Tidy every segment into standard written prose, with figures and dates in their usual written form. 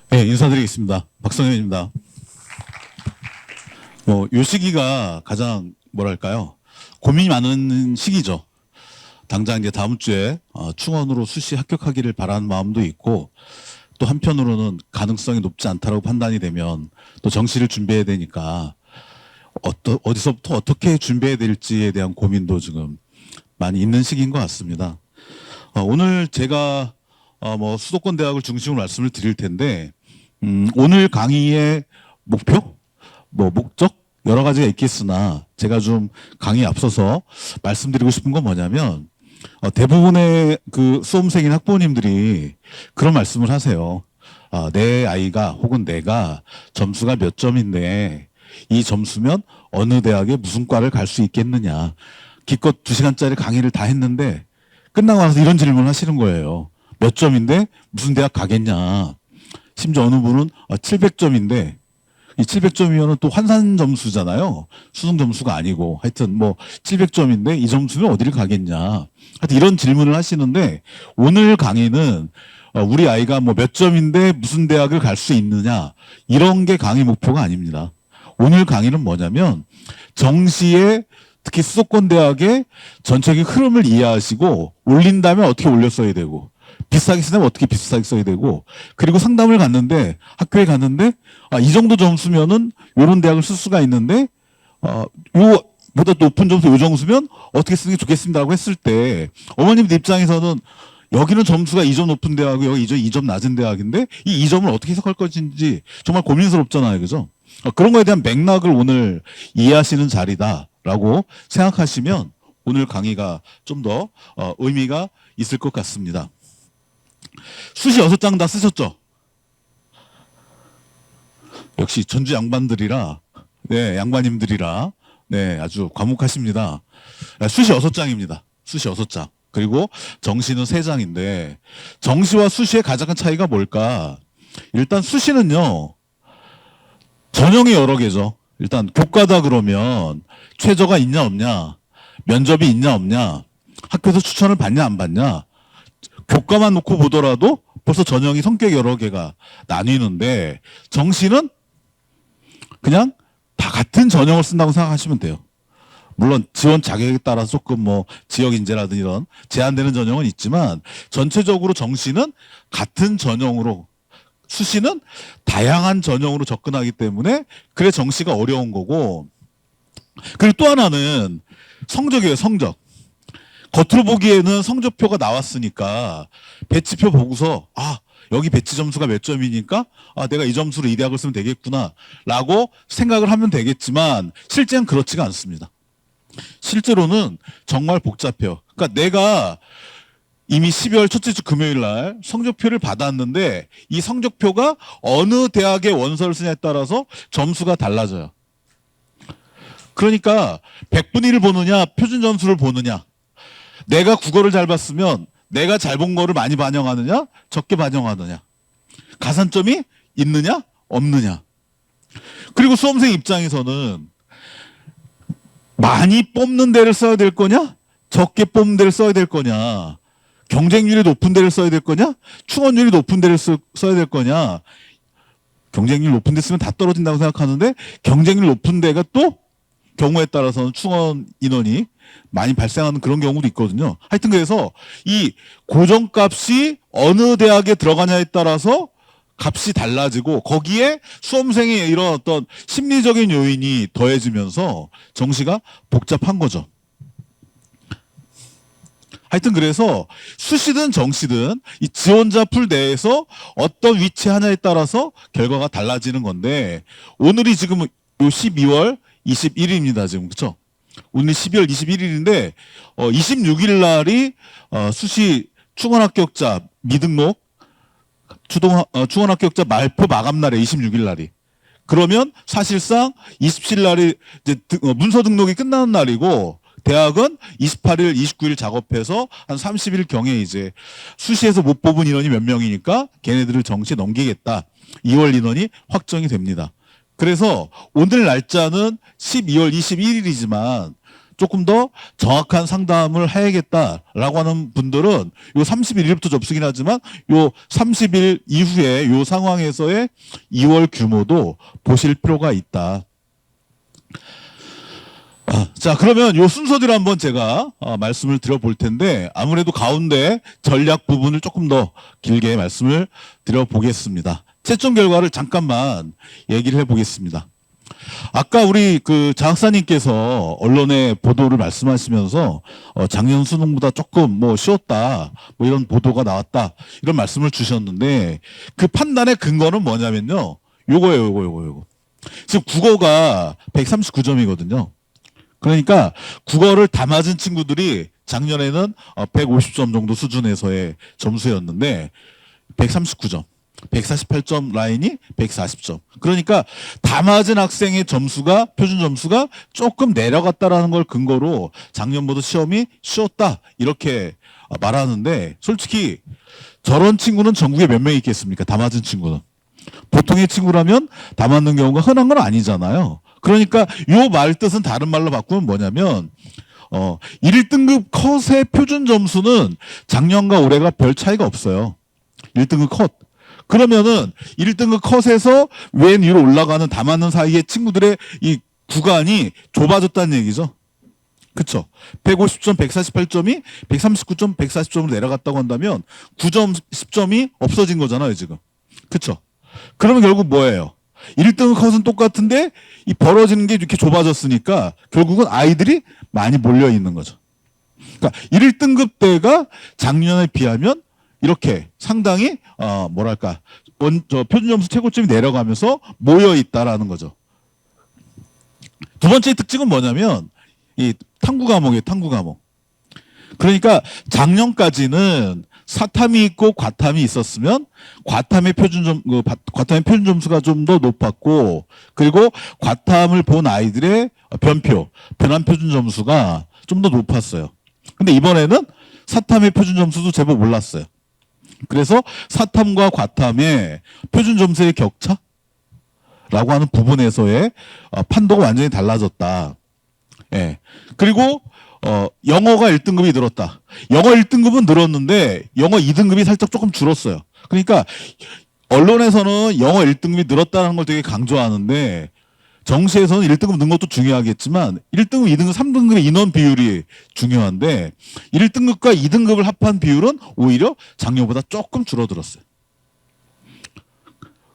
네, 인사드리겠습니다. 박성현입니다. 요 시기가 가장 뭐랄까요? 고민이 많은 시기죠. 당장 이제 다음 주에 충원으로 수시 합격하기를 바라는 마음도 있고, 또 한편으로는 가능성이 높지 않다고 판단이 되면 또 정시를 준비해야 되니까 어디서부터 어떻게 준비해야 될지에 대한 고민도 지금 많이 있는 시기인 것 같습니다. 오늘 제가 수도권 대학을 중심으로 말씀을 드릴 텐데, 오늘 강의의 목표, 목적 여러 가지가 있겠으나 제가 좀 강의에 앞서서 말씀드리고 싶은 건 뭐냐면, 대부분의 그 수험생인 학부모님들이 그런 말씀을 하세요. 내 아이가 혹은 내가 점수가 몇 점인데 이 점수면 어느 대학에 무슨 과를 갈 수 있겠느냐. 기껏 2시간짜리 강의를 다 했는데 끝나고 나서 이런 질문을 하시는 거예요. 몇 점인데 무슨 대학 가겠냐. 심지어 어느 분은 700점인데 이 700점이면 또 환산 점수잖아요. 수능 점수가 아니고 하여튼 700점인데 이 점수면 어디를 가겠냐. 하여튼 이런 질문을 하시는데 오늘 강의는 우리 아이가 몇 점인데 무슨 대학을 갈 수 있느냐 이런 게 강의 목표가 아닙니다. 오늘 강의는 뭐냐면 정시에 특히 수도권 대학의 전체적인 흐름을 이해하시고 올린다면 어떻게 올렸어야 되고 비싸게 쓰면 어떻게 비싸게 써야 되고 그리고 상담을 갔는데 학교에 갔는데 이 정도 점수면은 요런 대학을 쓸 수가 있는데 요보다 높은 점수 요 점수면 어떻게 쓰는 게 좋겠습니다라고 했을 때 어머님들 입장에서는 여기는 점수가 2점 높은 대학이고 여기 2점 낮은 대학인데 이 2점을 어떻게 해석할 것인지 정말 고민스럽잖아요. 그죠? 그런 거에 대한 맥락을 오늘 이해하시는 자리다라고 생각하시면 오늘 강의가 좀 더 의미가 있을 것 같습니다. 수시 6장 다 쓰셨죠? 역시 전주 양반들이라, 네, 양반님들이라, 네, 아주 과묵하십니다. 수시 6장입니다. 수시 6장. 그리고 정시는 3장인데, 정시와 수시의 가장 큰 차이가 뭘까? 일단 수시는요, 전형이 여러 개죠. 일단 교과다 그러면 최저가 있냐 없냐, 면접이 있냐 없냐, 학교에서 추천을 받냐 안 받냐, 교과만 놓고 보더라도 벌써 전형이 성격이 여러 개가 나뉘는데 정시는 그냥 다 같은 전형을 쓴다고 생각하시면 돼요. 물론 지원 자격에 따라서 조금 지역 인재라든지 이런 제한되는 전형은 있지만 전체적으로 정시는 같은 전형으로 수시는 다양한 전형으로 접근하기 때문에 그래 정시가 어려운 거고 그리고 또 하나는 성적이에요. 성적. 겉으로 보기에는 성적표가 나왔으니까 배치표 보고서 여기 배치 점수가 몇 점이니까 내가 이 점수로 이 대학을 쓰면 되겠구나 라고 생각을 하면 되겠지만 실제는 그렇지가 않습니다. 실제로는 정말 복잡해요. 그러니까 내가 이미 12월 첫째 주 금요일 날 성적표를 받았는데 이 성적표가 어느 대학의 원서를 쓰냐에 따라서 점수가 달라져요. 그러니까 100분의 1을 보느냐 표준 점수를 보느냐 내가 국어를 잘 봤으면 내가 잘 본 거를 많이 반영하느냐 적게 반영하느냐 가산점이 있느냐 없느냐 그리고 수험생 입장에서는 많이 뽑는 데를 써야 될 거냐 적게 뽑는 데를 써야 될 거냐 경쟁률이 높은 데를 써야 될 거냐 충원율이 높은 데를 써야 될 거냐 경쟁률 높은 데 쓰면 다 떨어진다고 생각하는데 경쟁률 높은 데가 또 경우에 따라서는 충원 인원이 많이 발생하는 그런 경우도 있거든요. 하여튼 그래서 이 고정값이 어느 대학에 들어가냐에 따라서 값이 달라지고 거기에 수험생의 이런 어떤 심리적인 요인이 더해지면서 정시가 복잡한 거죠. 하여튼 그래서 수시든 정시든 이 지원자 풀 내에서 어떤 위치 하냐에 따라서 결과가 달라지는 건데 오늘이 지금 요 12월 21일입니다. 지금 그렇죠? 오늘 12월 21일인데 26일 날이 수시 충원 합격자 미등록 충원 합격자 발표 마감 날에 26일 날이 그러면 사실상 27일 날이 이제 문서 등록이 끝나는 날이고 대학은 28일, 29일 작업해서 한 30일 경에 이제 수시에서 못 뽑은 인원이 몇 명이니까 걔네들을 정시에 넘기겠다. 2월 인원이 확정이 됩니다. 그래서 오늘 날짜는 12월 21일이지만 조금 더 정확한 상담을 해야겠다라고 하는 분들은 요 30일 1일부터 접수긴 하지만 요 30일 이후에 요 상황에서의 2월 규모도 보실 필요가 있다. 자, 그러면 요 순서대로 한번 제가 말씀을 드려볼 텐데 아무래도 가운데 전략 부분을 조금 더 길게 말씀을 드려보겠습니다. 채점 결과를 잠깐만 얘기를 해보겠습니다. 아까 우리 그 장학사님께서 언론에 보도를 말씀하시면서 작년 수능보다 조금 뭐 쉬웠다 뭐 이런 보도가 나왔다 이런 말씀을 주셨는데 그 판단의 근거는 뭐냐면요. 요거. 지금 국어가 139점이거든요. 그러니까 국어를 다 맞은 친구들이 작년에는 150점 정도 수준에서의 점수였는데 139점. 148점 라인이 140점. 그러니까 다 맞은 학생의 점수가 표준 점수가 조금 내려갔다라는 걸 근거로 작년보다 시험이 쉬웠다 이렇게 말하는데 솔직히 저런 친구는 전국에 몇 명 있겠습니까? 다 맞은 친구는. 보통의 친구라면 다 맞는 경우가 흔한 건 아니잖아요. 그러니까 요 말 뜻은 다른 말로 바꾸면 뭐냐면 1등급 컷의 표준 점수는 작년과 올해가 별 차이가 없어요. 1등급 컷. 그러면은 1등급 컷에서 왼 위로 올라가는 다 맞는 사이의 친구들의 이 구간이 좁아졌다는 얘기죠. 그쵸? 150점, 148점이 139점, 140점으로 내려갔다고 한다면 9점, 10점이 없어진 거잖아요, 지금. 그쵸? 그러면 결국 뭐예요? 1등급 컷은 똑같은데 이 벌어지는 게 이렇게 좁아졌으니까 결국은 아이들이 많이 몰려 있는 거죠. 그러니까 1등급 대가 작년에 비하면 이렇게 상당히 뭐랄까 표준 점수 최고점이 내려가면서 모여 있다라는 거죠. 두 번째 특징은 뭐냐면 이 탐구 과목이에요. 탐구 과목. 그러니까 작년까지는 사탐이 있고 과탐이 있었으면 과탐의 표준 점수가 좀 더 높았고 그리고 과탐을 본 아이들의 변환 표준 점수가 좀 더 높았어요. 근데 이번에는 사탐의 표준 점수도 제법 올랐어요. 그래서 사탐과 과탐의 표준 점수의 격차라고 하는 부분에서의 판도가 완전히 달라졌다. 예. 그리고 영어가 1등급이 늘었다. 영어 1등급은 늘었는데 영어 2등급이 살짝 조금 줄었어요. 그러니까 언론에서는 영어 1등급이 늘었다는 걸 되게 강조하는데 정시에서는 1등급 는 것도 중요하겠지만 1등급, 2등급, 3등급의 인원 비율이 중요한데 1등급과 2등급을 합한 비율은 오히려 작년보다 조금 줄어들었어요.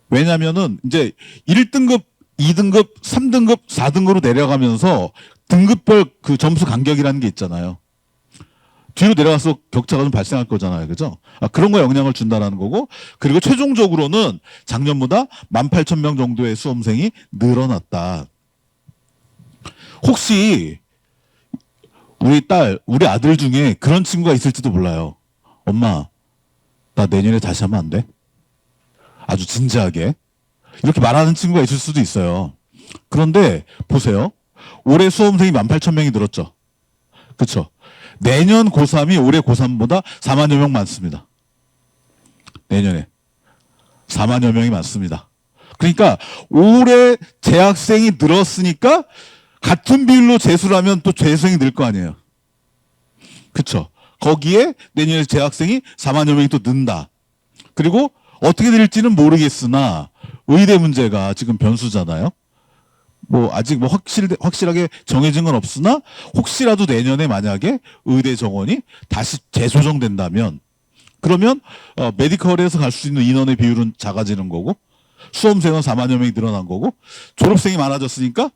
왜냐면은 이제 1등급, 2등급, 3등급, 4등급으로 내려가면서 등급별 그 점수 간격이라는 게 있잖아요. 뒤로 내려가서 격차가 좀 발생할 거잖아요. 그죠? 그런 거에 영향을 준다는 거고, 그리고 최종적으로는 작년보다 18,000명 정도의 수험생이 늘어났다. 혹시 우리 아들 중에 그런 친구가 있을지도 몰라요. 엄마, 나 내년에 다시 하면 안 돼? 아주 진지하게. 이렇게 말하는 친구가 있을 수도 있어요. 그런데 보세요. 올해 수험생이 18,000명이 늘었죠. 그렇죠? 내년 고3이 올해 고3보다 4만여 명 많습니다. 내년에 4만여 명이 많습니다. 그러니까 올해 재학생이 늘었으니까 같은 비율로 재수를 하면 또 재수생이 늘 거 아니에요. 그렇죠? 거기에 내년에 재학생이 4만여 명이 또 는다. 그리고 어떻게 될지는 모르겠으나 의대 문제가 지금 변수잖아요. 뭐 아직 뭐 확실하게 정해진 건 없으나 혹시라도 내년에 만약에 의대 정원이 다시 재조정된다면 그러면 메디컬에서 갈 수 있는 인원의 비율은 작아지는 거고 수험생은 4만여 명이 늘어난 거고 졸업생이 많아졌으니까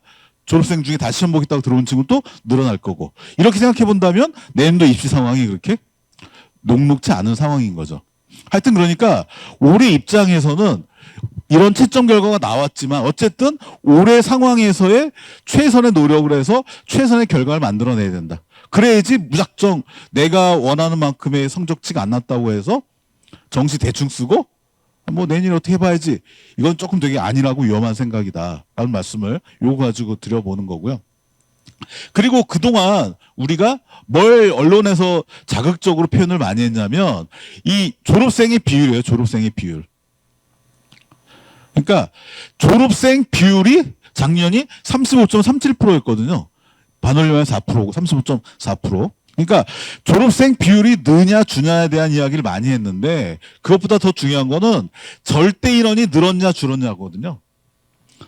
졸업생 중에 다시 시험 보겠다고 들어온 친구도 늘어날 거고 이렇게 생각해 본다면 내년도 입시 상황이 그렇게 녹록지 않은 상황인 거죠. 하여튼 그러니까 올해 입장에서는 이런 채점 결과가 나왔지만 어쨌든 올해 상황에서의 최선의 노력을 해서 최선의 결과를 만들어내야 된다. 그래야지 무작정 내가 원하는 만큼의 성적치가 안 났다고 해서 정시 대충 쓰고 뭐 내년에 어떻게 해봐야지 이건 조금 되게 아니라고 위험한 생각이다 라는 말씀을 요거 가지고 드려보는 거고요. 그리고 그동안 우리가 뭘 언론에서 자극적으로 표현을 많이 했냐면 이 졸업생의 비율이에요. 졸업생의 비율. 그러니까 졸업생 비율이 작년이 35.37%였거든요. 반올림하면 4%고 35.4%. 그러니까 졸업생 비율이 느냐 주냐에 대한 이야기를 많이 했는데 그것보다 더 중요한 거는 절대 인원이 늘었냐 줄었냐거든요.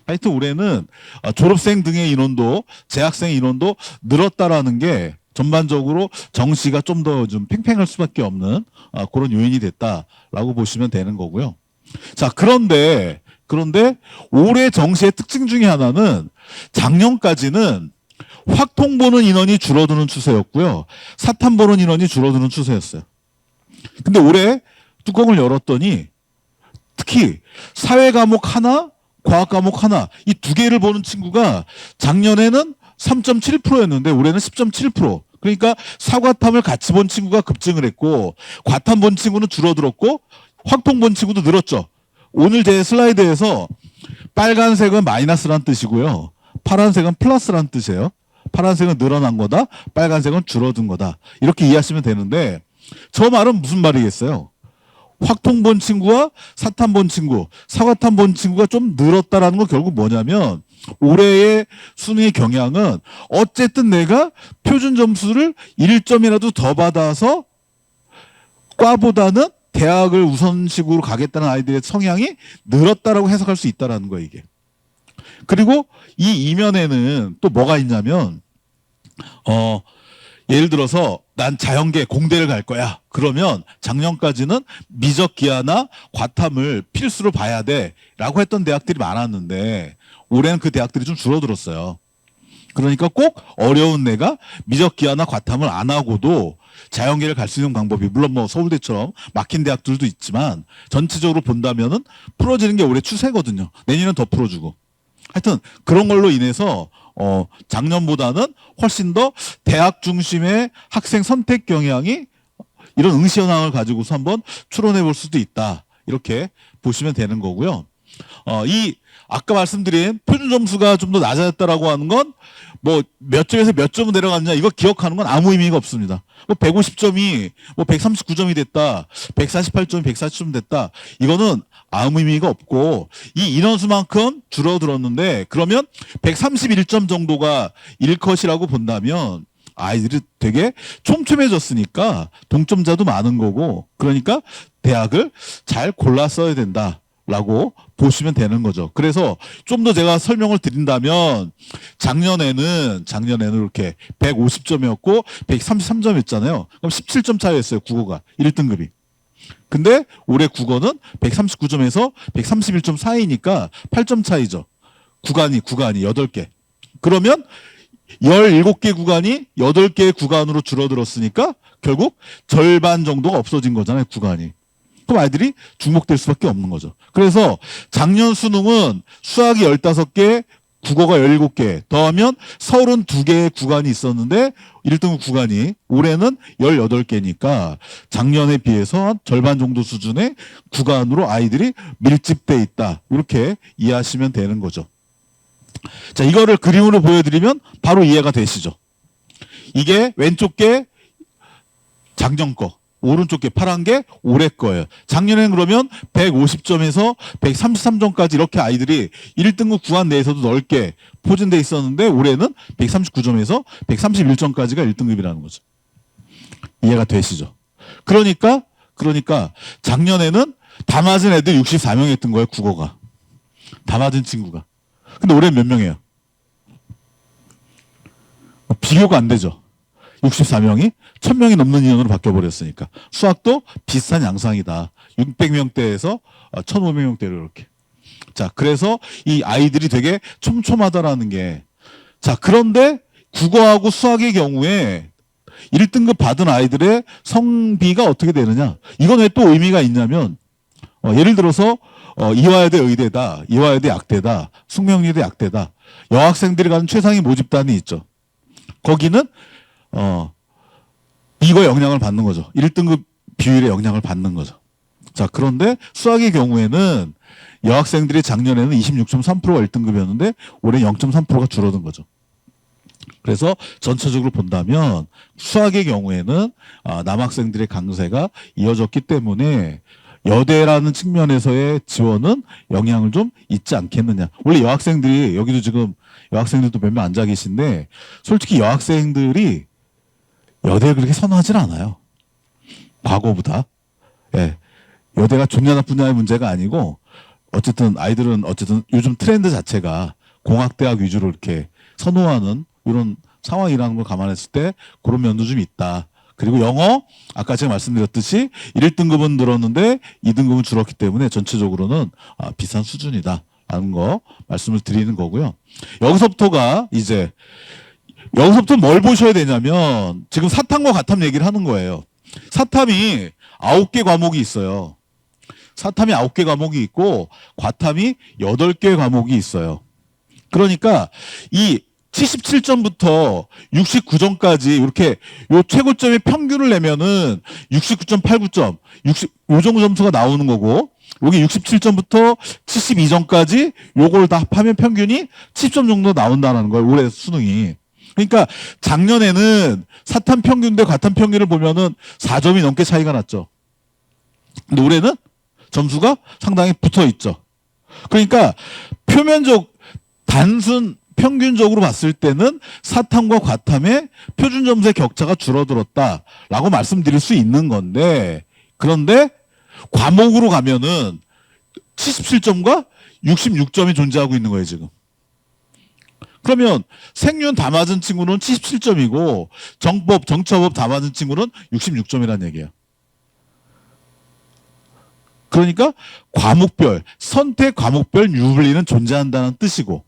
하여튼 올해는 졸업생 등의 인원도 재학생 인원도 늘었다라는 게 전반적으로 정시가 좀 더 좀 팽팽할 수밖에 없는 그런 요인이 됐다라고 보시면 되는 거고요. 자, 그런데 올해 정시의 특징 중에 하나는 작년까지는 확통 보는 인원이 줄어드는 추세였고요. 사탐 보는 인원이 줄어드는 추세였어요. 근데 올해 뚜껑을 열었더니 특히 사회 과목 하나, 과학 과목 하나 이 두 개를 보는 친구가 작년에는 3.7%였는데 올해는 10.7%. 그러니까 사과탐을 같이 본 친구가 급증을 했고 과탐 본 친구는 줄어들었고 확통 본 친구도 늘었죠. 오늘 제 슬라이드에서 빨간색은 마이너스란 뜻이고요. 파란색은 플러스란 뜻이에요. 파란색은 늘어난 거다. 빨간색은 줄어든 거다. 이렇게 이해하시면 되는데 저 말은 무슨 말이겠어요? 확통 본 친구와 사탐 본 친구, 사과탐 본 친구가 좀 늘었다라는 건 결국 뭐냐면 올해의 수능의 경향은 어쨌든 내가 표준 점수를 1점이라도 더 받아서 과보다는 대학을 우선식으로 가겠다는 아이들의 성향이 늘었다라고 해석할 수 있다라는 거예요, 이게. 그리고 이 이면에는 또 뭐가 있냐면 예를 들어서 난 자연계 공대를 갈 거야. 그러면 작년까지는 미적 기하나 과탐을 필수로 봐야 돼라고 했던 대학들이 많았는데 올해는 그 대학들이 좀 줄어들었어요. 그러니까 꼭 어려운 애가 미적 기하나 과탐을 안 하고도 자연계를 갈 수 있는 방법이 물론 뭐 서울대처럼 막힌 대학들도 있지만 전체적으로 본다면은 풀어지는 게 올해 추세거든요. 내년은 더 풀어주고. 하여튼 그런 걸로 인해서 작년보다는 훨씬 더 대학 중심의 학생 선택 경향이 이런 응시 현황을 가지고서 한번 추론해 볼 수도 있다. 이렇게 보시면 되는 거고요. 이 아까 말씀드린 표준 점수가 좀 더 낮아졌다라고 하는 건 뭐 몇 점에서 몇 점으로 내려갔냐 이거 기억하는 건 아무 의미가 없습니다. 뭐 150점이 뭐 139점이 됐다, 148점이 140점 됐다. 이거는 아무 의미가 없고 이 인원수만큼 줄어들었는데 그러면 131점 정도가 일컷이라고 본다면 아이들이 되게 촘촘해졌으니까 동점자도 많은 거고 그러니까 대학을 잘 골랐어야 된다라고 보시면 되는 거죠. 그래서 좀 더 제가 설명을 드린다면 작년에는 이렇게 150점이었고 133점이었잖아요. 그럼 17점 차이였어요. 국어가 1등급이. 근데 올해 국어는 139점에서 131점 사이니까 8점 차이죠. 구간이 8개. 그러면 17개 구간이 8개의 구간으로 줄어들었으니까 결국 절반 정도가 없어진 거잖아요, 구간이. 그럼 아이들이 중복될 수밖에 없는 거죠. 그래서 작년 수능은 수학이 15개, 국어가 17개, 더하면 32개의 구간이 있었는데 1등급 구간이 올해는 18개니까 작년에 비해서 한 절반 정도 수준의 구간으로 아이들이 밀집돼 있다. 이렇게 이해하시면 되는 거죠. 자, 이거를 그림으로 보여드리면 바로 이해가 되시죠. 이게 왼쪽 게 작년 거, 오른쪽 게 파란 게 올해 거예요. 작년에는 그러면 150점에서 133점까지 이렇게 아이들이 1등급 구간 내에서도 넓게 포진돼 있었는데 올해는 139점에서 131점까지가 1등급이라는 거죠. 이해가 되시죠? 그러니까 작년에는 다 맞은 애들 64명이었던 거예요, 국어가. 다 맞은 친구가. 근데 올해는 몇 명이에요? 비교가 안 되죠. 64명이 1000명이 넘는 인원으로 바뀌어버렸으니까. 수학도 비슷한 양상이다. 600명대에서 1500명대로 이렇게. 자, 그래서 이 아이들이 되게 촘촘하다라는 게. 자, 그런데 국어하고 수학의 경우에 1등급 받은 아이들의 성비가 어떻게 되느냐. 이건 왜 또 의미가 있냐면, 예를 들어서, 이화여대 의대다, 이화여대 약대다, 숙명여대 약대다. 여학생들이 가는 최상위 모집단이 있죠. 거기는 이거 영향을 받는 거죠. 1등급 비율의 영향을 받는 거죠. 자, 그런데 수학의 경우에는 여학생들이 작년에는 26.3%가 1등급이었는데 올해 0.3%가 줄어든 거죠. 그래서 전체적으로 본다면 수학의 경우에는 남학생들의 강세가 이어졌기 때문에 여대라는 측면에서의 지원은 영향을 좀 있지 않겠느냐. 원래 여학생들이 여기도 지금 여학생들도 몇 명 앉아 계신데 솔직히 여학생들이 여대를 그렇게 선호하진 않아요. 과거보다. 예. 여대가 좋냐 나쁘냐의 문제가 아니고 어쨌든 아이들은 어쨌든 요즘 트렌드 자체가 공학대학 위주로 이렇게 선호하는 이런 상황이라는 걸 감안했을 때 그런 면도 좀 있다. 그리고 영어 아까 제가 말씀드렸듯이 1등급은 늘었는데 2등급은 줄었기 때문에 전체적으로는 비슷한 수준이다라는 거 말씀을 드리는 거고요. 여기서부터 뭘 보셔야 되냐면 지금 사탐과 과탐 얘기를 하는 거예요. 사탐이 9개 과목이 있어요. 사탐이 9개 과목이 있고 과탐이 8개 과목이 있어요. 그러니까 이 77점부터 69점까지 이렇게 요 최고점의 평균을 내면은 69.89점, 요 정도 점수가 나오는 거고 여기 67점부터 72점까지 요걸 다 합하면 평균이 70점 정도 나온다는 거예요. 올해 수능이. 그러니까 작년에는 사탐 평균 대 과탐 평균을 보면은 4점이 넘게 차이가 났죠. 근데 올해는 점수가 상당히 붙어 있죠. 그러니까 단순 평균적으로 봤을 때는 사탐과 과탐의 표준 점수의 격차가 줄어들었다라고 말씀드릴 수 있는 건데 그런데 과목으로 가면은 77점과 66점이 존재하고 있는 거예요, 지금. 그러면 생윤 다 맞은 친구는 77점이고 정법, 정처법 다 맞은 친구는 66점이라는 얘기예요. 그러니까 과목별, 선택 과목별 유불리는 존재한다는 뜻이고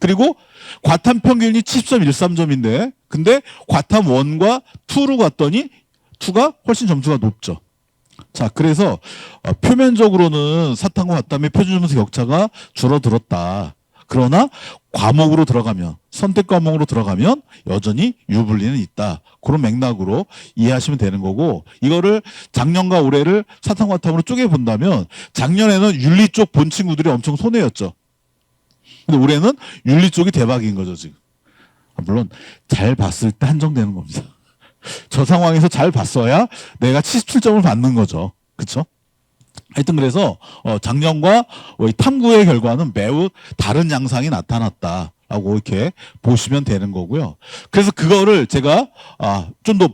그리고 과탐 평균이 70.13점인데 근데 과탐 1과 2로 갔더니 2가 훨씬 점수가 높죠. 자, 그래서 표면적으로는 사탐과 과탐의 표준 점수 격차가 줄어들었다. 그러나 과목으로 들어가면 선택 과목으로 들어가면 여전히 유불리는 있다. 그런 맥락으로 이해하시면 되는 거고 이거를 작년과 올해를 사탐 과탐으로 쪼개 본다면 작년에는 윤리 쪽 본 친구들이 엄청 손해였죠. 근데 올해는 윤리 쪽이 대박인 거죠, 지금. 물론 잘 봤을 때 한정되는 겁니다. 저 상황에서 잘 봤어야 내가 77점을 받는 거죠. 그렇죠? 하여튼 그래서 작년과 탐구의 결과는 매우 다른 양상이 나타났다라고 이렇게 보시면 되는 거고요. 그래서 그거를 제가 좀 더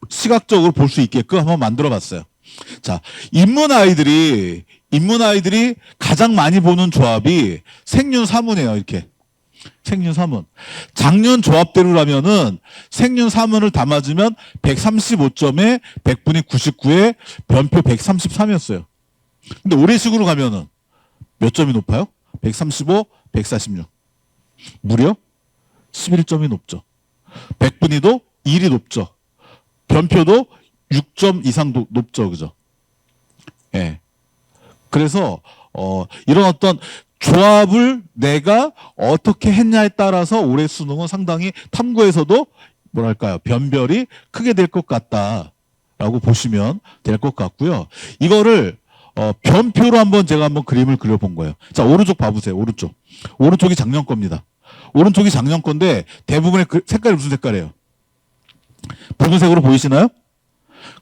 시각적으로 볼 수 있게끔 한번 만들어 봤어요. 자, 인문 아이들이 가장 많이 보는 조합이 생윤사문이에요. 이렇게 생윤사문. 작년 조합대로라면은 생윤사문을 다 맞으면 135점에 100분이 99에 변표 133이었어요. 근데 올해식으로 가면은 몇 점이 높아요? 135, 146. 무려 11점이 높죠. 100분위도 1이 높죠. 변표도 6점 이상 높죠. 그죠? 예. 그래서, 이런 어떤 조합을 내가 어떻게 했냐에 따라서 올해 수능은 상당히 탐구에서도 뭐랄까요. 변별이 크게 될 것 같다라고 보시면 될 것 같고요. 이거를 변표로 제가 한번 그림을 그려본 거예요. 자, 오른쪽 봐보세요. 오른쪽이 작년 겁니다. 오른쪽이 작년 건데 대부분의 색깔이 무슨 색깔이에요? 붉은색으로 보이시나요?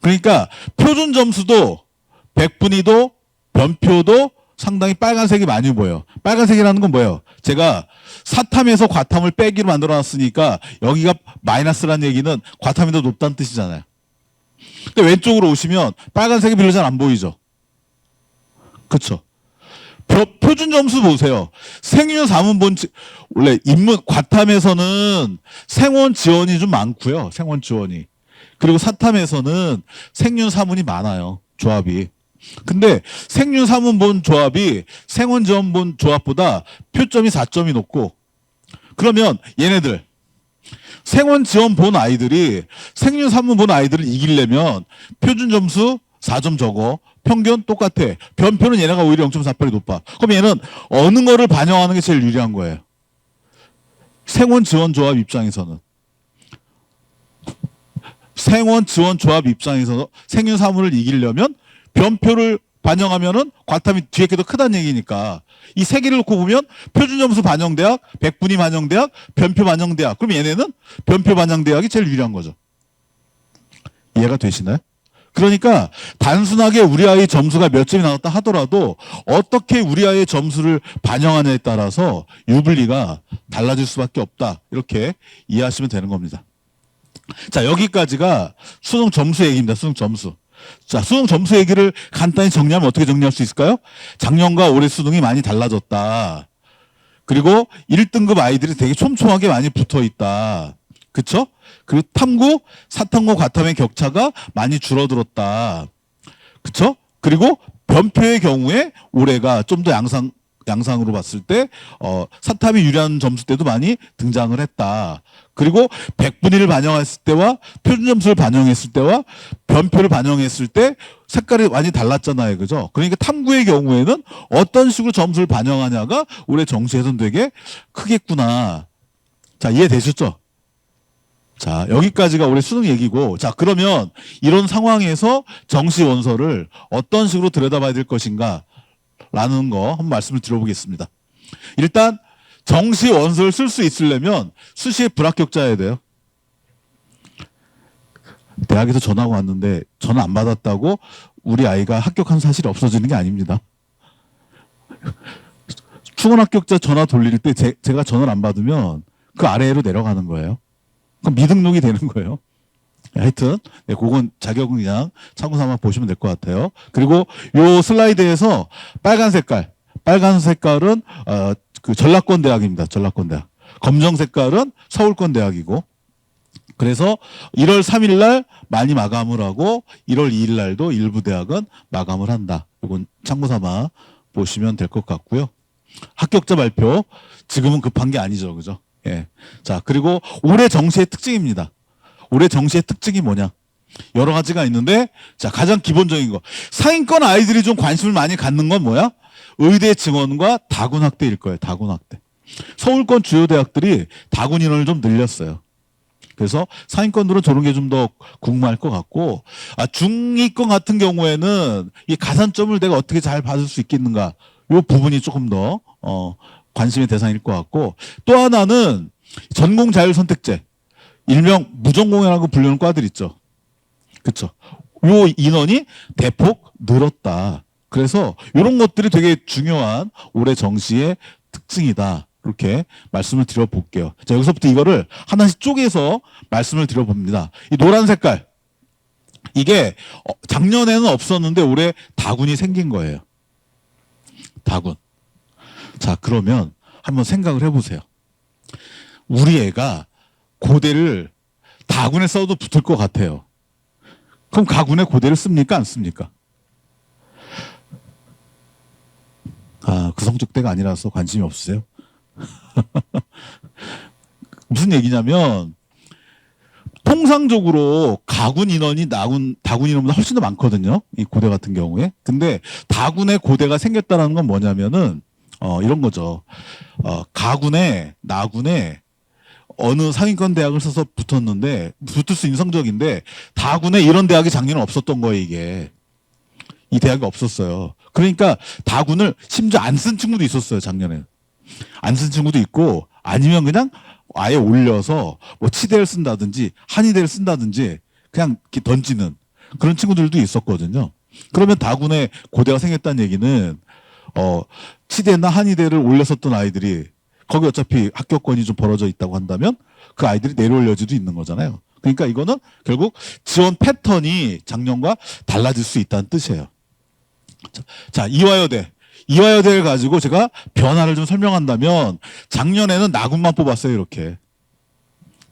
그러니까 표준 점수도 백분위도 변표도 상당히 빨간색이 많이 보여요. 빨간색이라는 건 뭐예요? 제가 사탐에서 과탐을 빼기로 만들어 놨으니까 여기가 마이너스라는 얘기는 과탐이 더 높다는 뜻이잖아요. 근데 왼쪽으로 오시면 빨간색이 별로 잘 안 보이죠? 그렇죠? 표준 점수 보세요. 생윤 사문 원래 인문 과탐에서는 생원 지원이 좀 많고요. 생원 지원이. 그리고 사탐에서는 생윤 사문이 많아요. 조합이. 근데 생윤 사문 본 조합이 생원 지원 본 조합보다 표점이 4점이 높고 그러면 얘네들 생원 지원 본 아이들이 생윤 사문 본 아이들을 이기려면 표준 점수 4점 적어. 평균 똑같아. 변표는 얘네가 오히려 0.48이 높아. 그럼 얘는 어느 거를 반영하는 게 제일 유리한 거예요? 생원 지원 조합 입장에서는. 생원 지원 조합 입장에서 생윤 사문을 이기려면 변표를 반영하면은 과탐이 뒤에 게 더 크다는 얘기니까 이 세 개를 놓고 보면 표준 점수 반영대학, 백분위 반영대학, 변표 반영대학. 그럼 얘네는 변표 반영대학이 제일 유리한 거죠. 이해가 되시나요? 그러니까 단순하게 우리 아이 점수가 몇 점이 나왔다 하더라도 어떻게 우리 아이의 점수를 반영하냐에 따라서 유불리가 달라질 수밖에 없다. 이렇게 이해하시면 되는 겁니다. 자, 여기까지가 수능 점수 얘기입니다. 수능 점수. 자, 수능 점수 얘기를 간단히 정리하면 어떻게 정리할 수 있을까요? 작년과 올해 수능이 많이 달라졌다. 그리고 1등급 아이들이 되게 촘촘하게 많이 붙어 있다. 그쵸? 그리고 탐구, 사탐구, 과탐의 격차가 많이 줄어들었다. 그쵸? 그리고 변표의 경우에 올해가 좀 더 양상으로 봤을 때, 사탐이 유리한 점수대도 많이 등장을 했다. 그리고 100분위를 반영했을 때와 표준 점수를 반영했을 때와 변표를 반영했을 때 색깔이 많이 달랐잖아요. 그죠? 그러니까 탐구의 경우에는 어떤 식으로 점수를 반영하냐가 올해 정시에서는 되게 크겠구나. 자, 이해되셨죠? 자, 여기까지가 올해 수능 얘기고, 자, 그러면 이런 상황에서 정시 원서를 어떤 식으로 들여다봐야 될 것인가 라는 거 한번 말씀을 드려보겠습니다. 일단 정시 원서를 쓸 수 있으려면 수시에 불합격자여야 돼요. 대학에서 전화가 왔는데 전화 안 받았다고 우리 아이가 합격한 사실이 없어지는 게 아닙니다. 충원 합격자 전화 돌릴 때 제가 전화를 안 받으면 그 아래로 내려가는 거예요. 그럼 미등록이 되는 거예요. 하여튼 그건 자격은 그냥 참고 삼아 보시면 될 것 같아요. 그리고 요 슬라이드에서 빨간 색깔은 그 전라권 대학입니다. 전라권 대학. 검정 색깔은 서울권 대학이고. 그래서 1월 3일 날 많이 마감을 하고 1월 2일 날도 일부 대학은 마감을 한다. 이건 참고 삼아 보시면 될 것 같고요. 합격자 발표 지금은 급한 게 아니죠. 그죠? 예. 자, 그리고 올해 정시의 특징입니다. 올해 정시의 특징이 뭐냐? 여러 가지가 있는데, 자, 가장 기본적인 거. 상위권 아이들이 좀 관심을 많이 갖는 건 뭐야? 의대 증원과 다군학대일 거예요. 다군학대. 서울권 주요 대학들이 다군 인원을 좀 늘렸어요. 그래서 상위권들은 저런 게 좀 더 궁금할 것 같고, 중위권 같은 경우에는 이 가산점을 내가 어떻게 잘 받을 수 있겠는가? 이 부분이 조금 더, 관심의 대상일 것 같고, 또 하나는 전공 자율 선택제. 일명 무전공이라고 부르는 과들 있죠. 그쵸. 요 인원이 대폭 늘었다. 그래서 이런 것들이 되게 중요한 올해 정시의 특징이다. 이렇게 말씀을 드려볼게요. 자, 여기서부터 이거를 하나씩 쪼개서 말씀을 드려봅니다. 이 노란 색깔. 이게 작년에는 없었는데 올해 다군이 생긴 거예요. 다군. 자, 그러면 한번 생각을 해보세요. 우리 애가 고대를 다군에 써도 붙을 것 같아요. 그럼 가군에 고대를 씁니까? 안 씁니까? 그 성적대가 아니라서 관심이 없으세요? 무슨 얘기냐면 통상적으로 가군 인원이 다군 인원보다 훨씬 더 많거든요. 이 고대 같은 경우에. 근데 다군에 고대가 생겼다는 건 뭐냐면은 이런 거죠. 가군에 나군에 어느 상위권 대학을 써서 붙었는데 붙을 수 있는 성적인데 다군에 이런 대학이 작년에 없었던 거예요. 이게 이 대학이 없었어요. 그러니까 다군을 심지어 안 쓴 친구도 있었어요. 작년에 안 쓴 친구도 있고 아니면 그냥 아예 올려서 뭐 치대를 쓴다든지 한의대를 쓴다든지 그냥 이렇게 던지는 그런 친구들도 있었거든요. 그러면 다군에 고대가 생겼다는 얘기는 치대나 한의대를 올렸었던 아이들이 거기 어차피 합격권이 좀 벌어져 있다고 한다면 그 아이들이 내려올 여지도 있는 거잖아요. 그러니까 이거는 결국 지원 패턴이 작년과 달라질 수 있다는 뜻이에요. 자, 이화여대. 이화여대를 가지고 제가 변화를 좀 설명한다면 작년에는 나군만 뽑았어요. 이렇게.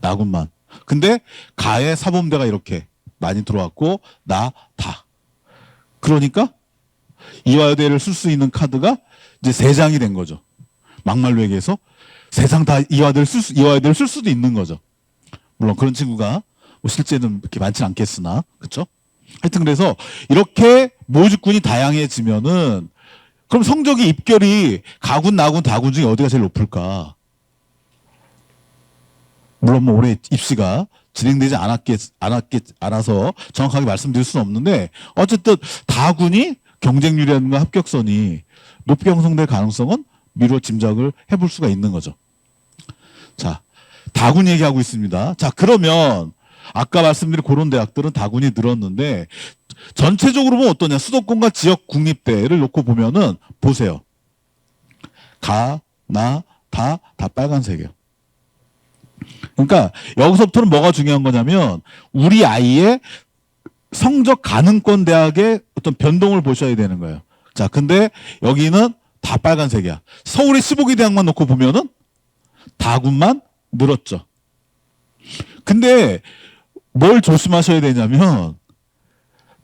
나군만. 근데 가에 사범대가 이렇게 많이 들어왔고 다. 그러니까 이화여대를 쓸 수 있는 카드가 이제 3장이 된 거죠. 막말로 얘기해서 세상 다 이화여대를 쓸 수도 있는 거죠. 물론 그런 친구가 뭐 실제는 그렇게 많지는 않겠으나, 그렇죠? 하여튼 그래서 이렇게 모집군이 다양해지면은 그럼 성적이 입결이 가군, 나군, 다군 중에 어디가 제일 높을까? 물론 뭐 올해 입시가 진행되지 않아서 정확하게 말씀드릴 수는 없는데 어쨌든 다군이 경쟁률이라든가 합격선이 높게 형성될 가능성은 미루어 짐작을 해볼 수가 있는 거죠. 자, 다군 얘기하고 있습니다. 자, 그러면 아까 말씀드린 그런 대학들은 다군이 늘었는데 전체적으로 보면 어떠냐. 수도권과 지역 국립대를 놓고 보면은 보세요. 가, 나, 다 빨간색이에요. 그러니까 여기서부터는 뭐가 중요한 거냐면 우리 아이의 성적 가능권 대학의 어떤 변동을 보셔야 되는 거예요. 자, 근데 여기는 다 빨간색이야. 서울의 15개 대학만 놓고 보면은 다군만 늘었죠. 근데 뭘 조심하셔야 되냐면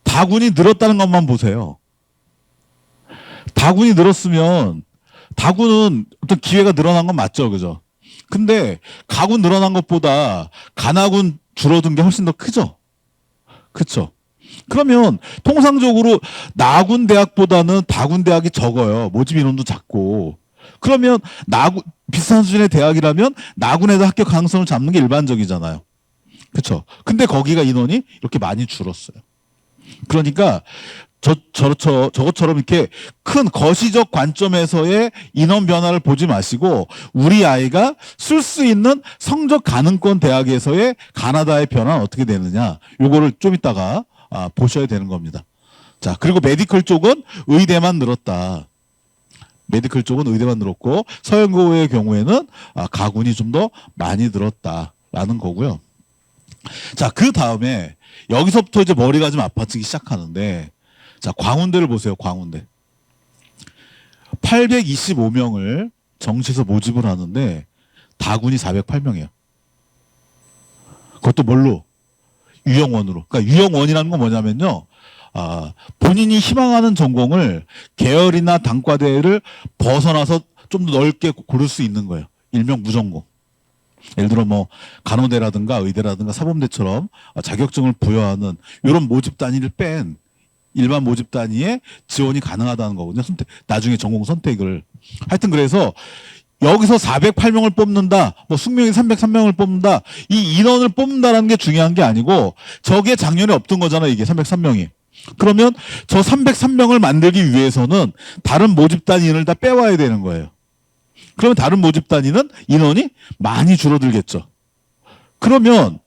다군이 늘었다는 것만 보세요. 다군이 늘었으면 다군은 어떤 기회가 늘어난 건 맞죠, 그죠? 근데 가군 늘어난 것보다 간하군 줄어든 게 훨씬 더 크죠? 그쵸? 그러면 통상적으로 나군 대학보다는 다군 대학이 적어요. 모집 인원도 작고. 그러면 나군 비슷한 수준의 대학이라면 나군에도 합격 가능성을 잡는 게 일반적이잖아요. 그렇죠? 근데 거기가 인원이 이렇게 많이 줄었어요. 그러니까 저것처럼 이렇게 큰 거시적 관점에서의 인원 변화를 보지 마시고 우리 아이가 쓸 수 있는 성적 가능권 대학에서의 가나다의 변화는 어떻게 되느냐 요거를 좀 이따가 보셔야 되는 겁니다. 자, 그리고 메디컬 쪽은 의대만 늘었다. 메디컬 쪽은 의대만 늘었고 서영고의 경우에는 가군이 좀 더 많이 늘었다라는 거고요. 자, 그 다음에 여기서부터 이제 머리가 좀 아파지기 시작하는데 자, 광운대를 보세요. 광운대. 825명을 정시에서 모집을 하는데 다군이 408명이에요. 그것도 뭘로? 유형원으로. 그러니까 유형원이라는 건 뭐냐면요. 본인이 희망하는 전공을 계열이나 단과대를 벗어나서 좀 더 넓게 고를 수 있는 거예요. 일명 무전공. 예를 들어 뭐 간호대라든가 의대라든가 사범대처럼 자격증을 부여하는 이런 모집 단위를 뺀 일반 모집 단위에 지원이 가능하다는 거거든요. 나중에 전공 선택을. 하여튼 그래서 여기서 408명을 뽑는다, 뭐 숙명이 303명을 뽑는다, 이 인원을 뽑는다라는 게 중요한 게 아니고 저게 작년에 없던 거잖아요. 이게 303명이. 그러면 저 303명을 만들기 위해서는 다른 모집 단위를 다 빼와야 되는 거예요. 그러면 다른 모집 단위는 인원이 많이 줄어들겠죠. 그러면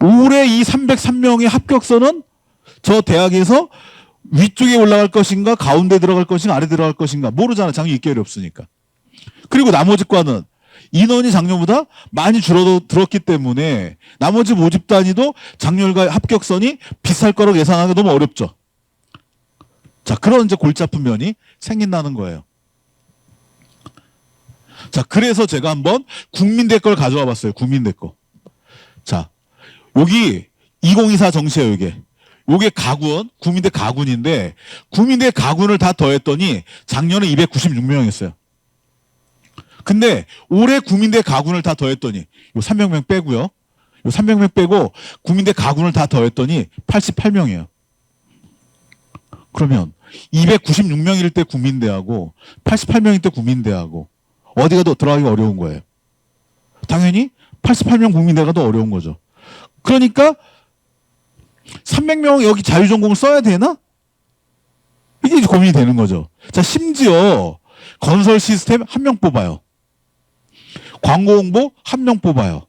올해 이 303명의 합격선은 저 대학에서 위쪽에 올라갈 것인가 가운데 들어갈 것인가 아래 들어갈 것인가 모르잖아. 작년 입결이 없으니까. 그리고 나머지 과는 인원이 작년보다 많이 줄어들었기 때문에 나머지 모집 단위도 작년과 합격선이 비쌀 거라고 예상하기가 너무 어렵죠. 자, 그런 이제 골치 아픈 면이 생긴다는 거예요. 자, 그래서 제가 한번 국민대 걸 가져와 봤어요. 국민대 거. 자, 여기 2024 정시예요, 이게. 요게 가군, 국민대 가군인데 국민대 가군을 다 더했더니 작년에 296명이었어요. 근데 올해 국민대 가군을 다 더했더니 요 300명 빼고요. 요 300명 빼고 국민대 가군을 다 더했더니 88명이에요. 그러면 296명일 때 국민대하고 88명일 때 국민대하고 어디가 더 들어가기 어려운 거예요. 당연히 88명 국민대가 더 어려운 거죠. 그러니까 300명 여기 자유전공을 써야 되나? 이게 이제 고민이 되는 거죠. 자, 심지어 건설 시스템 1명 뽑아요. 광고 홍보 1명 뽑아요.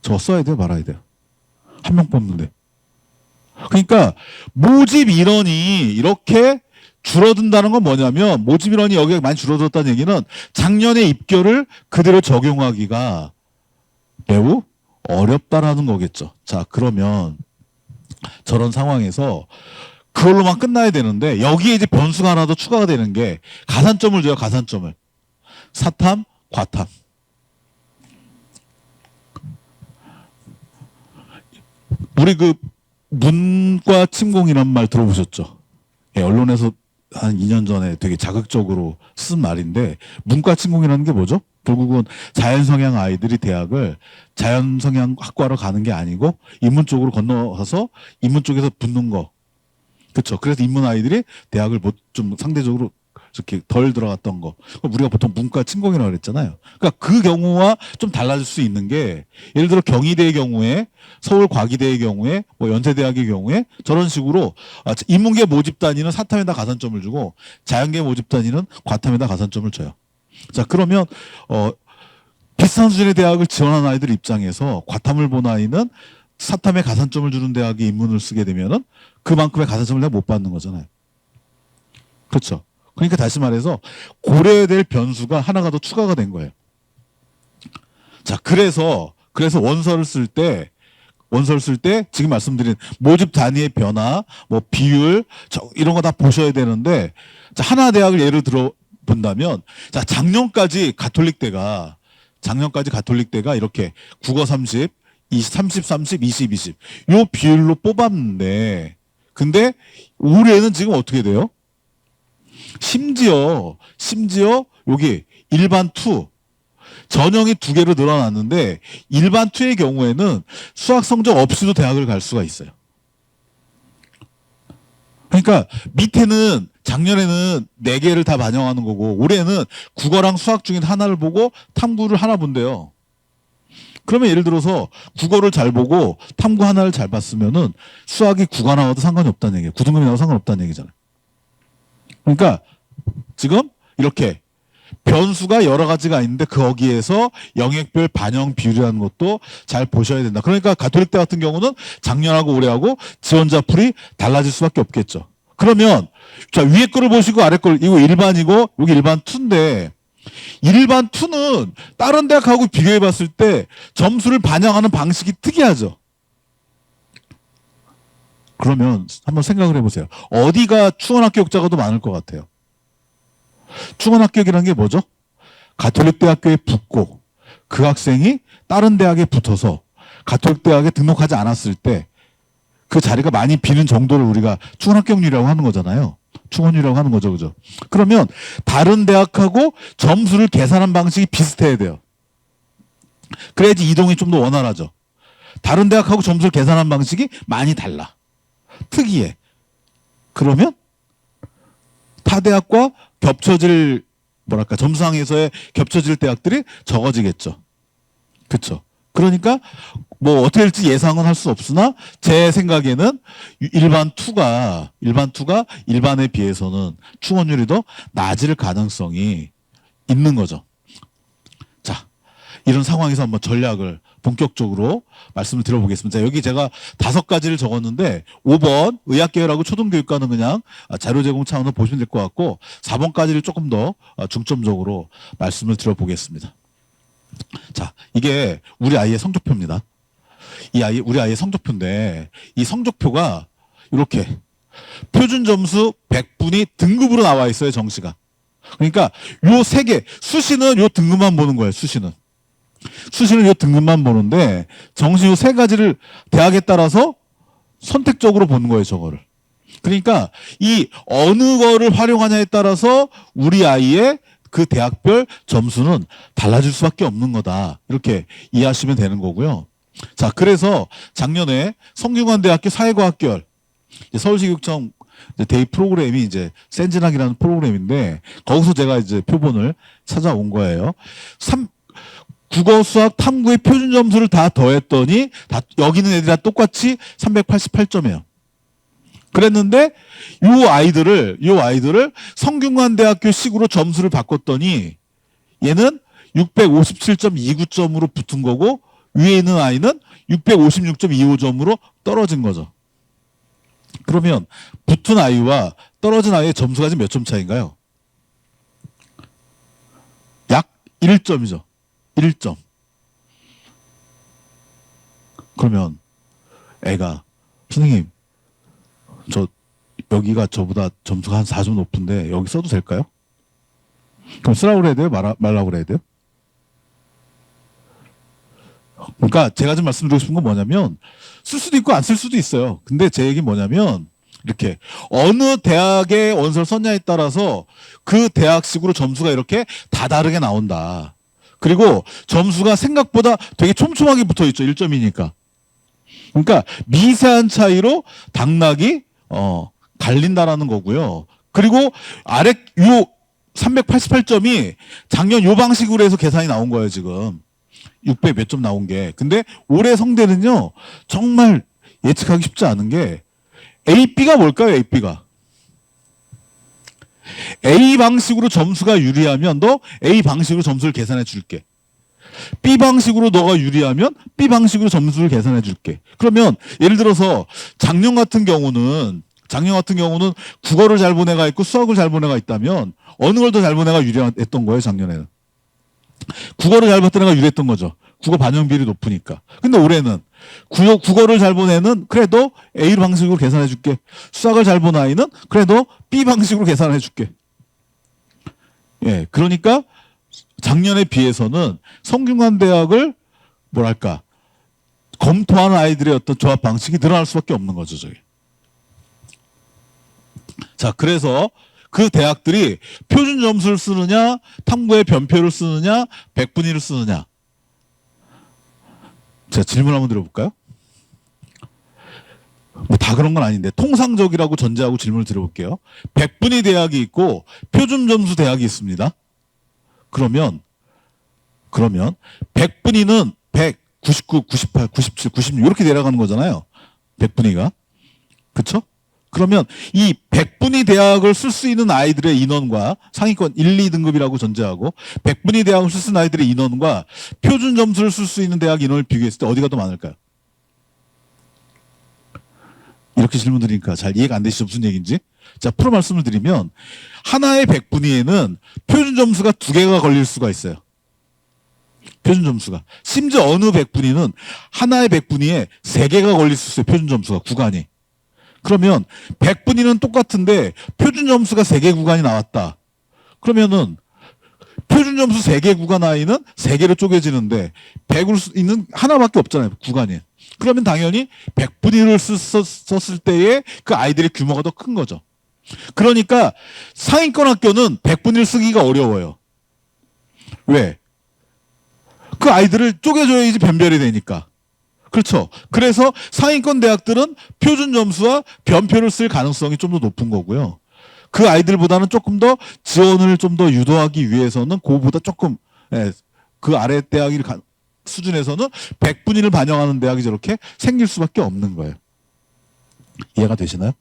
저거 써야 돼요? 말아야 돼요? 1명 뽑는데. 그러니까 모집 인원이 이렇게 줄어든다는 건 뭐냐면 모집 인원이 여기가 많이 줄어들었다는 얘기는 작년의 입결을 그대로 적용하기가 매우 어렵다라는 거겠죠. 자, 그러면 저런 상황에서 그걸로만 끝나야 되는데 여기에 이제 변수가 하나 더 추가가 되는 게 가산점을 줘요. 가산점을. 사탐, 과탐. 우리 그 문과 침공이란 말 들어보셨죠? 예, 언론에서 한 2년 전에 되게 자극적으로 쓴 말인데 문과 침공이라는 게 뭐죠? 결국은 자연성향 아이들이 대학을 자연성향 학과로 가는 게 아니고 인문 쪽으로 건너가서 인문 쪽에서 붙는 거. 그렇죠. 그래서 인문 아이들이 대학을 좀 상대적으로 이렇게 덜 들어갔던 거. 우리가 보통 문과 침공이라고 그랬잖아요. 그러니까 그 경우와 좀 달라질 수 있는 게 예를 들어 경희대의 경우에 서울과기대의 경우에 뭐 연세대학의 경우에 저런 식으로 인문계 모집 단위는 사탐에다 가산점을 주고 자연계 모집 단위는 과탐에다 가산점을 줘요. 자, 그러면 비슷한 수준의 대학을 지원한 아이들 입장에서 과탐을 본 아이는 사탐에 가산점을 주는 대학에 입문을 쓰게 되면은 그만큼의 가산점을 내가 못 받는 거잖아요. 그렇죠. 그러니까 다시 말해서 고려해야 될 변수가 하나가 더 추가가 된 거예요. 자, 그래서 원서를 쓸 때 지금 말씀드린 모집 단위의 변화, 뭐 비율, 이런 거 다 보셔야 되는데, 자, 하나 대학을 예를 들어 본다면, 자, 작년까지 가톨릭대가 이렇게 국어 30, 30, 30, 20, 20. 요 비율로 뽑았는데, 근데 올해는 지금 어떻게 돼요? 심지어 여기 일반 투, 전형이 2개로 늘어났는데 일반 투의 경우에는 수학 성적 없이도 대학을 갈 수가 있어요. 그러니까 밑에는 작년에는 4개를 다 반영하는 거고 올해는 국어랑 수학 중에 하나를 보고 탐구를 하나 본대요. 그러면 예를 들어서 국어를 잘 보고 탐구 하나를 잘 봤으면은 수학이 9가 나와도 상관이 없다는 얘기예요. 9등급이 나와도 상관없다는 얘기잖아요. 그러니까 지금 이렇게 변수가 여러 가지가 있는데 거기에서 영역별 반영 비율이라는 것도 잘 보셔야 된다. 그러니까 가톨릭대 같은 경우는 작년하고 올해하고 지원자 풀이 달라질 수밖에 없겠죠. 그러면 자, 위에 거를 보시고 아래 걸, 이거 일반이고 여기 일반 2인데 일반 2는 다른 대학하고 비교해 봤을 때 점수를 반영하는 방식이 특이하죠. 그러면 한번 생각을 해보세요. 어디가 충원학교 역자가 더 많을 것 같아요? 충원합격이라는 게 뭐죠? 가톨릭 대학교에 붙고 그 학생이 다른 대학에 붙어서 가톨릭 대학에 등록하지 않았을 때 그 자리가 많이 비는 정도를 우리가 충원합격률이라고 하는 거잖아요. 충원율이라고 하는 거죠. 그죠? 그러면 다른 대학하고 점수를 계산한 방식이 비슷해야 돼요. 그래야지 이동이 좀 더 원활하죠. 다른 대학하고 점수를 계산한 방식이 많이 달라. 특이해. 그러면 타 대학과 겹쳐질 점수상에서의 겹쳐질 대학들이 적어지겠죠. 그렇죠. 그러니까 뭐 어떻게 될지 예상은 할 수 없으나 제 생각에는 일반 2가 일반에 비해서는 충원율이 더 낮을 가능성이 있는 거죠. 자, 이런 상황에서 한번 전략을 본격적으로 말씀을 드려보겠습니다. 여기 제가 5가지를 적었는데 5번 의학계열하고 초등교육과는 그냥 자료 제공 차원으로 보시면 될 것 같고 4번까지를 조금 더 중점적으로 말씀을 드려보겠습니다. 자, 이게 우리 아이의 성적표입니다. 우리 아이의 성적표인데 이 성적표가 이렇게 표준 점수 100분이 등급으로 나와 있어요, 정시가. 그러니까 요 3개, 수시는 요 등급만 보는 거예요, 수시는 요 등급만 보는데 정시 요 3가지를 대학에 따라서 선택적으로 보는 거예요, 저거를. 그러니까 이 어느 거를 활용하냐에 따라서 우리 아이의 그 대학별 점수는 달라질 수밖에 없는 거다. 이렇게 이해하시면 되는 거고요. 자, 그래서 작년에 성균관대학교 사회과학계열 서울시교육청 데이 프로그램이 이제 센진학이라는 프로그램인데 거기서 제가 이제 표본을 찾아온 거예요. 국어, 수학, 탐구의 표준 점수를 다 더했더니 여기 있는 애들이 다 똑같이 388점이에요. 그랬는데 요 아이들을 성균관대학교 식으로 점수를 바꿨더니 얘는 657.29점으로 붙은 거고 위에 있는 아이는 656.25점으로 떨어진 거죠. 그러면 붙은 아이와 떨어진 아이의 점수가 지금 몇 점 차이인가요? 약 1점이죠. 1점. 그러면 애가 선생님 여기가 저보다 점수가 한 4점 높은데 여기 써도 될까요? 그럼 쓰라고 그래야 돼요? 말라고 그래야 돼요? 그러니까 제가 좀 말씀드리고 싶은 건 뭐냐면 쓸 수도 있고 안 쓸 수도 있어요. 근데 제 얘기는 뭐냐면 이렇게 어느 대학에 원서를 썼냐에 따라서 그 대학식으로 점수가 이렇게 다 다르게 나온다. 그리고 점수가 생각보다 되게 촘촘하게 붙어 있죠. 1점이니까. 그러니까 미세한 차이로 당락이 갈린다라는 거고요. 그리고 아래 요 388점이 작년 요 방식으로 해서 계산이 나온 거예요, 지금. 600 몇 점 나온 게. 근데 올해 성대는요, 정말 예측하기 쉽지 않은 게 AB가 뭘까요, AB가? A 방식으로 점수가 유리하면 너 A 방식으로 점수를 계산해 줄게. B 방식으로 너가 유리하면 B 방식으로 점수를 계산해 줄게. 그러면 예를 들어서 작년 같은 경우는 국어를 잘 본 애가 있고 수학을 잘 본 애가 있다면 어느 걸 더 잘 본 애가 유리했던 거예요, 작년에는. 국어를 잘 봤던 애가 유리했던 거죠. 국어 반영 비율이 높으니까. 근데 올해는 국어를 잘 본 애는 그래도 A 방식으로 계산해 줄게. 수학을 잘 본 아이는 그래도 B 방식으로 계산해 줄게. 예, 그러니까 작년에 비해서는 성균관대학을 뭐랄까 검토하는 아이들의 어떤 조합 방식이 늘어날 수밖에 없는 거죠, 저게. 자, 그래서 그 대학들이 표준 점수를 쓰느냐, 탐구의 변표를 쓰느냐, 백분위를 쓰느냐. 제가 질문 한번 드려볼까요? 뭐 다 그런 건 아닌데 통상적이라고 전제하고 질문을 드려볼게요. 백분위 대학이 있고 표준 점수 대학이 있습니다. 그러면 백분위는 100, 99, 98, 97, 96 이렇게 내려가는 거잖아요. 백분위가. 그렇죠? 그러면 이 백분위 대학을 쓸 수 있는 아이들의 인원과 상위권 1, 2등급이라고 전제하고 백분위 대학을 쓸 수 있는 아이들의 인원과 표준 점수를 쓸 수 있는 대학 인원을 비교했을 때 어디가 더 많을까요? 이렇게 질문 드리니까 잘 이해가 안 되시죠? 무슨 얘기인지. 자, 풀어 말씀을 드리면 하나의 백분위에는 표준 점수가 2개가 걸릴 수가 있어요. 표준 점수가. 심지어 어느 백분위는 하나의 백분위에 3개가 걸릴 수 있어요. 표준 점수가 구간이. 그러면 백분위는 똑같은데 표준 점수가 3개 구간이 나왔다. 그러면은 표준 점수 3개 구간 아이는 3개로 쪼개지는데 100을 있는 하나밖에 없잖아요. 구간이. 그러면 당연히 백분위를 썼을 때의 그 아이들의 규모가 더 큰 거죠. 그러니까 상위권 학교는 백분위를 쓰기가 어려워요. 왜? 그 아이들을 쪼개줘야지 변별이 되니까. 그렇죠. 그래서 상위권 대학들은 표준 점수와 변표를 쓸 가능성이 좀 더 높은 거고요. 그 아이들보다는 조금 더 지원을 좀 더 유도하기 위해서는 그보다 조금 그 아래 대학이 수준에서는 백분위를 반영하는 대학이 저렇게 생길 수밖에 없는 거예요. 이해가 되시나요?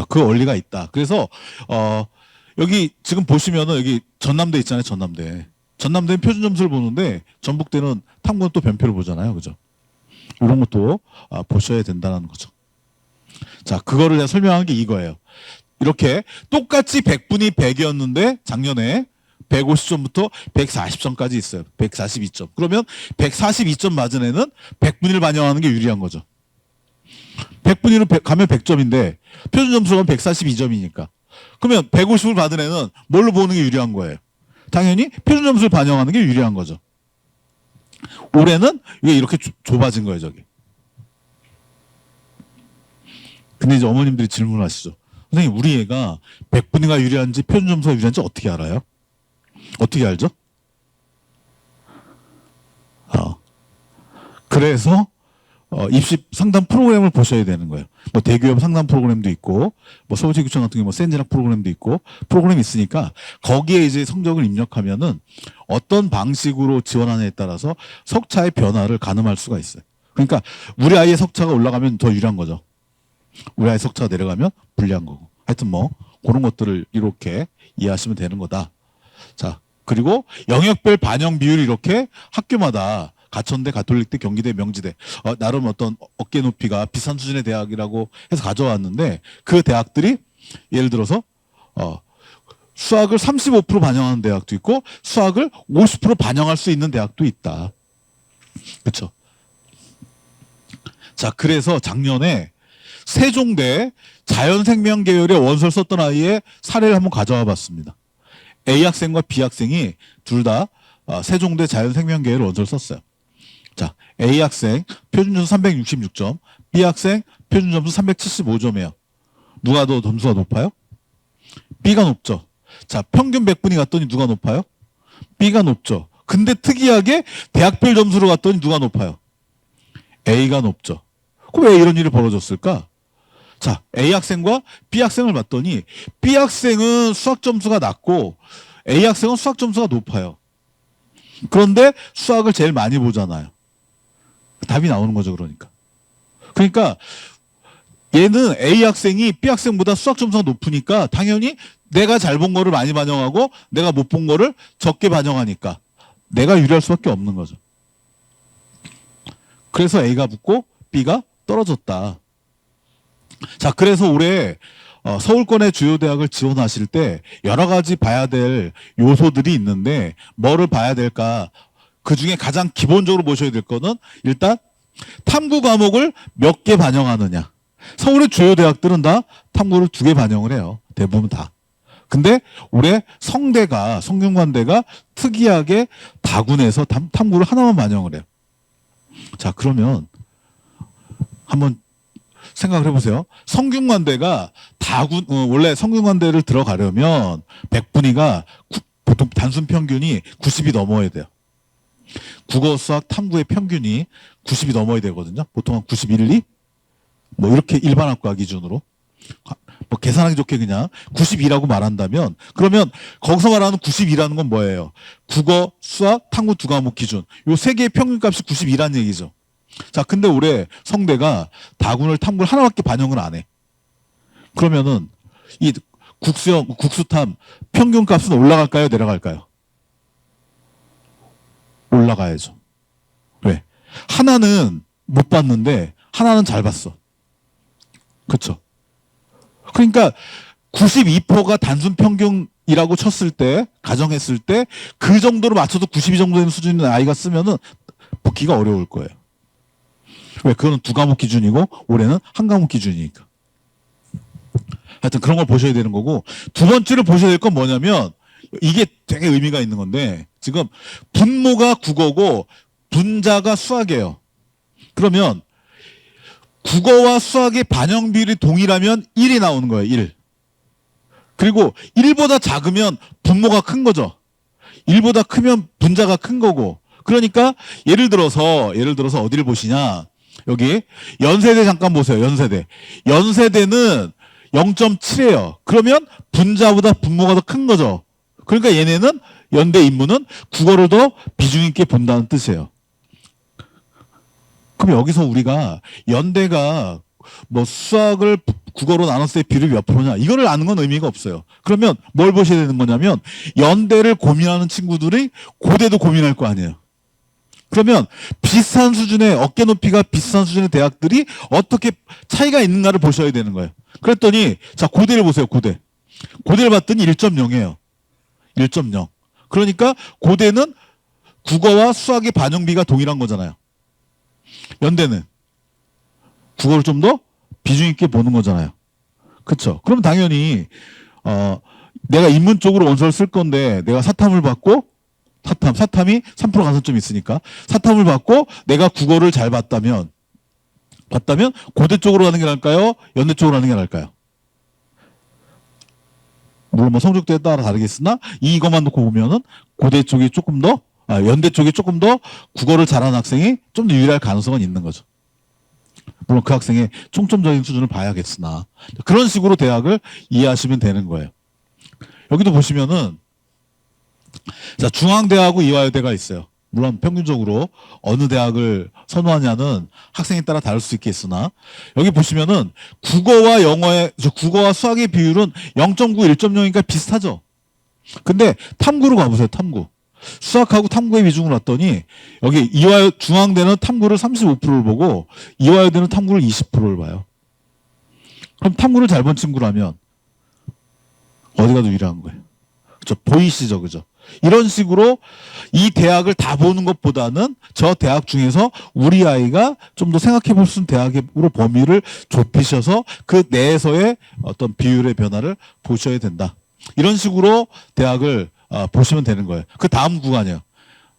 그 원리가 있다. 그래서 여기 지금 보시면은 여기 전남대 있잖아요. 전남대는 표준 점수를 보는데 전북대는 탐구는 또 변표를 보잖아요. 그죠? 이런 것도 보셔야 된다는 거죠. 자, 그거를 내가 설명한 게 이거예요. 이렇게 똑같이 백분위 100이었는데 작년에 150점부터 140점까지 있어요. 142점. 그러면 142점 맞은 애는 백분위를 반영하는 게 유리한 거죠. 백분위로 가면 100점인데 표준 점수가 142점이니까. 그러면 150을 받은 애는 뭘로 보는 게 유리한 거예요? 당연히 표준 점수를 반영하는 게 유리한 거죠. 올해는 이게 이렇게 좁아진 거예요, 저기. 근데 이제 어머님들이 질문하시죠. 선생님, 우리 애가 백분위가 유리한지 표준 점수가 유리한지 어떻게 알아요? 어떻게 알죠? 그래서 입시 상담 프로그램을 보셔야 되는 거예요. 뭐 대기업 상담 프로그램도 있고, 뭐 서울체육청 같은 경우 뭐 센진학 프로그램도 있고, 프로그램이 있으니까 거기에 이제 성적을 입력하면은 어떤 방식으로 지원하느냐에 따라서 석차의 변화를 가늠할 수가 있어요. 그러니까 우리 아이의 석차가 올라가면 더 유리한 거죠. 우리 아이 석차가 내려가면 불리한 거고. 하여튼 뭐 그런 것들을 이렇게 이해하시면 되는 거다. 자, 그리고 영역별 반영 비율이 이렇게 학교마다 가천대, 가톨릭대, 경기대, 명지대 나름 어떤 어깨 높이가 비슷한 수준의 대학이라고 해서 가져왔는데 그 대학들이 예를 들어서 수학을 35% 반영하는 대학도 있고 수학을 50% 반영할 수 있는 대학도 있다. 그렇죠? 자, 그래서 작년에 세종대 자연생명 계열의 원서를 썼던 아이의 사례를 한번 가져와 봤습니다. A학생과 B학생이 둘 다 세종대 자연생명 계열 원서를 썼어요. 자, A학생 표준점수 366점, B학생 표준점수 375점이에요. 누가 더 점수가 높아요? B가 높죠. 자, 평균 백분위 갔더니 누가 높아요? B가 높죠. 근데 특이하게 대학별 점수로 갔더니 누가 높아요? A가 높죠. 그럼 왜 이런 일이 벌어졌을까? 자, A학생과 B학생을 봤더니 B학생은 수학 점수가 낮고 A학생은 수학 점수가 높아요. 그런데 수학을 제일 많이 보잖아요. 답이 나오는 거죠, 그러니까. 그러니까 얘는 A학생이 B학생보다 수학 점수가 높으니까 당연히 내가 잘 본 거를 많이 반영하고 내가 못 본 거를 적게 반영하니까 내가 유리할 수밖에 없는 거죠. 그래서 A가 붙고 B가 떨어졌다. 자, 그래서 올해 서울권의 주요 대학을 지원하실 때 여러 가지 봐야 될 요소들이 있는데 뭐를 봐야 될까? 그 중에 가장 기본적으로 보셔야 될 거는 일단 탐구 과목을 몇 개 반영하느냐. 서울의 주요 대학들은 다 탐구를 2개 반영을 해요. 대부분 다. 근데 올해 성균관대가 특이하게 다군에서 탐구를 하나만 반영을 해요. 자, 그러면 한번 생각을 해보세요. 성균관대가 원래 성균관대를 들어가려면 100분위가 보통 단순 평균이 90이 넘어야 돼요. 국어, 수학, 탐구의 평균이 90이 넘어야 되거든요. 보통 한 91, 2? 뭐 이렇게 일반학과 기준으로. 뭐 계산하기 좋게 그냥 92라고 말한다면 그러면 거기서 말하는 92라는 건 뭐예요? 국어, 수학, 탐구 2과목 기준. 요 3개의 평균값이 92라는 얘기죠. 자, 근데 올해 성대가 다군을 탐구를 하나밖에 반영을 안 해. 그러면은 이 국수탐 평균값은 올라갈까요? 내려갈까요? 올라가야죠. 왜? 하나는 못 봤는데 하나는 잘 봤어. 그쵸? 그러니까 92%가 단순 평균이라고 쳤을 때, 가정했을 때 그 정도로 맞춰도 92 정도 되는 수준의 아이가 쓰면은 붙기가 어려울 거예요. 왜? 그거는 2과목 기준이고 올해는 1과목 기준이니까. 하여튼 그런 걸 보셔야 되는 거고, 두 번째로 보셔야 될 건 뭐냐면 이게 되게 의미가 있는 건데 지금 분모가 국어고 분자가 수학이에요. 그러면 국어와 수학의 반영 비율이 동일하면 1이 나오는 거예요. 1. 그리고 1보다 작으면 분모가 큰 거죠. 1보다 크면 분자가 큰 거고. 그러니까 예를 들어서 어디를 보시냐. 여기 연세대 잠깐 보세요. 연세대는 0.7이에요. 그러면 분자보다 분모가 더 큰 거죠. 그러니까 얘네는 연대 인문은 국어를 더 비중 있게 본다는 뜻이에요. 그럼 여기서 우리가 연대가 뭐 수학을 국어로 나눴을 때 비율이 몇 프로냐 이거를 아는 건 의미가 없어요. 그러면 뭘 보셔야 되는 거냐면 연대를 고민하는 친구들이 고대도 고민할 거 아니에요. 그러면 비슷한 수준의 어깨 높이가 비슷한 수준의 대학들이 어떻게 차이가 있는가를 보셔야 되는 거예요. 그랬더니 자 고대를 보세요. 고대를 봤더니 1.0이에요. 1.0. 그러니까 고대는 국어와 수학의 반영비가 동일한 거잖아요. 연대는 국어를 좀 더 비중 있게 보는 거잖아요. 그렇죠? 그럼 당연히 내가 인문 쪽으로 원서를 쓸 건데 내가 사탐을 받고 사탐이 3% 가산점이 있으니까 사탐을 받고 내가 국어를 잘 봤다면 고대 쪽으로 가는 게 나을까요? 연대 쪽으로 가는 게 나을까요? 물론 뭐 성적대에 따라 다르겠으나 이것만 놓고 보면은 고대 쪽이 조금 더 연대 쪽이 조금 더 국어를 잘하는 학생이 좀 더 유리할 가능성은 있는 거죠. 물론 그 학생의 총점적인 수준을 봐야겠으나 그런 식으로 대학을 이해하시면 되는 거예요. 여기도 보시면은 자 중앙대하고 이화여대가 있어요. 물론 평균적으로 어느 대학을 선호하냐는 학생에 따라 다를 수 있겠으나 여기 보시면은 국어와 수학의 비율은 0.9, 1.0이니까 비슷하죠. 근데 탐구로 가보세요. 탐구. 수학하고 탐구의 비중을 봤더니 여기 중앙대는 탐구를 35%를 보고 이화여대는 탐구를 20%를 봐요. 그럼 탐구를 잘 본 친구라면 어디가 더 유리한 거예요? 그죠? 보이시죠? 그죠? 이런 식으로 이 대학을 다 보는 것보다는 저 대학 중에서 우리 아이가 좀 더 생각해 볼 수 있는 대학으로 범위를 좁히셔서 그 내에서의 어떤 비율의 변화를 보셔야 된다. 이런 식으로 대학을 보시면 되는 거예요. 그 다음 구간이요.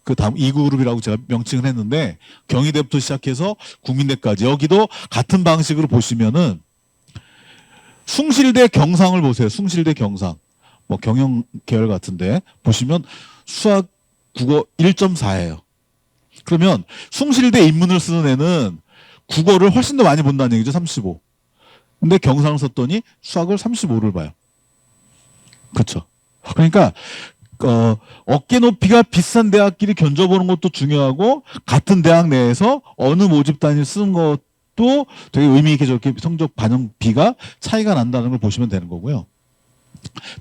그 다음 2그룹이라고 제가 명칭을 했는데 경희대부터 시작해서 국민대까지 여기도 같은 방식으로 보시면은 숭실대 경상을 보세요. 숭실대 경상. 뭐 경영 계열 같은데 보시면 수학 국어 1.4예요. 그러면 숭실대 인문을 쓰는 애는 국어를 훨씬 더 많이 본다는 얘기죠. 35. 근데 경상을 썼더니 수학을 35를 봐요. 그렇죠. 그러니까 어깨 높이가 비싼 대학끼리 견져보는 것도 중요하고 같은 대학 내에서 어느 모집 단위를 쓰는 것도 되게 의미 있게 저렇게 성적 반영비가 차이가 난다는 걸 보시면 되는 거고요.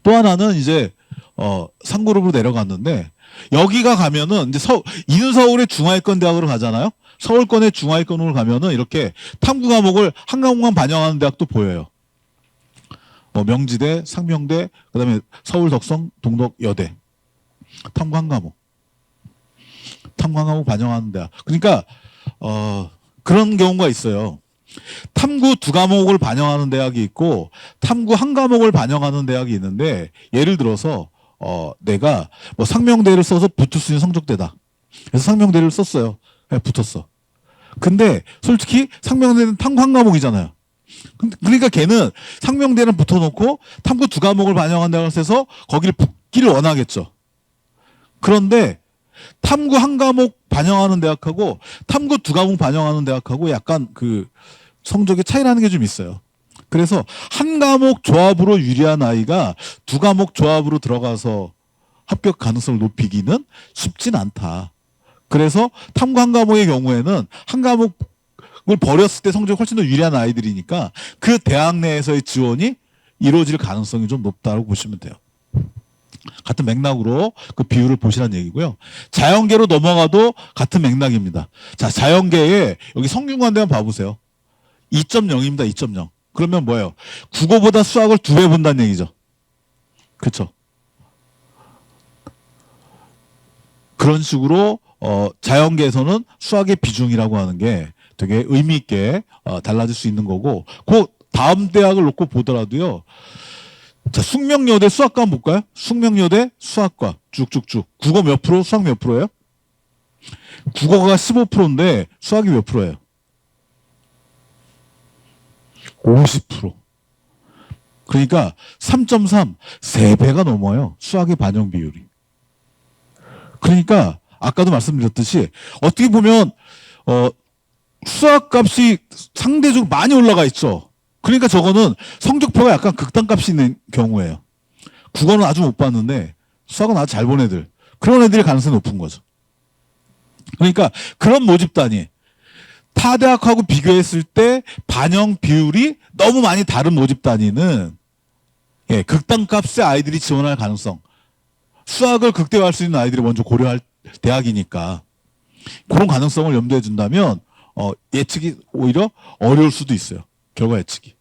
또 하나는 이제 3그룹으로 내려갔는데 여기가 가면은 이제 이는 서울의 중하위권 대학으로 가잖아요. 서울권의 중하위권으로 가면은 이렇게 탐구 과목을 한 과목만 반영하는 대학도 보여요. 뭐 명지대, 상명대, 그다음에 서울 덕성, 동덕, 여대. 탐구 한 과목. 탐구 한 과목 반영하는 대학. 그러니까 그런 경우가 있어요. 탐구 두 과목을 반영하는 대학이 있고 탐구 한 과목을 반영하는 대학이 있는데 예를 들어서 내가 뭐 상명대를 써서 붙을 수 있는 성적대다. 그래서 상명대를 썼어요. 붙었어. 근데 솔직히 상명대는 탐구 한 과목이잖아요. 그러니까 걔는 상명대는 붙어놓고 탐구 두 과목을 반영한 대학을 써서 거기를 붙기를 원하겠죠. 그런데 탐구 한 과목 반영하는 대학하고 탐구 두 과목 반영하는 대학하고 약간 그 성적의 차이라는 게 좀 있어요. 그래서 한 과목 조합으로 유리한 아이가 두 과목 조합으로 들어가서 합격 가능성을 높이기는 쉽진 않다. 그래서 탐구 한 과목의 경우에는 한 과목을 버렸을 때 성적이 훨씬 더 유리한 아이들이니까 그 대학 내에서의 지원이 이루어질 가능성이 좀 높다고 보시면 돼요. 같은 맥락으로 그 비율을 보시라는 얘기고요. 자연계로 넘어가도 같은 맥락입니다. 자, 자연계에 여기 성균관대 한번 봐보세요. 2.0입니다. 2.0. 그러면 뭐예요? 국어보다 수학을 2배 본다는 얘기죠. 그렇죠? 그런 식으로 자연계에서는 수학의 비중이라고 하는 게 되게 의미 있게 달라질 수 있는 거고 그 다음 대학을 놓고 보더라도요. 자, 숙명여대 수학과 한번 볼까요? 숙명여대 수학과 쭉쭉쭉. 국어 몇 프로? 수학 몇 프로예요? 국어가 15%인데 수학이 몇 프로예요? 50%. 그러니까 3.3, 3배가 넘어요. 수학의 반영 비율이. 그러니까 아까도 말씀드렸듯이 어떻게 보면 수학 값이 상대적으로 많이 올라가 있죠. 그러니까 저거는 성적표가 약간 극단값이 있는 경우예요. 국어는 아주 못 봤는데 수학은 아주 잘 본 애들. 그런 애들이 가능성이 높은 거죠. 그러니까 그런 모집단이 타 대학하고 비교했을 때 반영 비율이 너무 많이 다른 모집 단위는 극단값의 아이들이 지원할 가능성, 수학을 극대화할 수 있는 아이들이 먼저 고려할 대학이니까 그런 가능성을 염두에 둔다면 예측이 오히려 어려울 수도 있어요. 결과 예측이.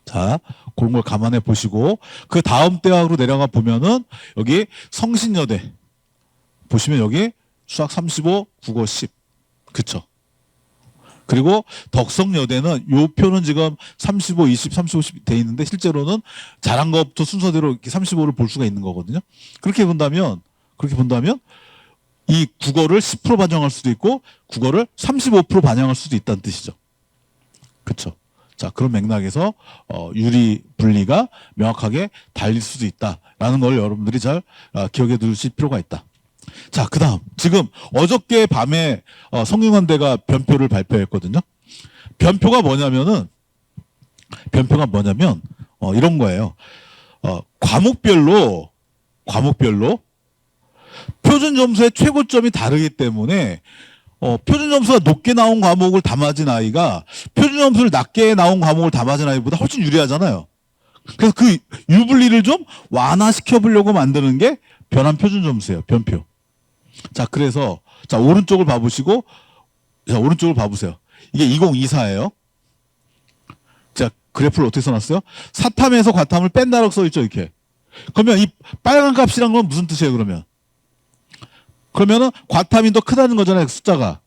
자, 그런 걸 감안해 보시고 그 다음 대학으로 내려가 보면은 여기 성신여대 보시면 여기 수학 35, 국어 10. 그쵸? 그리고 덕성여대는 요 표는 지금 35, 20, 35, 10 돼 있는데 실제로는 잘한 것부터 순서대로 이렇게 35를 볼 수가 있는 거거든요. 그렇게 본다면 이 국어를 10% 반영할 수도 있고 국어를 35% 반영할 수도 있다는 뜻이죠. 그렇죠? 자, 그런 맥락에서 유리 분리가 명확하게 달릴 수도 있다라는 걸 여러분들이 잘 기억해 두실 필요가 있다. 자, 그 다음. 지금 어저께 밤에 성균관대가 변표를 발표했거든요. 변표가 뭐냐면 이런 거예요. 과목별로 표준 점수의 최고점이 다르기 때문에 표준 점수가 높게 나온 과목을 다 맞은 아이가 표준 점수를 낮게 나온 과목을 다 맞은 아이보다 훨씬 유리하잖아요. 그래서 그 유불리를 좀 완화시켜 보려고 만드는 게 변환 표준 점수예요. 변표. 자, 그래서 자, 오른쪽을 봐보시고 자, 오른쪽을 봐보세요. 이게 2024예요. 자, 그래프를 어떻게 써놨어요? 사탐에서 과탐을 뺀다라고 써있죠, 이렇게. 그러면 이 빨간 값이란 건 무슨 뜻이에요, 그러면은 과탐이 더 크다는 거잖아요, 숫자가.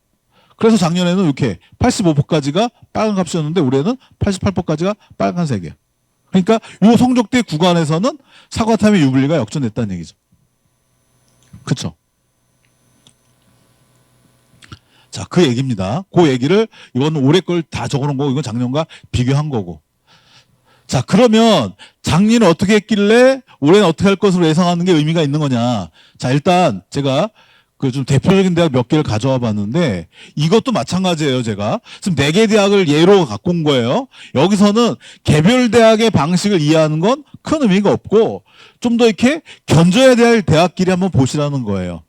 그래서 작년에는 이렇게 85%까지가 빨간 값이었는데 올해는 88%까지가 빨간색이에요. 그러니까 이 성적대 구간에서는 사과탐의 유불리가 역전됐다는 얘기죠. 그렇죠? 자, 그 얘기입니다. 그 얘기를 이건 올해 걸 다 적어놓은 거고 이건 작년과 비교한 거고. 자, 그러면 작년에 어떻게 했길래 올해는 어떻게 할 것으로 예상하는 게 의미가 있는 거냐. 자, 일단 제가 그 좀 대표적인 대학 몇 개를 가져와 봤는데 이것도 마찬가지예요. 제가 지금 4개 대학을 예로 갖고 온 거예요. 여기서는 개별 대학의 방식을 이해하는 건 큰 의미가 없고 좀 더 이렇게 견줘야 될 대학끼리 한번 보시라는 거예요.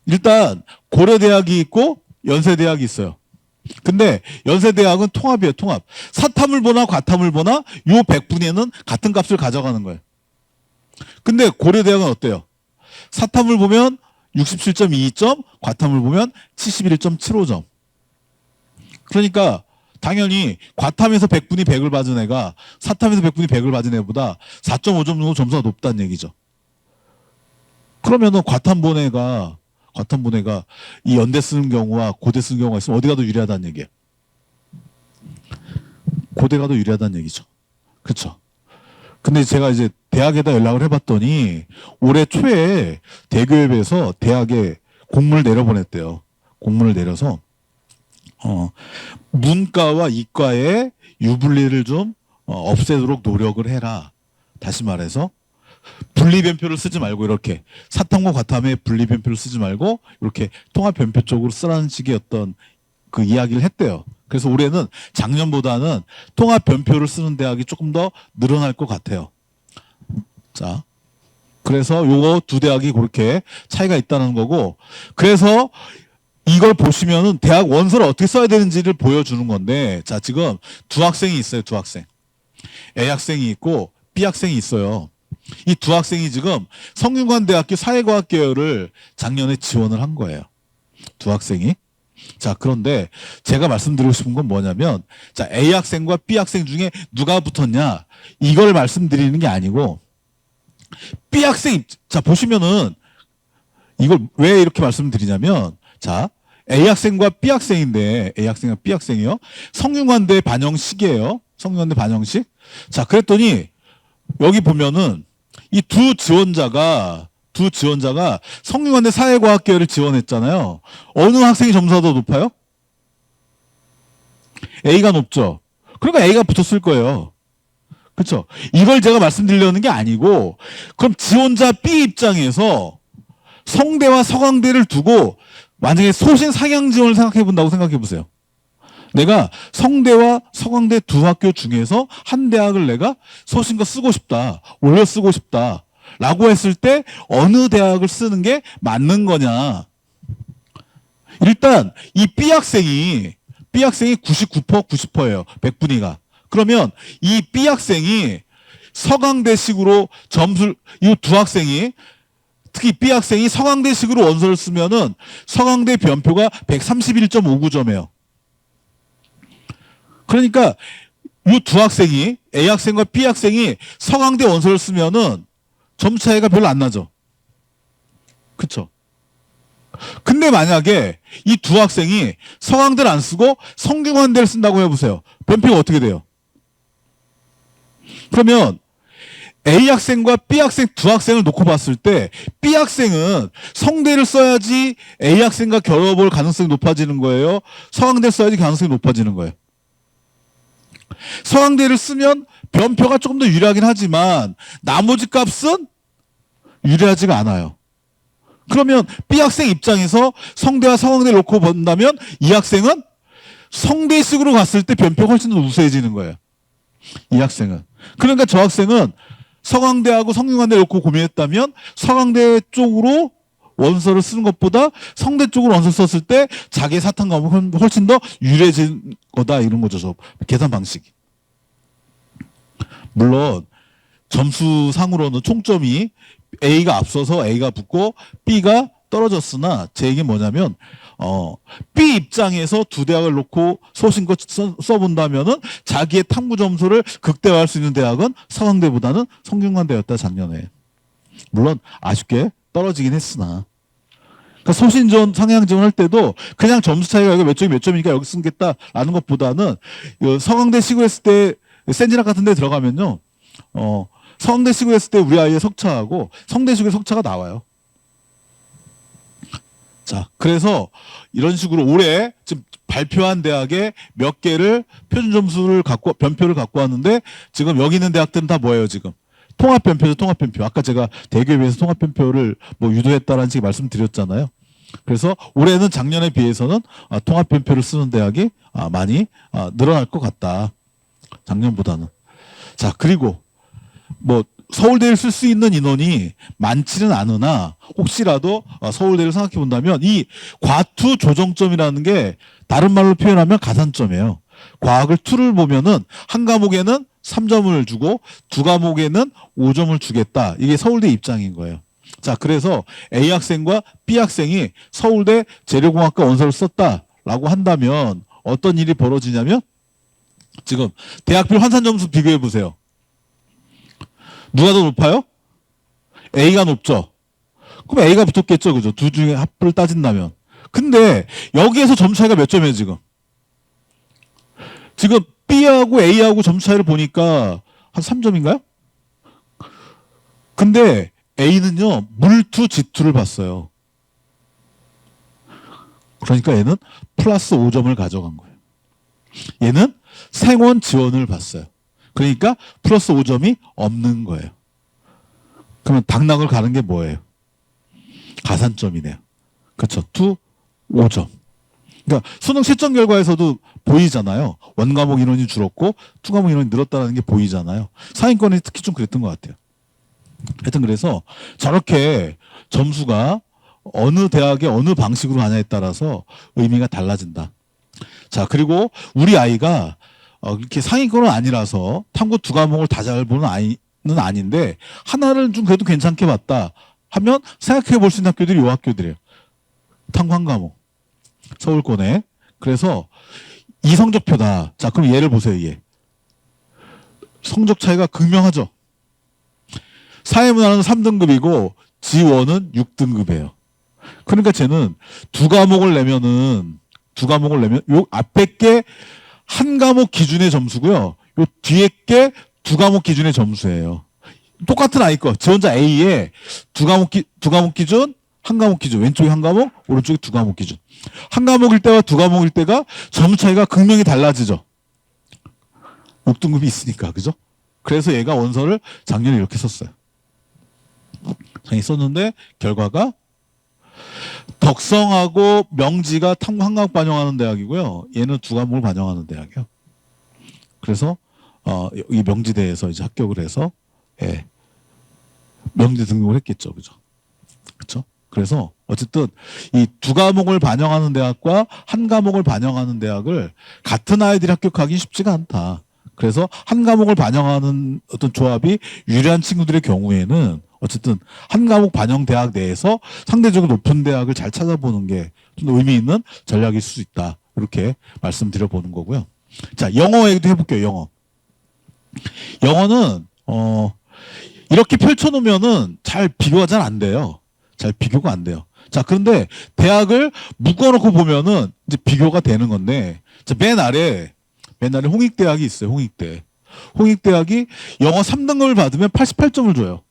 일단 고려대학이 있고 연세대학이 있어요. 근데 연세대학은 통합이에요. 통합. 사탐을 보나 과탐을 보나 요 100분위에는 같은 값을 가져가는 거예요. 근데 고려대학은 어때요? 사탐을 보면 67.22점, 과탐을 보면 71.75점. 그러니까 당연히 과탐에서 100분이 100을 받은 애가 사탐에서 100분이 100을 받은 애보다 4.5점 정도 점수가 높다는 얘기죠. 그러면은 과탐 본 애가 이 연대 쓰는 경우와 고대 쓰는 경우가 있으면 어디가 더 유리하다는 얘기예요. 고대가 더 유리하다는 얘기죠. 그렇죠. 근데 제가 이제 대학에다 연락을 해봤더니 올해 초에 대교협에서 대학에 공문을 내려보냈대요. 공문을 내려서 문과와 이과의 유불리를 좀 없애도록 노력을 해라. 다시 말해서 분리변표를 쓰지 말고 이렇게 사탐과 과탐의 분리변표를 쓰지 말고 이렇게 통합변표 쪽으로 쓰라는 식의 어떤 그 이야기를 했대요. 그래서 올해는 작년보다는 통합변표를 쓰는 대학이 조금 더 늘어날 것 같아요. 자, 그래서 요거 두 대학이 그렇게 차이가 있다는 거고, 그래서 이걸 보시면은 대학 원서를 어떻게 써야 되는지를 보여주는 건데, 자, 지금 두 학생이 있어요, 두 학생. A 학생이 있고 B 학생이 있어요. 이 두 학생이 지금 성균관대학교 사회과학 계열을 작년에 지원을 한 거예요. 두 학생이. 자, 그런데 제가 말씀드리고 싶은 건 뭐냐면, 자, A 학생과 B 학생 중에 누가 붙었냐, 이걸 말씀드리는 게 아니고, B 학생, 자, 보시면은, 이걸 왜 이렇게 말씀드리냐면, 자, A 학생과 B 학생인데, A 학생과 B 학생이요. 성균관대 반영식이에요. 성균관대 반영식. 자, 그랬더니, 여기 보면은, 이 두 지원자가 성균관대 사회과학계열을 지원했잖아요. 어느 학생이 점수가 더 높아요? A가 높죠. 그러니까 A가 붙었을 거예요. 그렇죠? 이걸 제가 말씀드리려는 게 아니고, 그럼 지원자 B 입장에서 성대와 서강대를 두고 만약에 소신 상향 지원을 생각해 본다고 생각해 보세요. 내가 성대와 서강대 두 학교 중에서 한 대학을 내가 소신거 쓰고 싶다, 올려 쓰고 싶다 라고 했을 때 어느 대학을 쓰는 게 맞는 거냐. 일단 이 B 학생이 99%, 90%예요. 100분위가. 그러면 이 B 학생이 서강대식으로 이 두 학생이, 특히 B 학생이 서강대식으로 원서를 쓰면은 서강대 변표가 131.59점이에요. 그러니까 이 두 학생이, A 학생과 B 학생이 서강대 원서를 쓰면은 점수 차이가 별로 안 나죠. 그쵸? 근데 만약에 이 두 학생이 서강대를 안 쓰고 성균관대를 쓴다고 해보세요. 변표가 어떻게 돼요? 그러면 A 학생과 B 학생 두 학생을 놓고 봤을 때 B 학생은 성대를 써야지 A 학생과 겨뤄볼 가능성이 높아지는 거예요. 서강대를 써야지 가능성이 높아지는 거예요. 서강대를 쓰면 변표가 조금 더 유리하긴 하지만 나머지 값은 유리하지가 않아요. 그러면 B 학생 입장에서 성대와 서강대를 놓고 본다면 이 학생은 성대식으로 갔을 때 변표가 훨씬 더 우세해지는 거예요. 이 학생은. 그러니까 저 학생은 서강대하고 성균관대를 놓고 고민했다면 서강대 쪽으로 원서를 쓰는 것보다 성대 쪽으로 원서를 썼을 때 자기의 사탐 과목은 훨씬 더 유리해진 거다, 이런 거죠. 저 계산 방식이. 물론 점수상으로는 총점이 A가 앞서서 A가 붙고 B가 떨어졌으나 제 얘기는 뭐냐면 B 입장에서 두 대학을 놓고 소신껏 써본다면은 자기의 탐구 점수를 극대화할 수 있는 대학은 서강대보다는 성균관대였다, 작년에. 물론 아쉽게 떨어지긴 했으나. 그러니까 소신전, 상향지원 할 때도 그냥 점수 차이가 여기 몇 점이 몇 점이니까 여기 쓰겠다라는 것보다는 서강대 시구 했을 때 센진학 같은 데 들어가면요. 서강대 시구 했을 때 우리 아이의 석차하고 성대 시구의 석차가 나와요. 자, 그래서 이런 식으로 올해 지금 발표한 대학에 몇 개를 표준 점수를 변표를 갖고 왔는데 지금 여기 있는 대학들은 다 뭐예요, 지금? 통합변표죠, 통합변표. 아까 제가 대교협에서 통합변표를 뭐 유도했다라는 식의 말씀드렸잖아요. 그래서 올해는 작년에 비해서는 통합변표를 쓰는 대학이 많이 늘어날 것 같다, 작년보다는. 자, 그리고 뭐 서울대를 쓸 수 있는 인원이 많지는 않으나 혹시라도 서울대를 생각해 본다면 이 과투 조정점이라는 게 다른 말로 표현하면 가산점이에요. 과학을 투를 보면은 한 과목에는 3점을 주고 두 과목에는 5점을 주겠다. 이게 서울대 입장인 거예요. 자, 그래서 A 학생과 B 학생이 서울대 재료공학과 원서를 썼다라고 한다면 어떤 일이 벌어지냐면 지금 대학별 환산 점수 비교해 보세요. 누가 더 높아요? A가 높죠. 그럼 A가 붙었겠죠, 그죠? 둘 중에 합을 따진다면. 근데 여기에서 점수 차이가 몇 점이에요, 지금? 지금 B하고 A하고 점수 차이를 보니까 한 3점인가요? 근데 A는요, 물투, 지투를 봤어요. 그러니까 얘는 플러스 5점을 가져간 거예요. 얘는 생원 지원을 봤어요. 그러니까 플러스 5점이 없는 거예요. 그러면 당락을 가는 게 뭐예요? 가산점이네요. 그렇죠. 투 5점. 그러니까 수능 실전 결과에서도 보이잖아요. 원과목 인원이 줄었고 투과목 인원이 늘었다는 게 보이잖아요. 상위권이 특히 좀 그랬던 것 같아요. 하여튼 그래서 저렇게 점수가 어느 대학의 어느 방식으로 가냐에 따라서 의미가 달라진다. 자, 그리고 우리 아이가 이렇게 상위권은 아니라서 탐구 두 과목을 다 잘 보는 아이는 아닌데 하나를 좀 그래도 괜찮게 봤다 하면 생각해 볼 수 있는 학교들이 요 학교들이에요. 탐구 한 과목. 서울권에. 그래서 이 성적표다. 자, 그럼 얘를 보세요, 얘. 성적 차이가 극명하죠. 사회문화는 3등급이고 지원은 6등급이에요. 그러니까 쟤는 두 과목을 내면 요 앞에 게 한 과목 기준의 점수고요. 요 뒤에 게 두 과목 기준의 점수예요. 똑같은 아이 거. 지원자 A에 두 과목 기준, 한 과목 기준. 왼쪽에 한 과목, 오른쪽에 두 과목 기준. 한 과목일 때와 두 과목일 때가 점수 차이가 극명히 달라지죠. 6등급이 있으니까. 그죠? 그래서 얘가 원서를 작년에 이렇게 썼어요. 작년에 썼는데 결과가 덕성하고 명지가 탐구 한 과목 반영하는 대학이고요. 얘는 두 과목을 반영하는 대학이에요. 그래서 이 명지대에서 이제 합격을 해서 예, 명지 등록을 했겠죠, 그죠? 그렇죠? 그래서 어쨌든 이 두 과목을 반영하는 대학과 한 과목을 반영하는 대학을 같은 아이들이 합격하기 쉽지가 않다. 그래서 한 과목을 반영하는 어떤 조합이 유리한 친구들의 경우에는 어쨌든 한 과목 반영 대학 내에서 상대적으로 높은 대학을 잘 찾아보는 게 좀 의미 있는 전략일 수 있다. 이렇게 말씀드려 보는 거고요. 자, 영어 얘기도 해볼게요. 영어는 이렇게 펼쳐놓으면은 잘 비교가 잘 안 돼요. 잘 비교가 안 돼요. 자, 그런데 대학을 묶어놓고 보면은 이제 비교가 되는 건데, 자, 맨 아래 홍익대학이 있어요. 홍익대학이 영어 3등급을 받으면 88점을 줘요.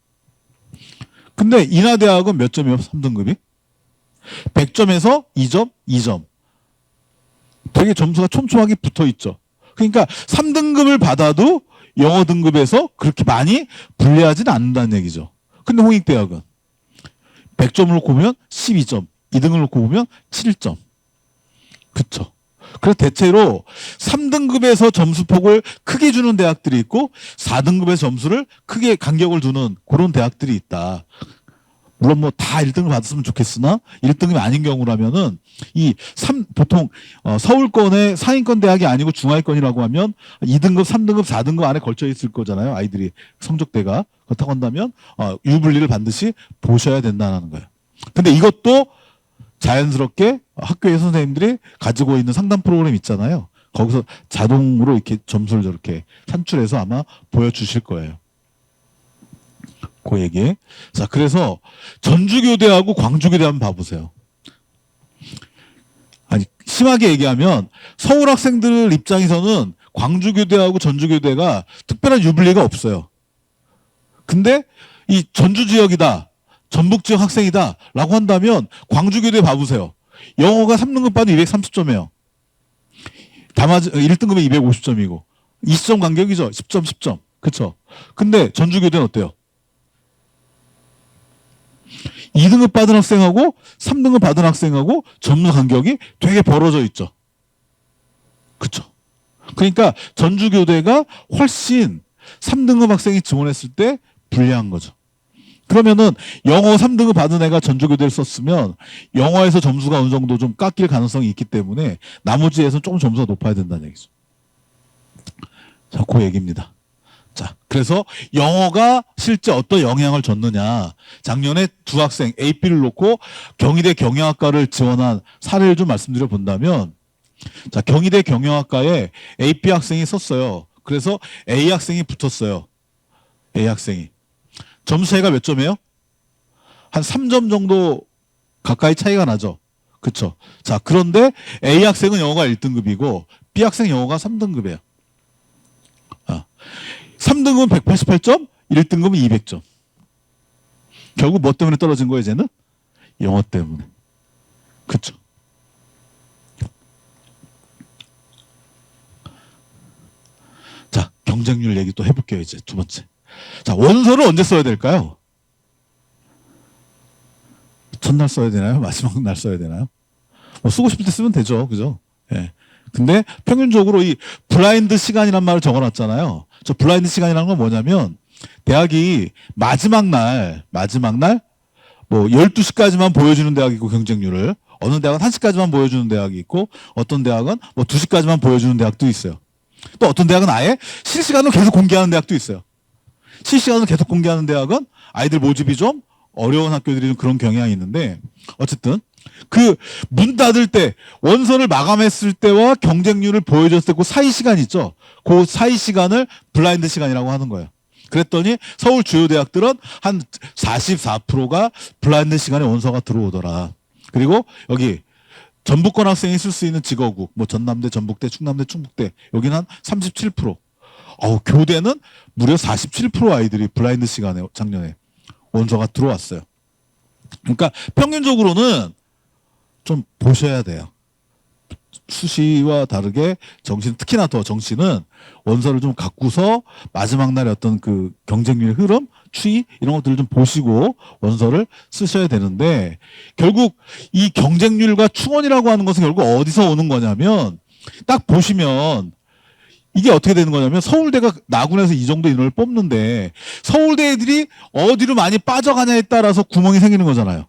근데 인하대학은 몇 점이에요? 3등급이? 100점에서 2점, 2점. 되게 점수가 촘촘하게 붙어 있죠. 그러니까 3등급을 받아도 영어 등급에서 그렇게 많이 불리하지는 않는다는 얘기죠. 근데 홍익대학은 100점을 놓고 보면 12점, 2등을 놓고 보면 7점. 그쵸. 그래서 대체로 3등급에서 점수폭을 크게 주는 대학들이 있고 4등급에서 점수를 크게 간격을 두는 그런 대학들이 있다. 물론 뭐 다 1등을 받았으면 좋겠으나 1등급이 아닌 경우라면은 보통 서울권의 상위권 대학이 아니고 중하위권이라고 하면 2등급, 3등급, 4등급 안에 걸쳐 있을 거잖아요. 아이들이 성적대가. 그렇다고 한다면 유불리를 반드시 보셔야 된다는 거예요. 근데 이것도 자연스럽게 학교의 선생님들이 가지고 있는 상담 프로그램 있잖아요. 거기서 자동으로 이렇게 점수를 저렇게 산출해서 아마 보여주실 거예요. 그 얘기. 자, 그래서 전주교대하고 광주교대 한번 봐보세요. 아니, 심하게 얘기하면 서울 학생들 입장에서는 광주교대하고 전주교대가 특별한 유불리가 없어요. 근데 이 전주 지역이다, 전북 지역 학생이다 라고 한다면 광주교대 봐보세요. 영어가 3등급 받으면 230점이에요. 1등급에 250점이고 20점 간격이죠. 10점, 10점. 그쵸? 근데 전주교대는 어때요? 2등급 받은 학생하고 3등급 받은 학생하고 점수 간격이 되게 벌어져 있죠. 그쵸? 그러니까 전주교대가 훨씬 3등급 학생이 지원했을 때 불리한 거죠. 그러면은 영어 3등급 받은 애가 전주교대를 썼으면 영어에서 점수가 어느 정도 좀 깎일 가능성이 있기 때문에 나머지에서 조금 점수가 높아야 된다는 얘기죠. 자, 그 얘기입니다. 자, 그래서 영어가 실제 어떤 영향을 줬느냐. 작년에 두 학생 AP를 놓고 경희대 경영학과를 지원한 사례를 좀 말씀드려 본다면, 자, 경희대 경영학과에 AP 학생이 썼어요. 그래서 A 학생이 붙었어요. A 학생이. 점수 차이가 몇 점이에요? 한 3점 정도 가까이 차이가 나죠. 그쵸? 자, 그런데 A 학생은 영어가 1등급이고 B 학생 영어가 3등급이에요. 3등급은 188점, 1등급은 200점. 결국 뭐 때문에 떨어진 거예요, 쟤는? 영어 때문에. 그쵸? 자, 경쟁률 얘기 또 해볼게요, 이제 두 번째. 자, 원서를 언제 써야 될까요? 첫날 써야 되나요? 마지막 날 써야 되나요? 뭐 쓰고 싶을 때 쓰면 되죠, 그죠? 예. 근데 평균적으로 이 블라인드 시간이란 말을 적어놨잖아요. 저 블라인드 시간이라는 건 뭐냐면 대학이 마지막 날 뭐 12시까지만 보여주는 대학이 있고 경쟁률을 어느 대학은 1시까지만 보여주는 대학이 있고 어떤 대학은 뭐 2시까지만 보여주는 대학도 있어요. 또 어떤 대학은 아예 실시간으로 계속 공개하는 대학도 있어요. 실시간으로 계속 공개하는 대학은 아이들 모집이 좀 어려운 학교들이 좀 그런 경향이 있는데 어쨌든 그 문 닫을 때 원서를 마감했을 때와 경쟁률을 보여줬을 때 그 사이 시간 있죠. 그 사이 시간을 블라인드 시간이라고 하는 거예요. 그랬더니 서울 주요 대학들은 한 44%가 블라인드 시간에 원서가 들어오더라. 그리고 여기 전북권 학생이 쓸 수 있는 직어국, 뭐 전남대, 전북대, 충남대, 충북대 여기는 한 37%. 교대는 무려 47% 아이들이 블라인드 시간에 작년에 원서가 들어왔어요. 그러니까 평균적으로는 좀 보셔야 돼요. 수시와 다르게 정시, 특히나 더 정시는 원서를 좀 갖고서 마지막 날에 어떤 그 경쟁률의 흐름, 추이 이런 것들을 좀 보시고 원서를 쓰셔야 되는데 결국 이 경쟁률과 충원이라고 하는 것은 결국 어디서 오는 거냐면 딱 보시면 이게 어떻게 되는 거냐면 서울대가 나군에서 이 정도 인원을 뽑는데 서울대 애들이 어디로 많이 빠져가냐에 따라서 구멍이 생기는 거잖아요.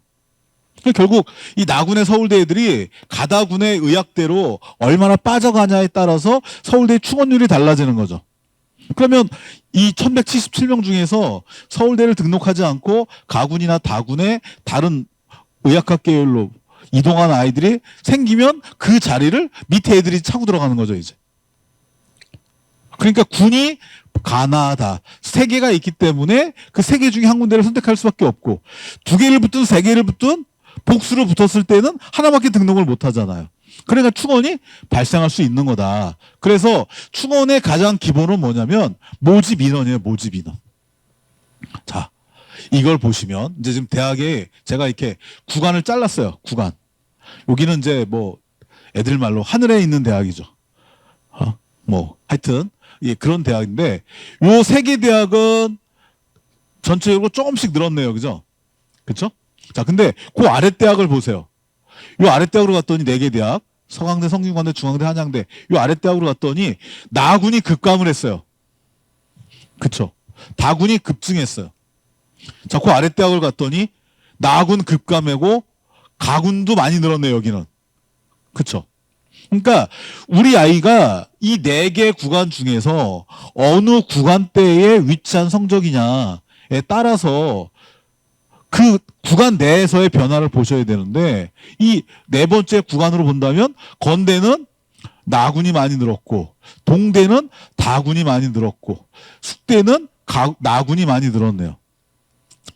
결국 이 나군의 서울대 애들이 가다군의 의학대로 얼마나 빠져가냐에 따라서 서울대의 충원율이 달라지는 거죠. 그러면 이 1177명 중에서 서울대를 등록하지 않고 가군이나 다군의 다른 의학학 계열로 이동한 아이들이 생기면 그 자리를 밑에 애들이 차고 들어가는 거죠, 이제. 그러니까 군이 가나다 세 개가 있기 때문에 그 세 개 중에 한 군데를 선택할 수밖에 없고 두 개를 붙든 세 개를 붙든 복수로 붙었을 때는 하나밖에 등록을 못 하잖아요. 그러니까 충원이 발생할 수 있는 거다. 그래서 충원의 가장 기본은 뭐냐면 모집 인원이에요. 모집 인원. 자, 이걸 보시면 이제 지금 대학에 제가 이렇게 구간을 잘랐어요. 구간. 여기는 이제 뭐 애들 말로 하늘에 있는 대학이죠. 뭐 하여튼 예, 그런 대학인데 요 세 개 대학은 전체적으로 조금씩 늘었네요. 그죠? 그쵸? 자, 근데 그 아래 대학을 보세요. 요 아래 대학으로 갔더니 네 개 대학, 서강대, 성균관대, 중앙대, 한양대. 요 아래 대학으로 갔더니 나군이 급감을 했어요. 그쵸? 다군이 급증했어요. 자, 그 아래 대학을 갔더니 나군 급감하고 가군도 많이 늘었네요. 여기는. 그쵸? 그러니까 우리 아이가 이 네 개 구간 중에서 어느 구간대에 위치한 성적이냐에 따라서 그 구간 내에서의 변화를 보셔야 되는데 이 네 번째 구간으로 본다면 건대는 나군이 많이 늘었고 동대는 다군이 많이 늘었고 숙대는 나군이 많이 늘었네요.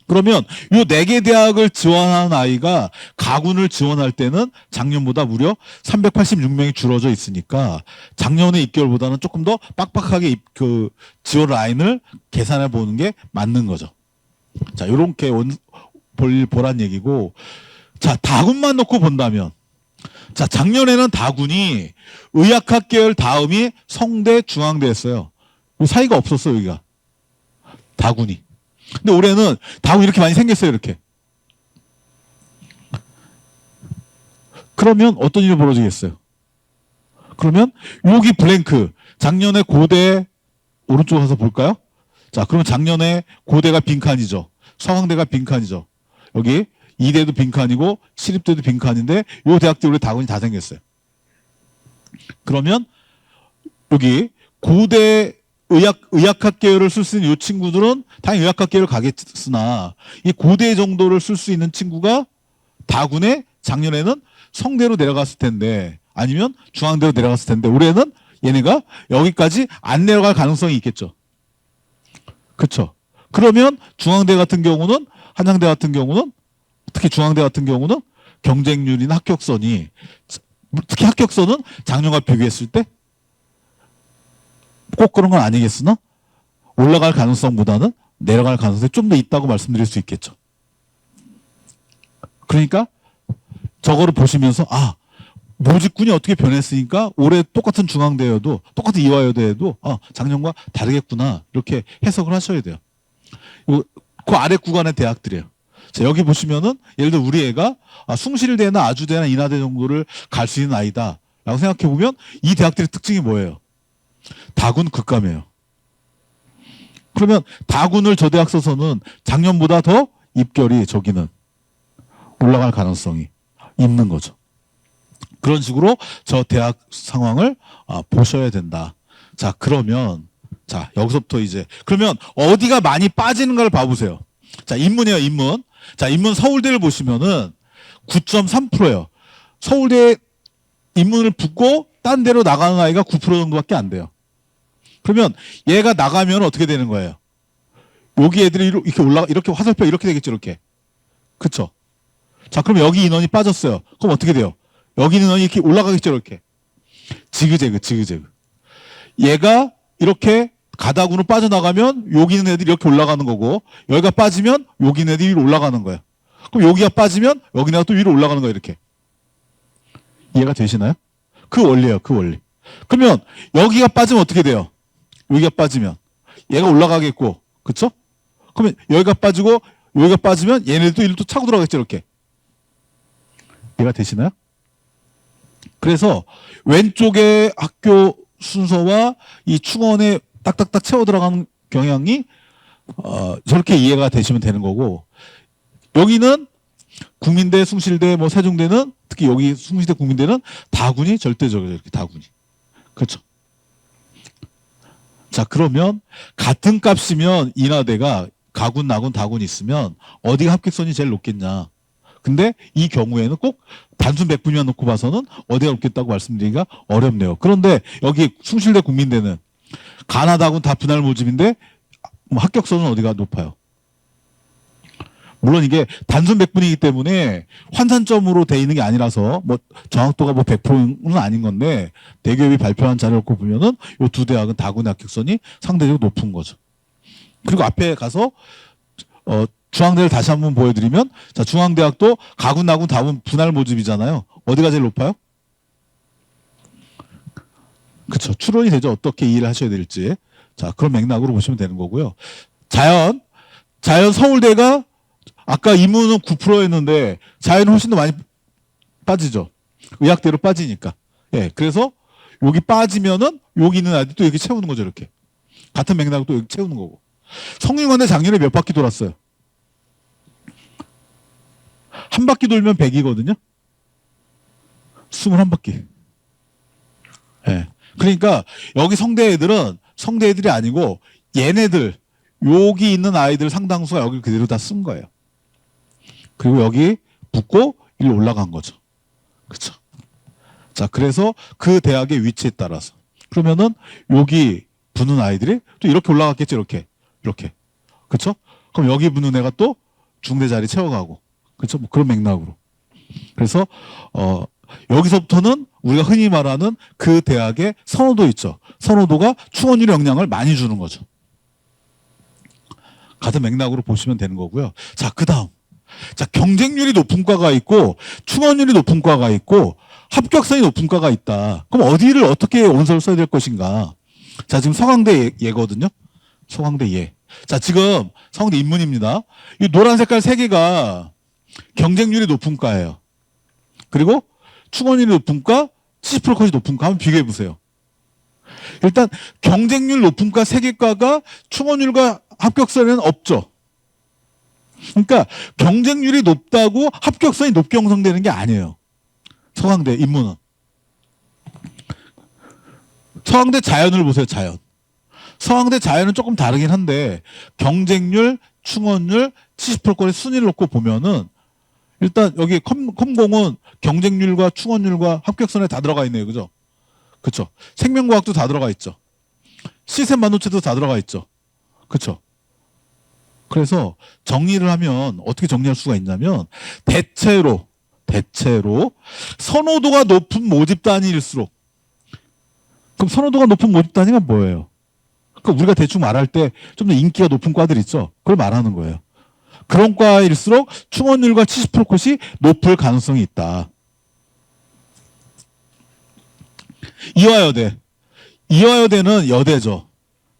그러면 이 네 개 대학을 지원한 아이가 가군을 지원할 때는 작년보다 무려 386명이 줄어져 있으니까 작년의 입결보다는 조금 더 빡빡하게 그 지원 라인을 계산해 보는 게 맞는 거죠. 자, 요렇게 보란 얘기고, 자, 다군만 놓고 본다면, 자, 작년에는 다군이 의학학 계열 다음이 성대, 중앙대였어요. 뭐 사이가 없었어요, 여기가. 다군이. 근데 올해는 다군이 이렇게 많이 생겼어요, 이렇게. 그러면 어떤 일이 벌어지겠어요? 그러면 여기 블랭크, 작년에 고대, 오른쪽 가서 볼까요? 자, 그러면 작년에 고대가 빈칸이죠. 서강대가 빈칸이죠. 여기 이대도 빈칸이고 시립대도 빈칸인데 요 대학들 원래 다군이 다 생겼어요. 그러면 여기 고대 의학학 계열을 쓸 수 있는 이 친구들은 당연히 의학학 계열을 가겠으나 이 고대 정도를 쓸 수 있는 친구가 다군에 작년에는 성대로 내려갔을 텐데 아니면 중앙대로 내려갔을 텐데 올해는 얘네가 여기까지 안 내려갈 가능성이 있겠죠. 그렇죠. 그러면 중앙대 같은 경우는 한양대 같은 경우는 특히 중앙대 같은 경우는 경쟁률이나 합격선이 특히 합격선은 작년과 비교했을 때 꼭 그런 건 아니겠으나 올라갈 가능성보다는 내려갈 가능성이 좀 더 있다고 말씀드릴 수 있겠죠. 그러니까 저거를 보시면서 모집군이 어떻게 변했으니까 올해 똑같은 중앙대여도 똑같은 이화여대에도 작년과 다르겠구나 이렇게 해석을 하셔야 돼요. 그 아래 구간의 대학들이에요. 자, 여기 보시면은 예를 들어 우리 애가 숭실대나 아주대나 인하대 정도를 갈 수 있는 아이다 라고 생각해 보면 이 대학들의 특징이 뭐예요? 다군 극감이에요. 그러면 다군을 저 대학 써서는 작년보다 더 입결이 저기는 올라갈 가능성이 있는 거죠. 그런 식으로 저 대학 상황을 보셔야 된다. 자, 그러면 자, 여기서부터 이제 그러면 어디가 많이 빠지는가를 봐보세요. 자, 인문이에요, 인문. 자, 인문 서울대를 보시면은 9.3%예요. 서울대 인문을 붙고 딴 데로 나가는 아이가 9% 정도밖에 안 돼요. 그러면 얘가 나가면 어떻게 되는 거예요? 여기 애들이 이렇게 이렇게 화살표 이렇게 되겠죠, 이렇게. 그쵸? 자, 그럼 여기 인원이 빠졌어요. 그럼 어떻게 돼요? 여기 인원이 이렇게 올라가겠죠, 이렇게. 지그재그. 얘가 이렇게 가다구로 빠져나가면 여기 있는 애들이 이렇게 올라가는 거고, 여기가 빠지면 여기 있는 애들이 위로 올라가는 거예요. 그럼 여기가 빠지면 여기가 또 위로 올라가는 거예요, 이렇게. 이해가 되시나요? 그 원리예요, 그 원리. 그러면 여기가 빠지면 어떻게 돼요? 여기가 빠지면 얘가 올라가겠고, 그쵸? 그러면 여기가 빠지고 여기가 빠지면 얘네들도 일로 또 차고 들어가겠죠, 이렇게. 이해가 되시나요? 그래서 왼쪽의 학교 순서와 이 충원에 딱딱딱 채워 들어가는 경향이 저렇게 이해가 되시면 되는 거고, 여기는 국민대, 숭실대, 뭐 세종대는 특히 여기 숭실대, 국민대는 다군이 절대적이죠, 이렇게 다군이. 그렇죠. 자, 그러면 같은 값이면 인하대가 가군, 나군, 다군 있으면 어디가 합격선이 제일 높겠냐? 근데 이 경우에는 꼭 단순 백분위만 놓고 봐서는 어디가 높겠다고 말씀드리기가 어렵네요. 그런데 여기 숭실대, 국민대는 가나다군 다 분할 모집인데 합격선은 어디가 높아요? 물론 이게 단순 백분위이기 때문에 환산점으로 돼 있는 게 아니라서 뭐 정확도가 뭐 100%는 아닌 건데 대기업이 발표한 자료를 놓고 보면은 이 두 대학은 다군의 합격선이 상대적으로 높은 거죠. 그리고 앞에 가서 중앙대를 다시 한번 보여드리면, 자, 중앙대학도 가군, 나군, 다군 분할 모집이잖아요. 어디가 제일 높아요? 그쵸. 추론이 되죠. 어떻게 이해를 하셔야 될지. 자, 그런 맥락으로 보시면 되는 거고요. 자연 서울대가 아까 인문은 9%였는데 자연은 훨씬 더 많이 빠지죠. 의학대로 빠지니까. 예, 그래서 여기 빠지면은 여기 있는 아이들 또 이렇게 채우는 거죠, 이렇게. 같은 맥락으로 또 이렇게 채우는 거고. 성균관대 작년에 몇 바퀴 돌았어요? 한 바퀴 돌면 100이거든요. 21바퀴. 예. 그러니까 여기 성대 애들은 성대 애들이 아니고 얘네들 여기 있는 아이들 상당수가 여기 그대로 다 쓴 거예요. 그리고 여기 붙고 일로 올라간 거죠. 그렇죠? 자, 그래서 그 대학의 위치에 따라서 그러면은 여기 붙는 아이들이 또 이렇게 올라갔겠죠, 이렇게. 그렇죠? 그럼 여기 붙는 애가 또 중대 자리 채워가고, 그렇죠? 뭐 그런 맥락으로. 그래서 여기서부터는 우리가 흔히 말하는 그 대학의 선호도 있죠. 선호도가 충원율 영향을 많이 주는 거죠. 같은 맥락으로 보시면 되는 거고요. 자, 그 다음. 자, 경쟁률이 높은 과가 있고, 충원율이 높은 과가 있고, 합격선이 높은 과가 있다. 그럼 어디를 어떻게 원서를 써야 될 것인가? 자, 지금 서강대 예거든요. 서강대 예. 자, 지금 서강대 인문입니다. 이 노란 색깔 세 개가 경쟁률이 높은 과예요. 그리고 충원율이 높은 과, 70% 컷이 높은 과 한번 비교해 보세요. 일단 경쟁률 높은 과 세 개 과가 충원율과 합격선에는 없죠. 그러니까 경쟁률이 높다고 합격선이 높게 형성되는 게 아니에요. 서강대 인문은. 서강대 자연을 보세요. 자연. 서강대 자연은 조금 다르긴 한데 경쟁률, 충원률, 70%권의 순위를 놓고 보면은 일단 여기 컴공은 경쟁률과 충원률과 합격선에 다 들어가 있네요. 그죠? 그쵸? 생명과학도 다 들어가 있죠. 시스템 반도체도 다 들어가 있죠. 그쵸? 그래서 정리를 하면 어떻게 정리할 수가 있냐면 대체로 선호도가 높은 모집 단위일수록, 그럼 선호도가 높은 모집 단위가 뭐예요? 그러니까 우리가 대충 말할 때 좀 더 인기가 높은 과들 있죠. 그걸 말하는 거예요. 그런 과일수록 충원율과 70% 컷이 높을 가능성이 있다. 이화여대. 이화여대는 여대죠.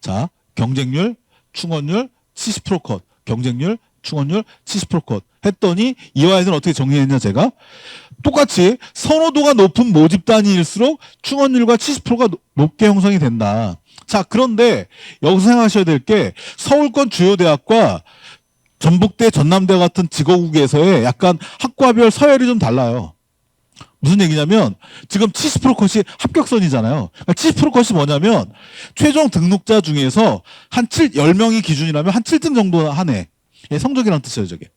자, 경쟁률, 충원율, 70% 컷. 경쟁률, 충원율, 70% 컷. 했더니 이화여대는 어떻게 정리했냐 제가? 똑같이 선호도가 높은 모집 단위일수록 충원율과 70%가 높게 형성이 된다. 자, 그런데 여기서 생각하셔야 될 게 서울권 주요 대학과 전북대, 전남대 같은 지거국에서의 약간 학과별 서열이 좀 달라요. 무슨 얘기냐면 지금 70% 컷이 합격선이잖아요. 그러니까 70% 컷이 뭐냐면 최종 등록자 중에서 한 10명이 기준이라면 한 7등 정도 하네. 예, 성적이란 뜻이에요, 저게.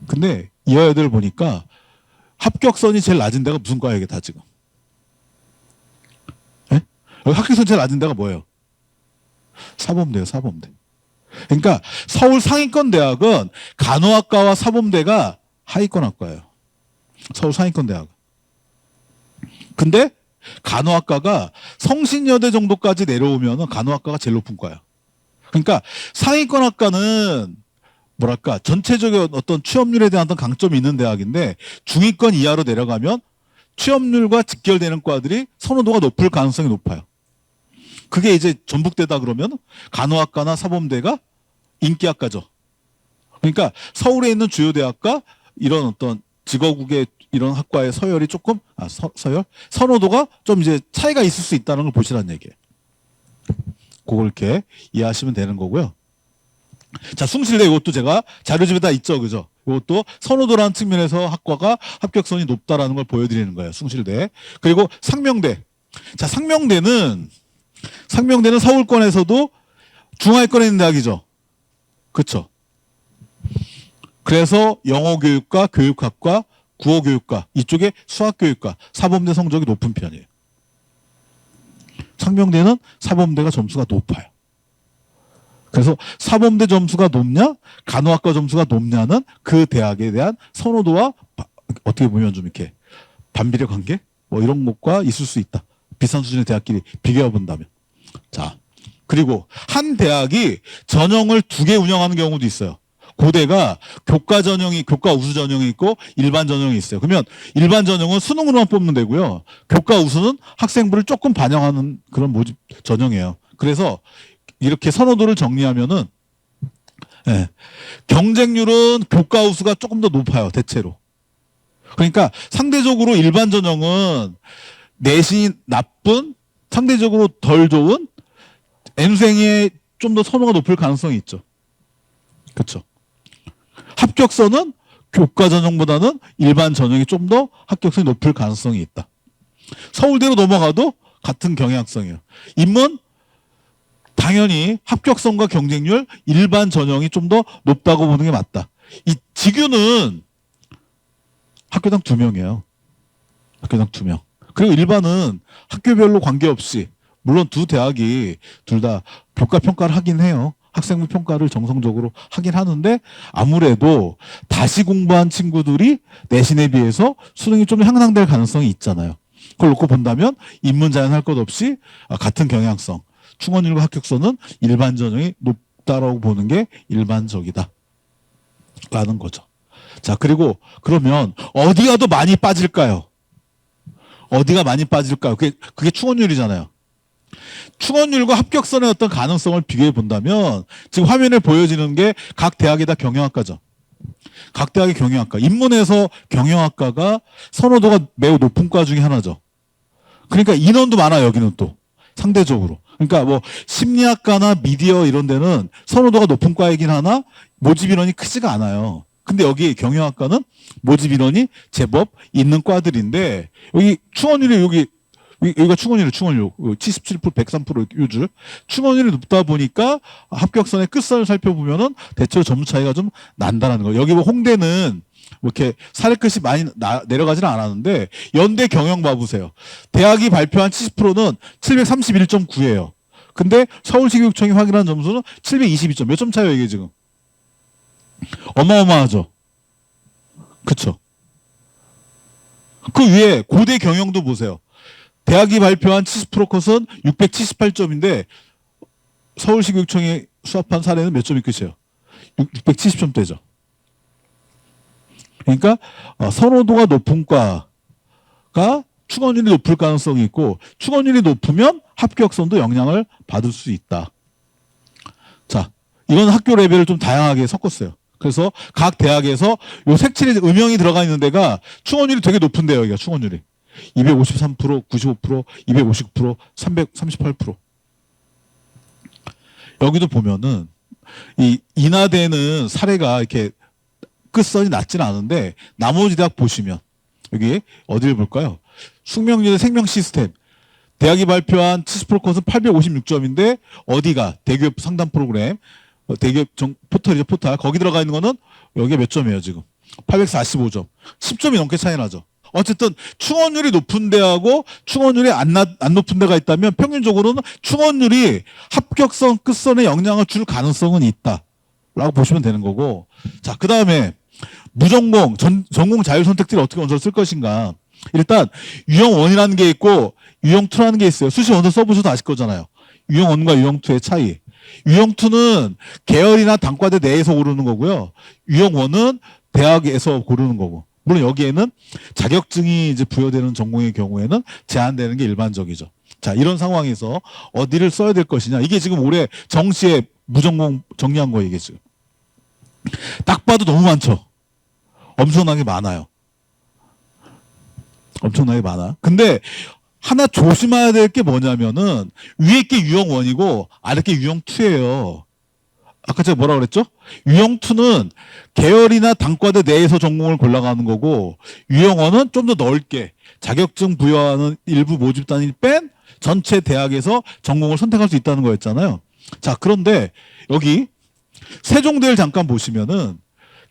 근데 이화여대를 보니까 합격선이 제일 낮은 데가 무슨 과예요, 이게 다 지금? 예? 여기 합격선이 제일 낮은 데가 뭐예요? 사범대요, 사범대. 그러니까 서울 상위권 대학은 간호학과와 사범대가 하위권 학과예요. 서울 상위권 대학. 근데 간호학과가 성신여대 정도까지 내려오면 간호학과가 제일 높은 과예요. 그러니까 상위권 학과는 뭐랄까 전체적인 어떤 취업률에 대한 어떤 강점이 있는 대학인데 중위권 이하로 내려가면 취업률과 직결되는 과들이 선호도가 높을 가능성이 높아요. 그게 이제 전북대다 그러면 간호학과나 사범대가 인기학과죠. 그러니까 서울에 있는 주요 대학과 이런 어떤 직어국의 이런 학과의 서열이 조금 서열 선호도가 좀 이제 차이가 있을 수 있다는 걸 보시라는 얘기예요. 그걸 이렇게 이해하시면 되는 거고요. 자, 숭실대 이것도 제가 자료집에 다 있죠, 그죠? 이것도 선호도라는 측면에서 학과가 합격선이 높다라는 걸 보여드리는 거예요, 숭실대. 그리고 상명대. 자, 상명대는 서울권에서도 중하위권에 있는 대학이죠. 그렇죠? 그래서 영어교육과 교육학과, 국어교육과, 이쪽에 수학교육과, 사범대 성적이 높은 편이에요. 상명대는 사범대가 점수가 높아요. 그래서 사범대 점수가 높냐, 간호학과 점수가 높냐는 그 대학에 대한 선호도와 어떻게 보면 좀 이렇게 반비례 관계? 뭐 이런 것과 있을 수 있다. 비슷한 수준의 대학끼리 비교해 본다면. 자, 그리고 한 대학이 전형을 2개 운영하는 경우도 있어요. 고대가 교과 우수 전형이 있고 일반 전형이 있어요. 그러면 일반 전형은 수능으로만 뽑는 데고요. 교과 우수는 학생부를 조금 반영하는 그런 모집 전형이에요. 그래서 이렇게 선호도를 정리하면은 예, 경쟁률은 교과 우수가 조금 더 높아요. 대체로. 그러니까 상대적으로 일반 전형은 내신이 나쁜, 상대적으로 덜 좋은 N생의 좀 더 선호가 높을 가능성이 있죠. 그렇죠. 합격선은 교과 전형보다는 일반 전형이 좀 더 합격선이 높을 가능성이 있다. 서울대로 넘어가도 같은 경향성이에요. 인문 당연히 합격선과 경쟁률 일반 전형이 좀 더 높다고 보는 게 맞다. 이 직유는 학교당 2명이에요. 학교당 2명. 그리고 일반은 학교별로 관계없이 물론 두 대학이 둘 다 교과 평가를 하긴 해요. 학생부 평가를 정성적으로 하긴 하는데 아무래도 다시 공부한 친구들이 내신에 비해서 수능이 좀 향상될 가능성이 있잖아요. 그걸 놓고 본다면 인문자연 할 것 없이 같은 경향성, 충원율과 합격선은 일반 전형이 높다라고 보는 게 일반적이다 라는 거죠. 자, 그리고 그러면 어디가 더 많이 빠질까요? 어디가 많이 빠질까요? 그게 충원율이잖아요. 충원율과 합격선의 어떤 가능성을 비교해 본다면 지금 화면에 보여지는 게 각 대학이 다 경영학과죠. 각 대학의 경영학과. 인문에서 경영학과가 선호도가 매우 높은 과 중에 하나죠. 그러니까 인원도 많아요, 여기는 또. 상대적으로. 그러니까 뭐 심리학과나 미디어 이런 데는 선호도가 높은 과이긴 하나 모집 인원이 크지가 않아요. 근데 여기 경영학과는 모집 인원이 제법 있는 과들인데 여기 충원율이 여기 여기가 충원율 77%, 103% 요줄. 충원율이 높다 보니까 합격선의 끝선을 살펴보면은 대체로 점수 차이가 좀 난다는 거예요. 여기 뭐 홍대는 뭐 이렇게 사례 끝이 많이 내려가지는 않았는데 연대 경영 봐보세요. 대학이 발표한 70%는 731.9예요. 근데 서울시교육청이 확인한 점수는 722점. 몇 점 차이예요, 이게 지금? 어마어마하죠. 그쵸? 그 위에 고대 경영도 보세요. 대학이 발표한 70% 컷은 678점인데 서울시교육청이 수합한 사례는 몇 점이 끝이에요? 670점대죠. 그러니까 선호도가 높은 과가 충원율이 높을 가능성이 있고 충원율이 높으면 합격선도 영향을 받을 수 있다. 자, 이건 학교 레벨을 좀 다양하게 섞었어요. 그래서 각 대학에서 요 색칠에 음영이 들어가 있는 데가 충원율이 되게 높은데요. 여기가 충원율이 253%, 95%, 259%, 338%. 여기도 보면은 이 인하대는 사례가 이렇게 끝선이 낮지는 않은데 나머지 대학 보시면 여기 어디를 볼까요? 숙명여대 생명시스템 대학이 발표한 70% 컷은 856점인데 어디가 대기업 상담 프로그램 대기업 포털이죠 포털 거기 들어가 있는 거는 여기에 몇 점이에요 지금 845점 10점이 넘게 차이 나죠. 어쨌든 충원율이 높은 데하고 충원율이 안 높은 데가 있다면 평균적으로는 충원율이 합격선 끝선에 영향을 줄 가능성은 있다라고 보시면 되는 거고. 자, 그 다음에 무전공 전공 자율 선택지를 어떻게 원서를 쓸 것인가. 일단 유형 1이라는 게 있고 유형 2라는 게 있어요. 수시 원서 써보셔도 아실 거잖아요. 유형 1과 유형 2의 차이. 유형 2는 계열이나 단과대 내에서 고르는 거고요. 유형 1은 대학에서 고르는 거고. 물론 여기에는 자격증이 이제 부여되는 전공의 경우에는 제한되는 게 일반적이죠. 자, 이런 상황에서 어디를 써야 될 것이냐. 이게 지금 올해 정시에 무전공 정리한 거예요, 이게 지금. 딱 봐도 너무 많죠. 엄청나게 많아요. 엄청나게 많아. 근데 하나 조심해야 될 게 뭐냐면은 위에 게 유형 1이고 아래 게 유형 2예요. 아까 제가 뭐라 그랬죠? 유형 2는 계열이나 단과대 내에서 전공을 골라가는 거고 유형 1은 좀 더 넓게 자격증 부여하는 일부 모집 단위를 뺀 전체 대학에서 전공을 선택할 수 있다는 거였잖아요. 자, 그런데 여기 세종대를 잠깐 보시면은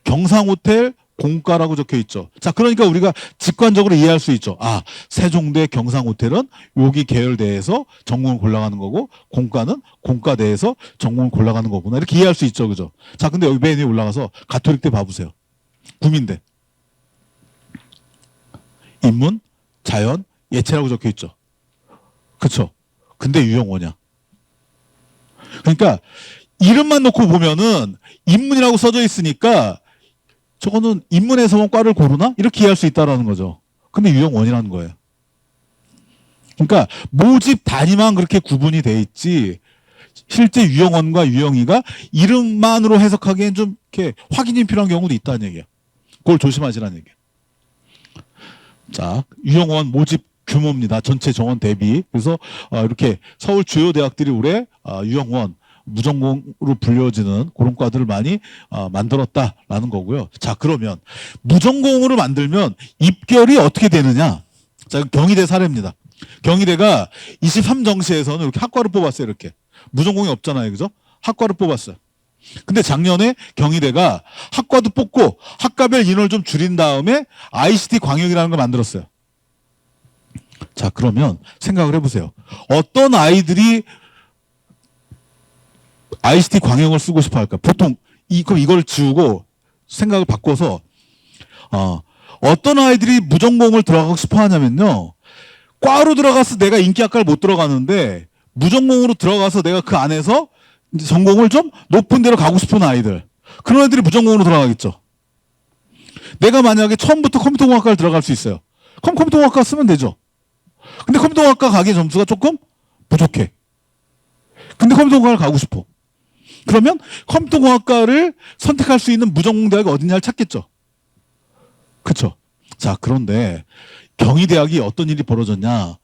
경상호텔 공과라고 적혀 있죠. 자, 그러니까 우리가 직관적으로 이해할 수 있죠. 아, 세종대 경상호텔은 여기 계열대에서 전공을 골라가는 거고 공과는 공과대에서 전공을 골라가는 거구나. 이렇게 이해할 수 있죠. 그죠? 자, 근데 여기 맨 위에 올라가서 가톨릭대 봐보세요. 국민대. 인문, 자연, 예체라고 적혀 있죠. 그쵸? 근데 유형원이야. 그러니까 이름만 놓고 보면은 인문이라고 써져 있으니까 저거는 인문에서만 과를 고르나? 이렇게 이해할 수 있다는 거죠. 근데 유형 1이라는 거예요. 그러니까 모집 단위만 그렇게 구분이 돼 있지 실제 유형 1과 유형 2가 이름만으로 해석하기엔 좀 이렇게 확인이 필요한 경우도 있다는 얘기야. 그걸 조심하시라는 얘기야. 자, 유형 1 모집 규모입니다. 전체 정원 대비. 그래서 이렇게 서울 주요 대학들이 올해 유형 1 무전공으로 불려지는 그런 과들을 많이 만들었다라는 거고요. 자, 그러면 무전공으로 만들면 입결이 어떻게 되느냐? 자, 경희대 사례입니다. 경희대가 23정시에서는 이렇게 학과를 뽑았어요. 이렇게. 무전공이 없잖아요. 그죠? 학과를 뽑았어요. 근데 작년에 경희대가 학과도 뽑고 학과별 인원을 좀 줄인 다음에 ICT 광역이라는 걸 만들었어요. 자, 그러면 생각을 해보세요. 어떤 아이들이 ICT 광역을 쓰고 싶어 할까? 보통 그럼 이걸 지우고 생각을 바꿔서 어떤 아이들이 무전공을 들어가고 싶어 하냐면요. 과로 들어가서 내가 인기학과를 못 들어가는데 무전공으로 들어가서 내가 그 안에서 이제 전공을 좀 높은 데로 가고 싶은 아이들. 그런 애들이 무전공으로 들어가겠죠. 내가 만약에 처음부터 컴퓨터공학과를 들어갈 수 있어요. 그럼 컴퓨터공학과 쓰면 되죠. 근데 컴퓨터공학과 가기에 점수가 조금 부족해. 근데 컴퓨터공학과를 가고 싶어. 그러면 컴퓨터공학과를 선택할 수 있는 무전공대학이 어디냐를 찾겠죠. 그렇죠. 자, 그런데 경희대학이 어떤 일이 벌어졌냐.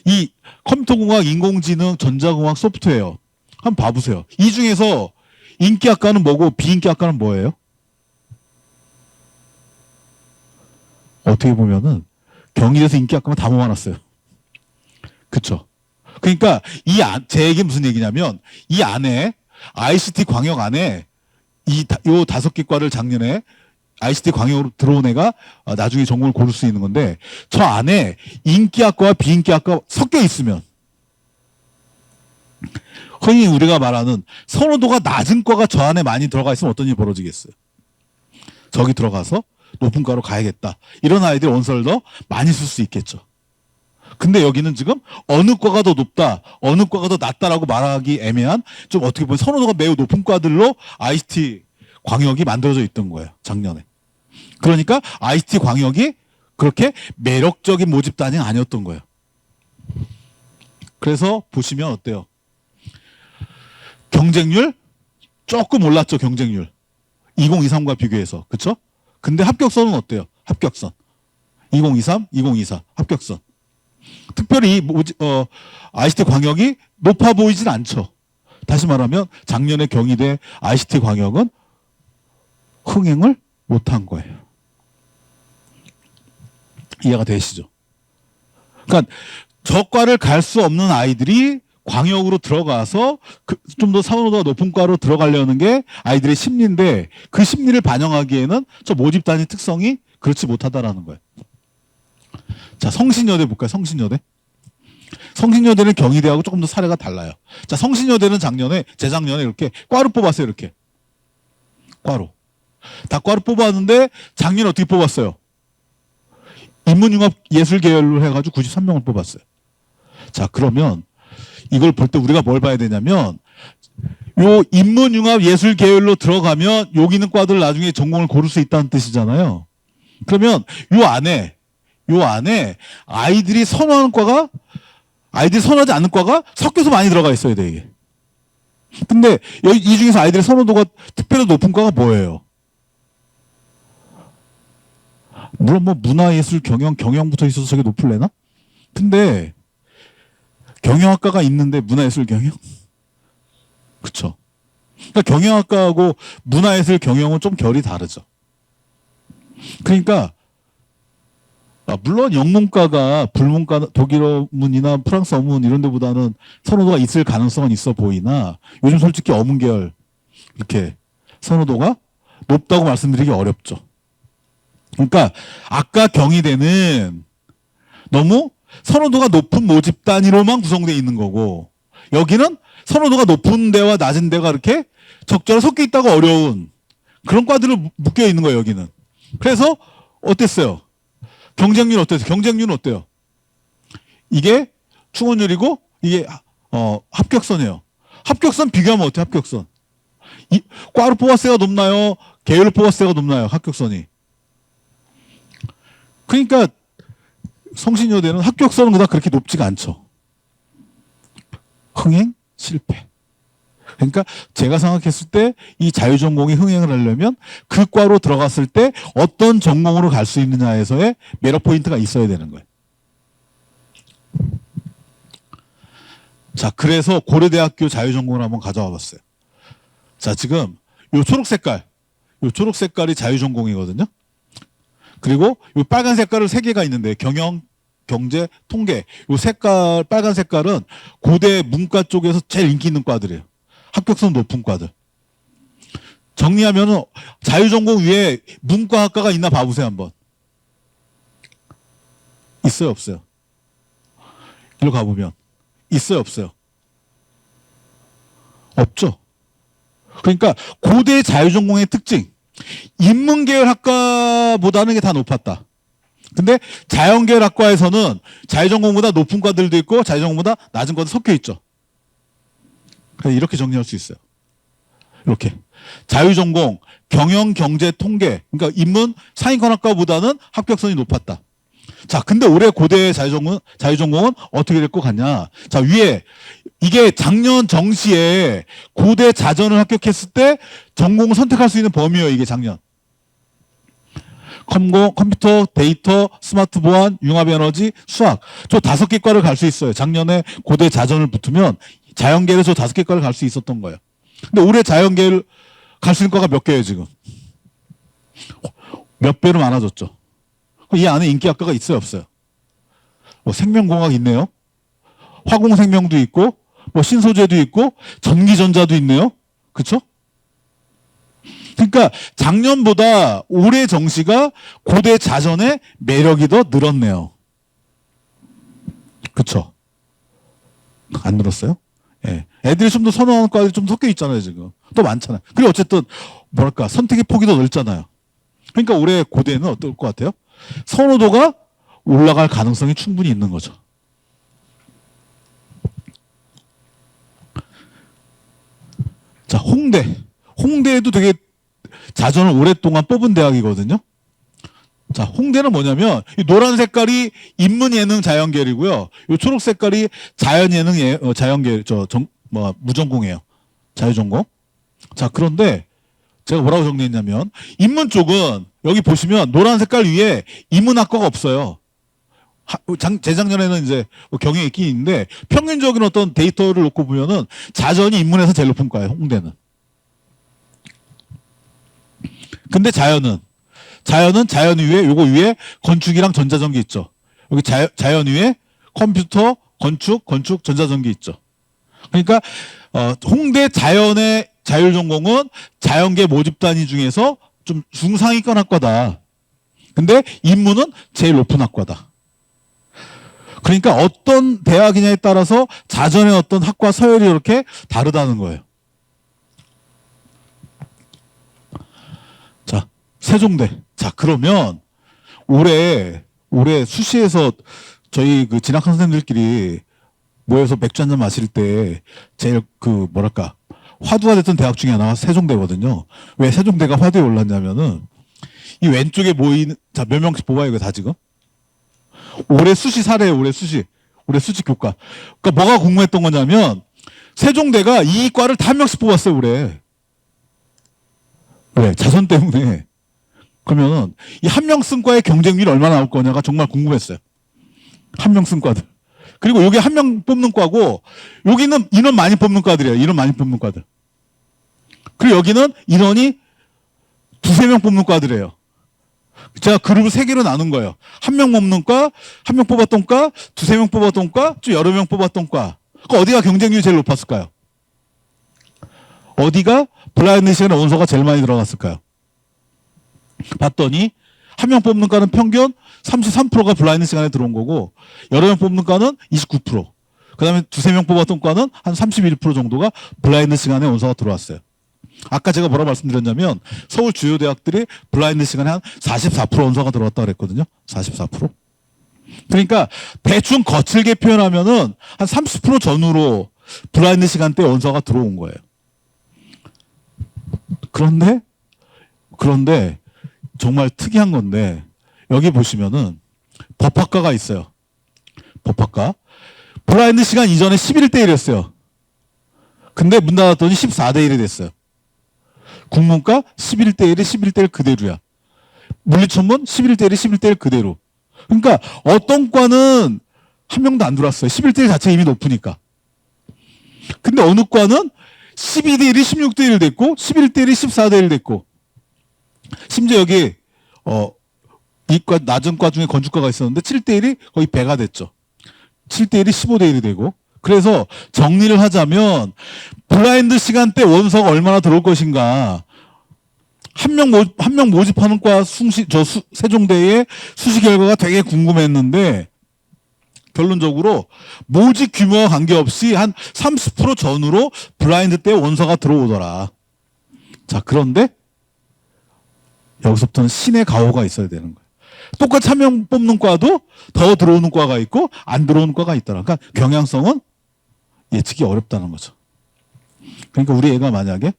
이 컴퓨터공학, 인공지능, 전자공학, 소프트웨어 한번 봐보세요. 이 중에서 인기학과는 뭐고 비인기학과는 뭐예요? 어떻게 보면은 경희대에서 인기학과만 다 모아놨어요. 그쵸. 그러니까 제 얘기 무슨 얘기냐면 이 안에 ICT 광역 안에 요 5개 과를 작년에 ICT 광역으로 들어온 애가 나중에 전공을 고를 수 있는 건데 저 안에 인기학과와 비인기학과 섞여 있으면 흔히 우리가 말하는 선호도가 낮은 과가 저 안에 많이 들어가 있으면 어떤 일이 벌어지겠어요. 저기 들어가서 높은 과로 가야겠다. 이런 아이들이 원서를 더 많이 쓸 수 있겠죠. 근데 여기는 지금 어느 과가 더 높다, 어느 과가 더 낮다라고 말하기 애매한 좀 어떻게 보면 선호도가 매우 높은 과들로 ICT 광역이 만들어져 있던 거예요. 작년에. 그러니까 ICT 광역이 그렇게 매력적인 모집단이 아니었던 거예요. 그래서 보시면 어때요? 경쟁률 조금 올랐죠. 경쟁률 2023과 비교해서. 그렇죠? 근데 합격선은 어때요? 합격선 2023, 2024 합격선. 특별히 ICT 광역이 높아 보이진 않죠. 다시 말하면 작년에 경희대 ICT 광역은 흥행을 못한 거예요. 이해가 되시죠? 그러니까 저과를 갈 수 없는 아이들이 광역으로 들어가서 좀 더 선호도가 높은 과로 들어가려는 게 아이들의 심리인데 그 심리를 반영하기에는 저 모집단의 특성이 그렇지 못하다라는 거예요. 자, 성신여대 볼까요? 성신여대. 성신여대는 경희대하고 조금 더 사례가 달라요. 자, 성신여대는 재작년에 이렇게 과로 뽑았어요. 이렇게. 과로. 다 과로 뽑았는데 작년에 어떻게 뽑았어요? 인문융합 예술 계열로 해가지고 93명을 뽑았어요. 자, 그러면 이걸 볼 때 우리가 뭘 봐야 되냐면 요 인문융합 예술 계열로 들어가면 여기 있는 과들 나중에 전공을 고를 수 있다는 뜻이잖아요. 그러면 요 안에 아이들이 선호하는 과가 아이들이 선호하지 않는 과가 섞여서 많이 들어가 있어야 돼 이게. 근데 이 중에서 아이들의 선호도가 특별히 높은 과가 뭐예요? 물론 뭐 문화예술 경영 붙어 있어서 저게 높을래나? 근데 경영학과가 있는데 문화예술 경영? 그쵸. 그러니까 경영학과하고 문화예술 경영은 좀 결이 다르죠. 그러니까 물론 영문과가 불문과 독일어문이나 프랑스어문 이런 데보다는 선호도가 있을 가능성은 있어 보이나 요즘 솔직히 어문 계열 이렇게 선호도가 높다고 말씀드리기 어렵죠. 그러니까 아까 경희대는 너무 선호도가 높은 모집 단위로만 구성되어 있는 거고 여기는 선호도가 높은 데와 낮은 데가 이렇게 적절히 섞여 있다고 어려운 그런 과들을 묶여 있는 거예요. 여기는. 그래서 어땠어요? 경쟁률 어땠어요? 경쟁률은 어때요? 이게 충원율이고 이게 합격선이에요. 합격선 비교하면 어때요? 합격선. 과로 뽑았어가 높나요? 계열로 뽑았어가 높나요? 합격선이. 그러니까 성신여대는 합격선은 그다지 그렇게 높지가 않죠. 흥행 실패. 그러니까 제가 생각했을 때 이 자유전공이 흥행을 하려면 그 과로 들어갔을 때 어떤 전공으로 갈 수 있느냐에서의 매력 포인트가 있어야 되는 거예요. 자, 그래서 고려대학교 자유전공을 한번 가져와 봤어요. 자, 지금 요 초록 색깔이 자유전공이거든요. 그리고 요 빨간 색깔을 3개가 있는데 경영, 경제, 통계. 요 색깔 빨간 색깔은 고대 문과 쪽에서 제일 인기 있는 과들이에요. 합격선 높은 과들. 정리하면은 자유전공 위에 문과학과가 있나 봐보세요 한번. 있어요 없어요? 일로 가보면 있어요 없어요? 없죠. 그러니까 고대 자유전공의 특징 인문계열 학과보다는 게 다 높았다. 근데 자연계열 학과에서는 자유전공보다 높은 과들도 있고 자유전공보다 낮은 과도 섞여 있죠. 이렇게 정리할 수 있어요. 이렇게 자유전공, 경영, 경제, 통계 그러니까 인문, 사인관학과보다는 합격선이 높았다. 자, 근데 올해 고대 자유전공은 어떻게 될 것 같냐? 자, 위에 이게 작년 정시에 고대 자전을 합격했을 때 전공을 선택할 수 있는 범위예요. 이게 작년. 컴퓨터, 데이터, 스마트 보안, 융합에너지, 수학. 저 5개 과를 갈 수 있어요. 작년에 고대 자전을 붙으면 자연계를 저 5개 과를 갈 수 있었던 거예요. 근데 올해 자연계를 갈 수 있는 과가 몇 개예요, 지금? 몇 배로 많아졌죠. 이 안에 인기학과가 있어요, 없어요? 생명공학 있네요. 화공생명도 있고 뭐 신소재도 있고 전기전자도 있네요. 그쵸? 그러니까 작년보다 올해 정시가 고대 자전의 매력이 더 늘었네요. 그쵸? 안 늘었어요? 예. 애들이 좀 더 선호하는 과들이 좀 섞여 있잖아요, 지금. 또 많잖아요. 그리고 어쨌든, 뭐랄까, 선택의 폭이 더 넓잖아요. 그러니까 올해 고대는 어떨 것 같아요? 선호도가 올라갈 가능성이 충분히 있는 거죠. 자, 홍대. 홍대에도 되게 자전을 오랫동안 뽑은 대학이거든요. 자, 홍대는 뭐냐면, 이 노란 색깔이 인문예능 자연계열이고요. 이 초록 색깔이 자연예능 자연계, 무전공이에요. 자유전공. 자, 그런데 제가 뭐라고 정리했냐면, 인문 쪽은 여기 보시면 노란 색깔 위에 인문학과가 없어요. 재작년에는 이제 뭐 경영이 있긴 있는데, 평균적인 어떤 데이터를 놓고 보면은 자전이 인문에서 제일 높은 과예요, 홍대는. 근데 자연 위에 요거 위에 건축이랑 전자전기 있죠. 여기 자연 위에 컴퓨터, 건축, 전자전기 있죠. 그러니까 홍대 자연의 자율전공은 자연계 모집 단위 중에서 좀 중상위권 학과다. 근데 인문은 제일 높은 학과다. 그러니까 어떤 대학이냐에 따라서 자전의 어떤 학과 서열이 이렇게 다르다는 거예요. 자, 세종대. 자, 그러면 올해 수시에서 저희 그 진학한 선생님들끼리 모여서 맥주 한잔 마실 때 제일 그 뭐랄까 화두가 됐던 대학 중에 하나가 세종대거든요. 왜 세종대가 화두에 올랐냐면은 이 왼쪽에 모이는 자, 몇 명씩 뽑아요, 이거 다 지금. 올해 수시 사례예요, 올해 수시 교과. 그러니까 뭐가 궁금했던 거냐면 세종대가 이 과를 다 한 명씩 뽑았어요, 올해. 왜? 자선 때문에. 그러면은 이 한 명 쓴 과의 경쟁률이 얼마나 나올 거냐가 정말 궁금했어요. 한 명 쓴 과들. 그리고 여기 한 명 뽑는 과고 여기는 인원 많이 뽑는 과들이에요. 인원 많이 뽑는 과들. 그리고 여기는 인원이 두세 명 뽑는 과들이에요. 제가 그룹을 세 개로 나눈 거예요. 한 명 뽑는 과, 한 명 뽑았던 과, 두세 명 뽑았던 과, 좀 여러 명 뽑았던 과. 그 어디가 경쟁률이 제일 높았을까요? 어디가 블라인드 시간에 원서가 제일 많이 들어갔을까요? 봤더니 한 명 뽑는 과는 평균 33%가 블라인드 시간에 들어온 거고 여러 명 뽑는 과는 29%. 그 다음에 두세 명 뽑았던 과는 한 31% 정도가 블라인드 시간에 원서가 들어왔어요. 아까 제가 뭐라고 말씀드렸냐면 서울 주요 대학들이 블라인드 시간에 한 44% 원서가 들어왔다고 그랬거든요. 44%. 그러니까 대충 거칠게 표현하면은 한 30% 전후로 블라인드 시간대 원서가 들어온 거예요. 그런데 정말 특이한 건데 여기 보시면은 법학과가 있어요. 법학과. 블라인드 시간 이전에 11대 1이었어요. 근데 문 닫았더니 14대 1이 됐어요. 국문과 11대 1이 11대 1 그대로야. 물리천문 11대 1이 11대 1 그대로. 그러니까 어떤 과는 한 명도 안 들어왔어요. 11대 1 자체가 이미 높으니까. 근데 어느 과는 12대 1이 16대 1 됐고 11대 1이 14대 1 됐고 심지어 여기 이과 낮은 과 중에 건축과가 있었는데 7대 1이 거의 배가 됐죠. 7대 1이 15대 1이 되고 그래서 정리를 하자면 블라인드 시간대 원서가 얼마나 들어올 것인가 한 명 모집하는 과 세종대의 수시 결과가 되게 궁금했는데 결론적으로 모집 규모와 관계없이 한 30% 전후로 블라인드 때 원서가 들어오더라. 자, 그런데 여기서부터는 신의 가호가 있어야 되는 거예요. 똑같이 한 명 뽑는 과도 더 들어오는 과가 있고 안 들어오는 과가 있더라. 그러니까 경향성은 예측이 어렵다는 거죠. 그러니까 우리 애가 만약에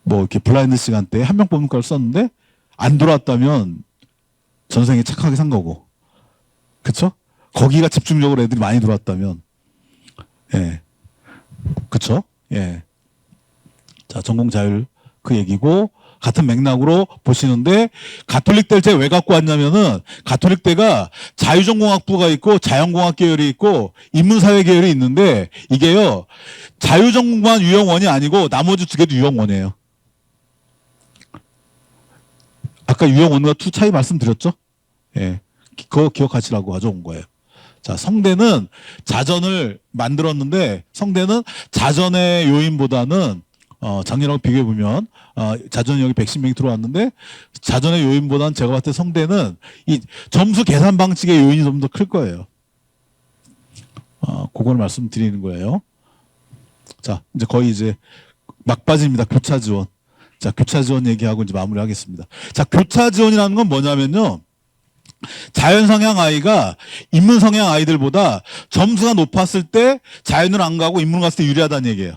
뭐 이렇게 블라인드 시간대에 한 명 뽑는 과를 썼는데 안 들어왔다면 전생에 착하게 산 거고. 그쵸? 거기가 집중적으로 애들이 많이 들어왔다면 예. 그쵸? 예. 자, 전공 자율 그 얘기고 같은 맥락으로 보시는데 가톨릭대를 제가 왜 갖고 왔냐면은 가톨릭대가 자유전공학부가 있고 자연공학 계열이 있고 인문사회 계열이 있는데 이게요 자유전공만 유형원이 아니고 나머지 두 개도 유형원이에요. 아까 유형원과 투 차이 말씀드렸죠? 예, 그거 기억하시라고 가져온 거예요. 자, 성대는 자전을 만들었는데 성대는 자전의 요인보다는 작년하고 비교해 보면 자전이 여기 110명이 들어왔는데 자전의 요인보다는 제가 봤을 때 성대는 이 점수 계산 방식의 요인이 좀 더 클 거예요. 그걸 말씀드리는 거예요. 자, 이제 거의 이제 막바지입니다. 교차 지원. 자, 교차 지원 얘기하고 이제 마무리하겠습니다. 자, 교차 지원이라는 건 뭐냐면요. 자연 성향 아이가 인문 성향 아이들보다 점수가 높았을 때 자연을 안 가고 인문 갔을 때 유리하다는 얘기예요.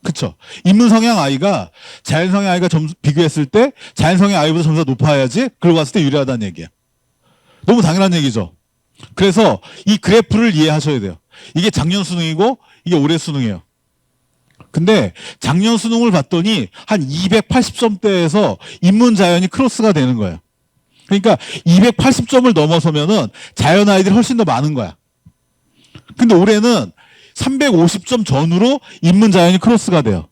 그쵸? 인문 성향 아이가 자연 성향 아이가 점수 비교했을 때 자연 성향 아이보다 점수가 높아야지 그러고 갔을 때 유리하다는 얘기예요. 너무 당연한 얘기죠. 그래서 이 그래프를 이해하셔야 돼요. 이게 작년 수능이고 이게 올해 수능이에요. 근데 작년 수능을 봤더니 한 280점대에서 인문 자연이 크로스가 되는 거예요. 그러니까 280점을 넘어서면은 자연 아이들이 훨씬 더 많은 거야. 근데 올해는 350점 전후로 인문 자연이 크로스가 돼요.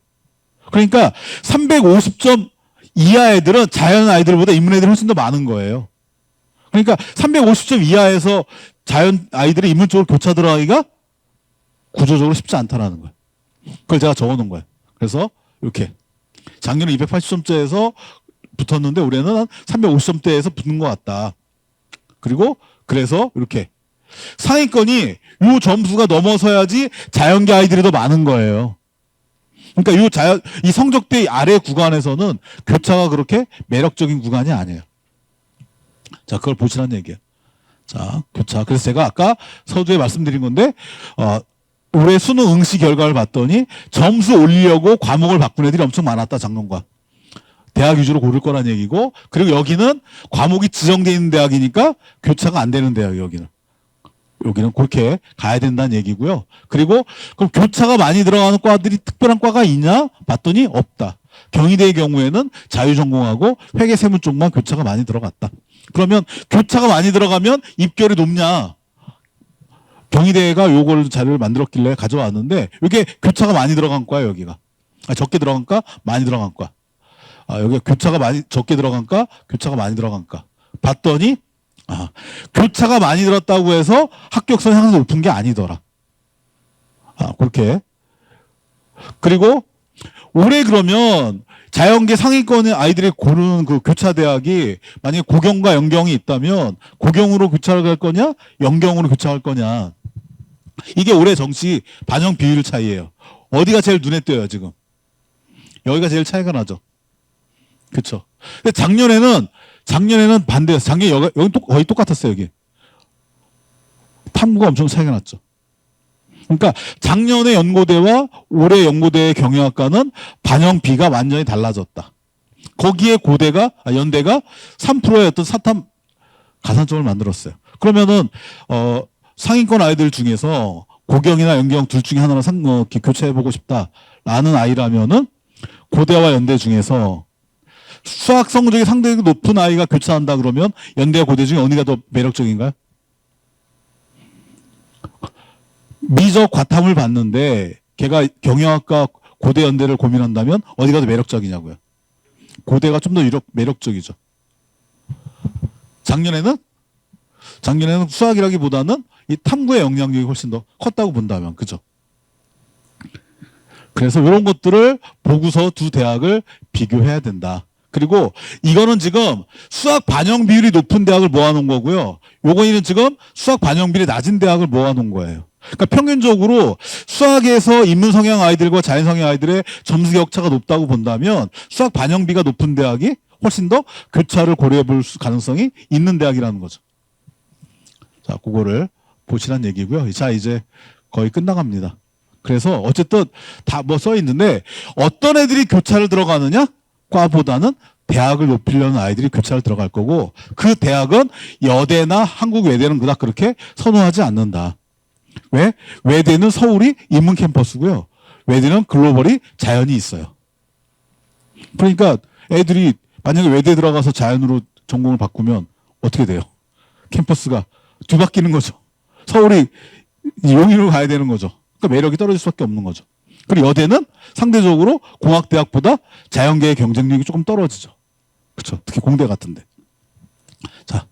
그러니까 350점 이하 애들은 자연 아이들보다 인문 애들이 훨씬 더 많은 거예요. 그러니까 350점 이하에서 자연 아이들이 인문 쪽으로 교차 들어가기가 구조적으로 쉽지 않다라는 거예요. 그걸 제가 적어놓은 거예요. 그래서 이렇게 작년에 280점대에서 붙었는데 올해는 한 350점대에서 붙는 것 같다. 그리고 그래서 이렇게 상위권이 요 점수가 넘어서야지 자연계 아이들이 더 많은 거예요. 그러니까 이 성적대 아래 구간에서는 교차가 그렇게 매력적인 구간이 아니에요. 자, 그걸 보시라는 얘기예요. 자, 교차. 그래서 제가 아까 서두에 말씀드린 건데, 올해 수능 응시 결과를 봤더니 점수 올리려고 과목을 바꾼 애들이 엄청 많았다, 작년과. 대학 위주로 고를 거란 얘기고, 그리고 여기는 과목이 지정되어 있는 대학이니까 교차가 안 되는 대학, 여기는. 여기는 그렇게 가야 된다는 얘기고요. 그리고 그럼 교차가 많이 들어가는 과들이 특별한 과가 있냐? 봤더니 없다. 경희대의 경우에는 자유전공하고 회계세무 쪽만 교차가 많이 들어갔다. 그러면 교차가 많이 들어가면 입결이 높냐? 경희대가 요걸 자료를 만들었길래 가져왔는데 이게 교차가 많이 들어간 과예요, 여기가. 적게 들어간 과, 많이 들어간 과. 여기가 교차가 많이 적게 들어간 과, 교차가 많이 들어간 과. 봤더니 교차가 많이 들었다고 해서 합격선 향상이 높은 게 아니더라. 그렇게. 그리고 올해 그러면 자연계 상위권의 아이들이 고르는 그 교차 대학이 만약에 고경과 연경이 있다면 고경으로 교차를 갈 거냐, 연경으로 교차할 거냐. 이게 올해 정시 반영 비율 차이예요. 어디가 제일 눈에 띄어요, 지금? 여기가 제일 차이가 나죠. 그렇죠. 근데 작년에는 반대였어요. 작년에 여기 거의 똑같았어요, 여기. 탐구가 엄청 차이가 났죠. 그러니까 작년에 연고대와 올해 연고대의 경영학과는 반영비가 완전히 달라졌다. 거기에 연대가 3%의 어떤 사탐 가산점을 만들었어요. 그러면은 상위권 아이들 중에서 고경이나 연경 둘 중에 하나를 교체해보고 싶다라는 아이라면은 고대와 연대 중에서 수학 성적이 상당히 높은 아이가 교차한다 그러면 연대와 고대 중에 어디가 더 매력적인가요? 미적 과탐을 봤는데 걔가 경영학과 고대 연대를 고민한다면 어디가 더 매력적이냐고요. 고대가 좀 더 매력적이죠. 작년에는 수학이라기보다는 이 탐구의 영향력이 훨씬 더 컸다고 본다면, 그죠? 그래서 이런 것들을 보고서 두 대학을 비교해야 된다. 그리고 이거는 지금 수학 반영 비율이 높은 대학을 모아놓은 거고요. 요거는 지금 수학 반영 비율이 낮은 대학을 모아놓은 거예요. 그러니까 평균적으로 수학에서 인문 성향 아이들과 자연 성향 아이들의 점수 격차가 높다고 본다면 수학 반영비가 높은 대학이 훨씬 더 교차를 고려해 볼 가능성이 있는 대학이라는 거죠. 자, 그거를 보시란 얘기고요. 자, 이제 거의 끝나갑니다. 그래서 어쨌든 다 뭐 써 있는데 어떤 애들이 교차를 들어가느냐? 과보다는 대학을 높이려는 아이들이 교차를 들어갈 거고 그 대학은 여대나 한국 외대는 그닥 그렇게 선호하지 않는다. 왜? 외대는 서울이 인문 캠퍼스고요. 외대는 글로벌이 자연이 있어요. 그러니까 애들이 만약에 외대 들어가서 자연으로 전공을 바꾸면 어떻게 돼요? 캠퍼스가 뒤바뀌는 거죠. 서울이 용인으로 가야 되는 거죠. 그러니까 매력이 떨어질 수밖에 없는 거죠. 그리고 여대는 상대적으로 공학대학보다 자연계의 경쟁력이 조금 떨어지죠. 그렇죠. 특히 공대 같은데. 자,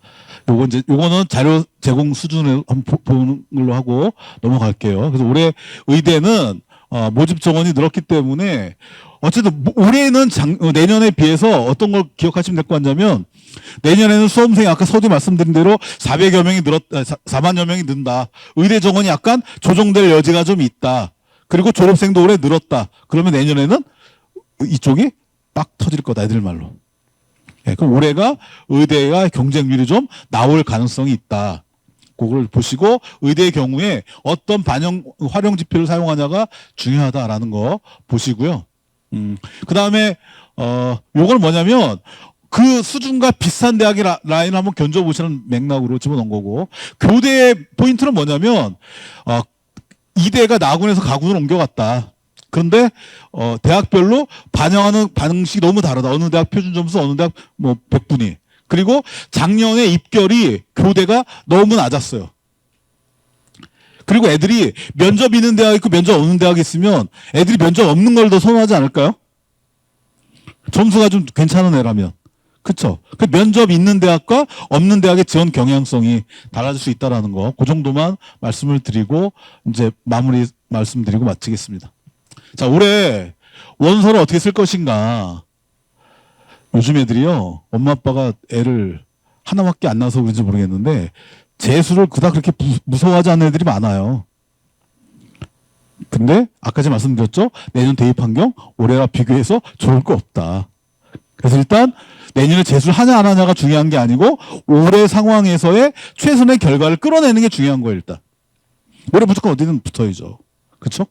요거는 자료 제공 수준을 한번 보는 걸로 하고 넘어갈게요. 그래서 올해 의대는 모집 정원이 늘었기 때문에 어쨌든 올해는 내년에 비해서 어떤 걸 기억하시면 될 것 같냐면 내년에는 수험생이 아까 서두 말씀드린 대로 400여 명이 4만여 명이 는다. 의대 정원이 약간 조정될 여지가 좀 있다. 그리고 졸업생도 올해 늘었다. 그러면 내년에는 이쪽이 빡 터질 거다. 애들 말로. 예, 그럼 올해가 의대가 경쟁률이 좀 나올 가능성이 있다. 그걸 보시고 의대의 경우에 어떤 활용 지표를 사용하냐가 중요하다라는 거 보시고요. 그 다음에 요걸 뭐냐면 그 수준과 비슷한 대학의 라인을 한번 견줘보시는 맥락으로 집어넣은 거고, 교대의 포인트는 뭐냐면 이대가 나군에서 가군을 옮겨갔다. 그런데 대학별로 반영하는 방식이 너무 다르다. 어느 대학 표준 점수, 어느 대학 뭐 100분위. 그리고 작년에 입결이 교대가 너무 낮았어요. 그리고 애들이 면접 있는 대학 있고 면접 없는 대학 있으면 애들이 면접 없는 걸 더 선호하지 않을까요? 점수가 좀 괜찮은 애라면. 그쵸? 그 면접 있는 대학과 없는 대학의 지원 경향성이 달라질 수 있다는 거. 그 정도만 말씀을 드리고 이제 마무리 말씀드리고 마치겠습니다. 자, 올해 원서를 어떻게 쓸 것인가. 요즘 애들이요, 엄마 아빠가 애를 하나밖에 안 낳아서 그런지 모르겠는데 재수를 그닥 그렇게 무서워하지 않는 애들이 많아요. 근데 아까 제가 말씀드렸죠? 내년 대입 환경 올해와 비교해서 좋을 거 없다. 그래서 일단 내년에 재수를 하냐 안 하냐가 중요한 게 아니고 올해 상황에서의 최선의 결과를 끌어내는 게 중요한 거예요. 일단 올해 무조건 어디든 붙어야죠. 그렇죠?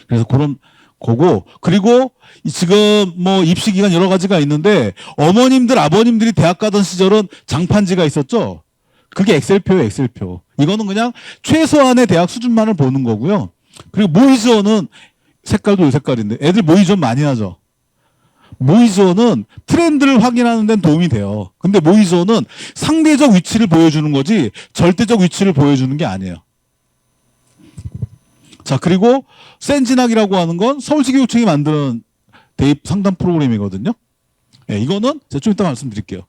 그래서 그런 거고, 그리고 지금 뭐 입시 기간 여러 가지가 있는데 어머님들 아버님들이 대학 가던 시절은 장판지가 있었죠. 그게 엑셀표예요. 엑셀표. 이거는 그냥 최소한의 대학 수준만을 보는 거고요. 그리고 모의지원은 색깔도 이 색깔인데 애들 모의지원 많이 하죠. 모의지원은 트렌드를 확인하는 데는 도움이 돼요. 근데 모의지원은 상대적 위치를 보여주는 거지 절대적 위치를 보여주는 게 아니에요. 자, 그리고 센진학이라고 하는 건 서울시교육청이 만드는 대입 상담 프로그램이거든요. 예, 이거는 제가 좀 이따 말씀드릴게요.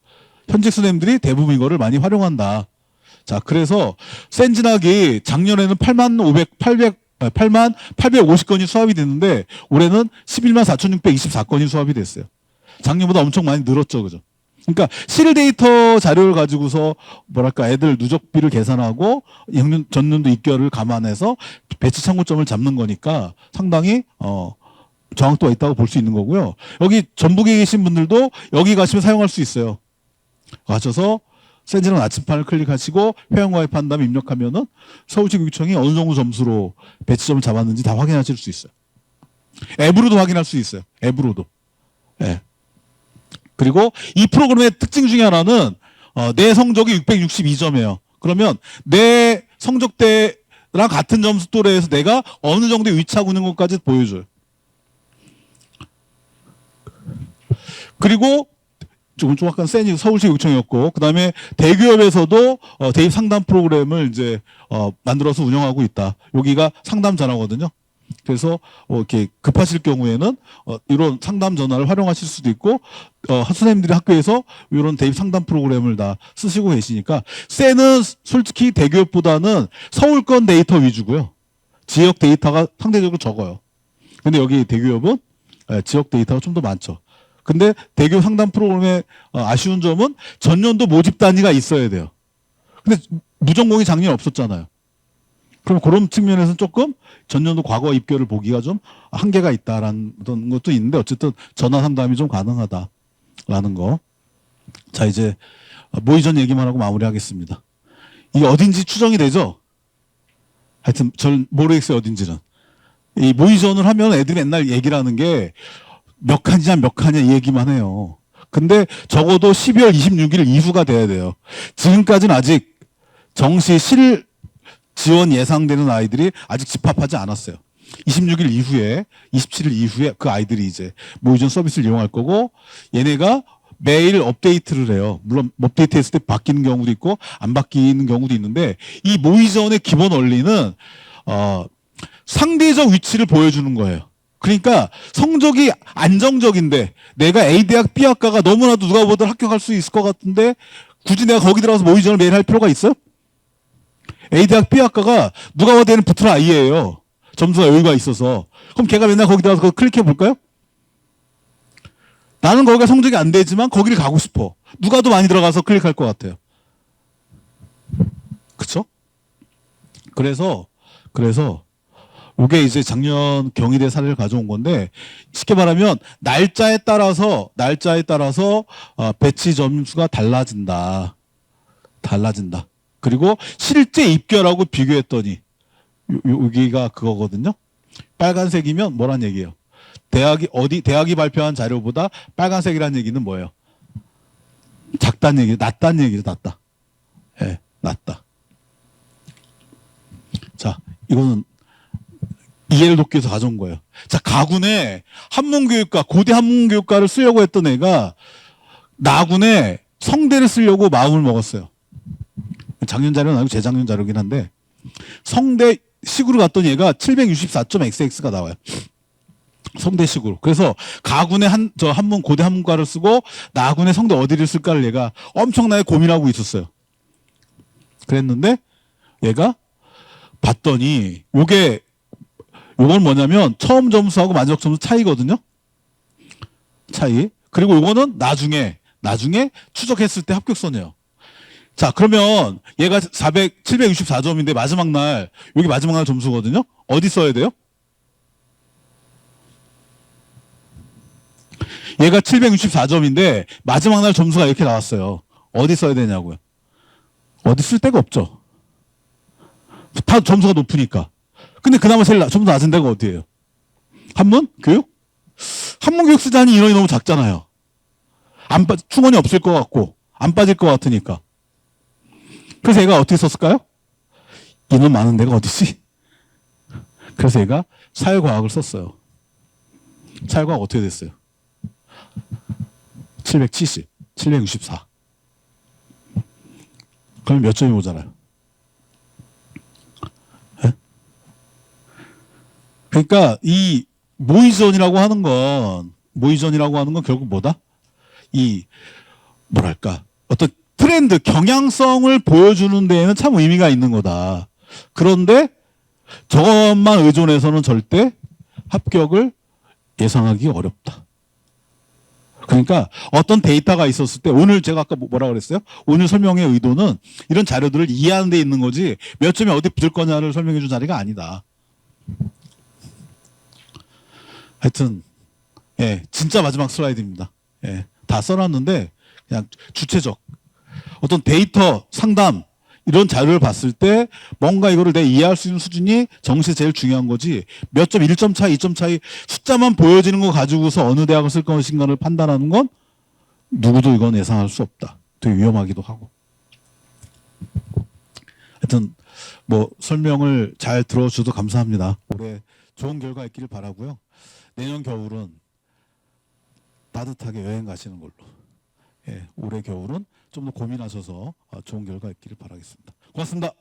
현직 선생님들이 대부분 이거를 많이 활용한다. 자, 그래서 센진학이 작년에는 8만 850건이 수합이 됐는데 올해는 11만 4,624건이 수합이 됐어요. 작년보다 엄청 많이 늘었죠. 그죠? 그러니까 실 데이터 자료를 가지고서 뭐랄까 애들 누적비를 계산하고 전년도 입결을 감안해서 배치 참고점을 잡는 거니까 상당히 정확도가 있다고 볼 수 있는 거고요. 여기 전북에 계신 분들도 여기 가시면 사용할 수 있어요. 가셔서 센진학 나침판을 클릭하시고 회원가입한 다음에 입력하면은 서울시교육청이 어느 정도 점수로 배치점을 잡았는지 다 확인하실 수 있어요. 앱으로도 확인할 수 있어요. 앱으로도. 예. 그리고 이 프로그램의 특징 중에 하나는 내 성적이 662점이에요. 그러면 내 성적대랑 같은 점수 또래에서 내가 어느 정도에 위치하고 있는 것까지 보여줘요. 그리고 조금 약간 센이 서울시교육청이었고, 그 다음에 대기업에서도 대입 상담 프로그램을 이제 만들어서 운영하고 있다. 여기가 상담 전화거든요. 그래서 이렇게 급하실 경우에는 이런 상담 전화를 활용하실 수도 있고, 선생님들이 학교에서 이런 대입 상담 프로그램을 다 쓰시고 계시니까 센은 솔직히 대기업보다는 서울권 데이터 위주고요. 지역 데이터가 상대적으로 적어요. 근데 여기 대기업은 지역 데이터가 좀 더 많죠. 근데 대기업 상담 프로그램의 아쉬운 점은 전년도 모집 단위가 있어야 돼요. 근데 무전공이 작년에 없었잖아요. 그럼 그런 측면에서는 조금 전년도 과거 입결을 보기가 좀 한계가 있다라는 것도 있는데 어쨌든 전화 상담이 좀 가능하다라는 거. 자, 이제 모의전 얘기만 하고 마무리하겠습니다. 이게 어딘지 추정이 되죠? 하여튼 전 모르겠어요, 어딘지는. 이 모의전을 하면 애들이 맨날 얘기를 하는 게 몇 칸이냐 몇 칸이냐 이 얘기만 해요. 근데 적어도 12월 26일 이후가 돼야 돼요. 지금까지는 아직 정시 실 지원 예상되는 아이들이 아직 집합하지 않았어요. 26일 이후에, 27일 이후에 그 아이들이 이제 모의전 서비스를 이용할 거고, 얘네가 매일 업데이트를 해요. 물론 업데이트 했을 때 바뀌는 경우도 있고 안 바뀌는 경우도 있는데, 이 모의전의 기본 원리는 상대적 위치를 보여주는 거예요. 그러니까 성적이 안정적인데 내가 A 대학 B 학과가 너무나도 누가 보든 합격할 수 있을 것 같은데 굳이 내가 거기 들어가서 모의전을 매일 할 필요가 있어요? A대학 B학과가 누가 와도 되는 붙을 아이예요. 점수가 여유가 있어서. 그럼 걔가 맨날 거기 들어가서 클릭해 볼까요? 나는 거기가 성적이 안 되지만 거기를 가고 싶어. 누가 더 많이 들어가서 클릭할 것 같아요. 그쵸? 그래서 이게 이제 작년 경희대 사례를 가져온 건데 쉽게 말하면 날짜에 따라서 배치 점수가 달라진다. 그리고 실제 입결하고 비교했더니 여기가 그거거든요. 빨간색이면 뭐란 얘기예요? 대학이 발표한 자료보다 빨간색이라는 얘기는 뭐예요? 작다는 얘기, 낮다는 얘기죠, 낮다. 예, 낮다. 자, 이거는 이해를 돕기 위해서 가져온 거예요. 자, 가군에 한문교육과, 고대 한문교육과를 쓰려고 했던 애가 나군에 성대를 쓰려고 마음을 먹었어요. 작년 자료는 아니고 재작년 자료긴 한데, 성대 식으로 갔던 얘가 764.xx가 나와요. 성대식으로. 그래서 가군의 고대 한문과를 쓰고 나군의 성대 어디를 쓸까를 얘가 엄청나게 고민하고 있었어요. 그랬는데 얘가 봤더니 요건 뭐냐면 처음 점수하고 마지막 점수 차이거든요. 차이. 그리고 요거는 나중에 추적했을 때 합격선이에요. 자, 그러면 얘가 764점인데 여기 마지막 날 점수거든요. 어디 써야 돼요? 얘가 764점인데 마지막 날 점수가 이렇게 나왔어요. 어디 써야 되냐고요. 어디 쓸 데가 없죠. 다 점수가 높으니까. 근데 그나마 제일 점수 낮은 데가 어디예요? 한문교육? 한문교육 쓰자니 인원이 너무 작잖아요. 충원이 없을 것 같고 안 빠질 것 같으니까. 그래서 얘가 어떻게 썼을까요? 인원 많은 데가 어디지? 그래서 얘가 사회과학을 썼어요. 사회과학 어떻게 됐어요? 770, 764. 그럼 몇 점이 모자라요? 네? 그러니까 이 모의전이라고 하는 건 결국 뭐다? 어떤 트렌드, 경향성을 보여주는 데에는 참 의미가 있는 거다. 그런데 저것만 의존해서는 절대 합격을 예상하기 어렵다. 그러니까 어떤 데이터가 있었을 때 오늘 제가 아까 뭐라 그랬어요? 오늘 설명의 의도는 이런 자료들을 이해하는 데 있는 거지 몇 점이 어디 붙을 거냐를 설명해 준 자리가 아니다. 하여튼 진짜 마지막 슬라이드입니다. 다 써놨는데 그냥 주체적 어떤 데이터 상담 이런 자료를 봤을 때 뭔가 이거를 내가 이해할 수 있는 수준이 정시에 제일 중요한 거지 몇 점, 1점 차이, 2점 차이 숫자만 보여지는 거 가지고서 어느 대학을 쓸 것인가를 판단하는 건 누구도 이건 예상할 수 없다. 되게 위험하기도 하고. 하여튼 뭐 설명을 잘 들어주셔서 감사합니다. 올해 좋은 결과 있기를 바라고요. 내년 겨울은 따뜻하게 여행 가시는 걸로. 올해 겨울은 좀 더 고민하셔서 좋은 결과 있기를 바라겠습니다. 고맙습니다.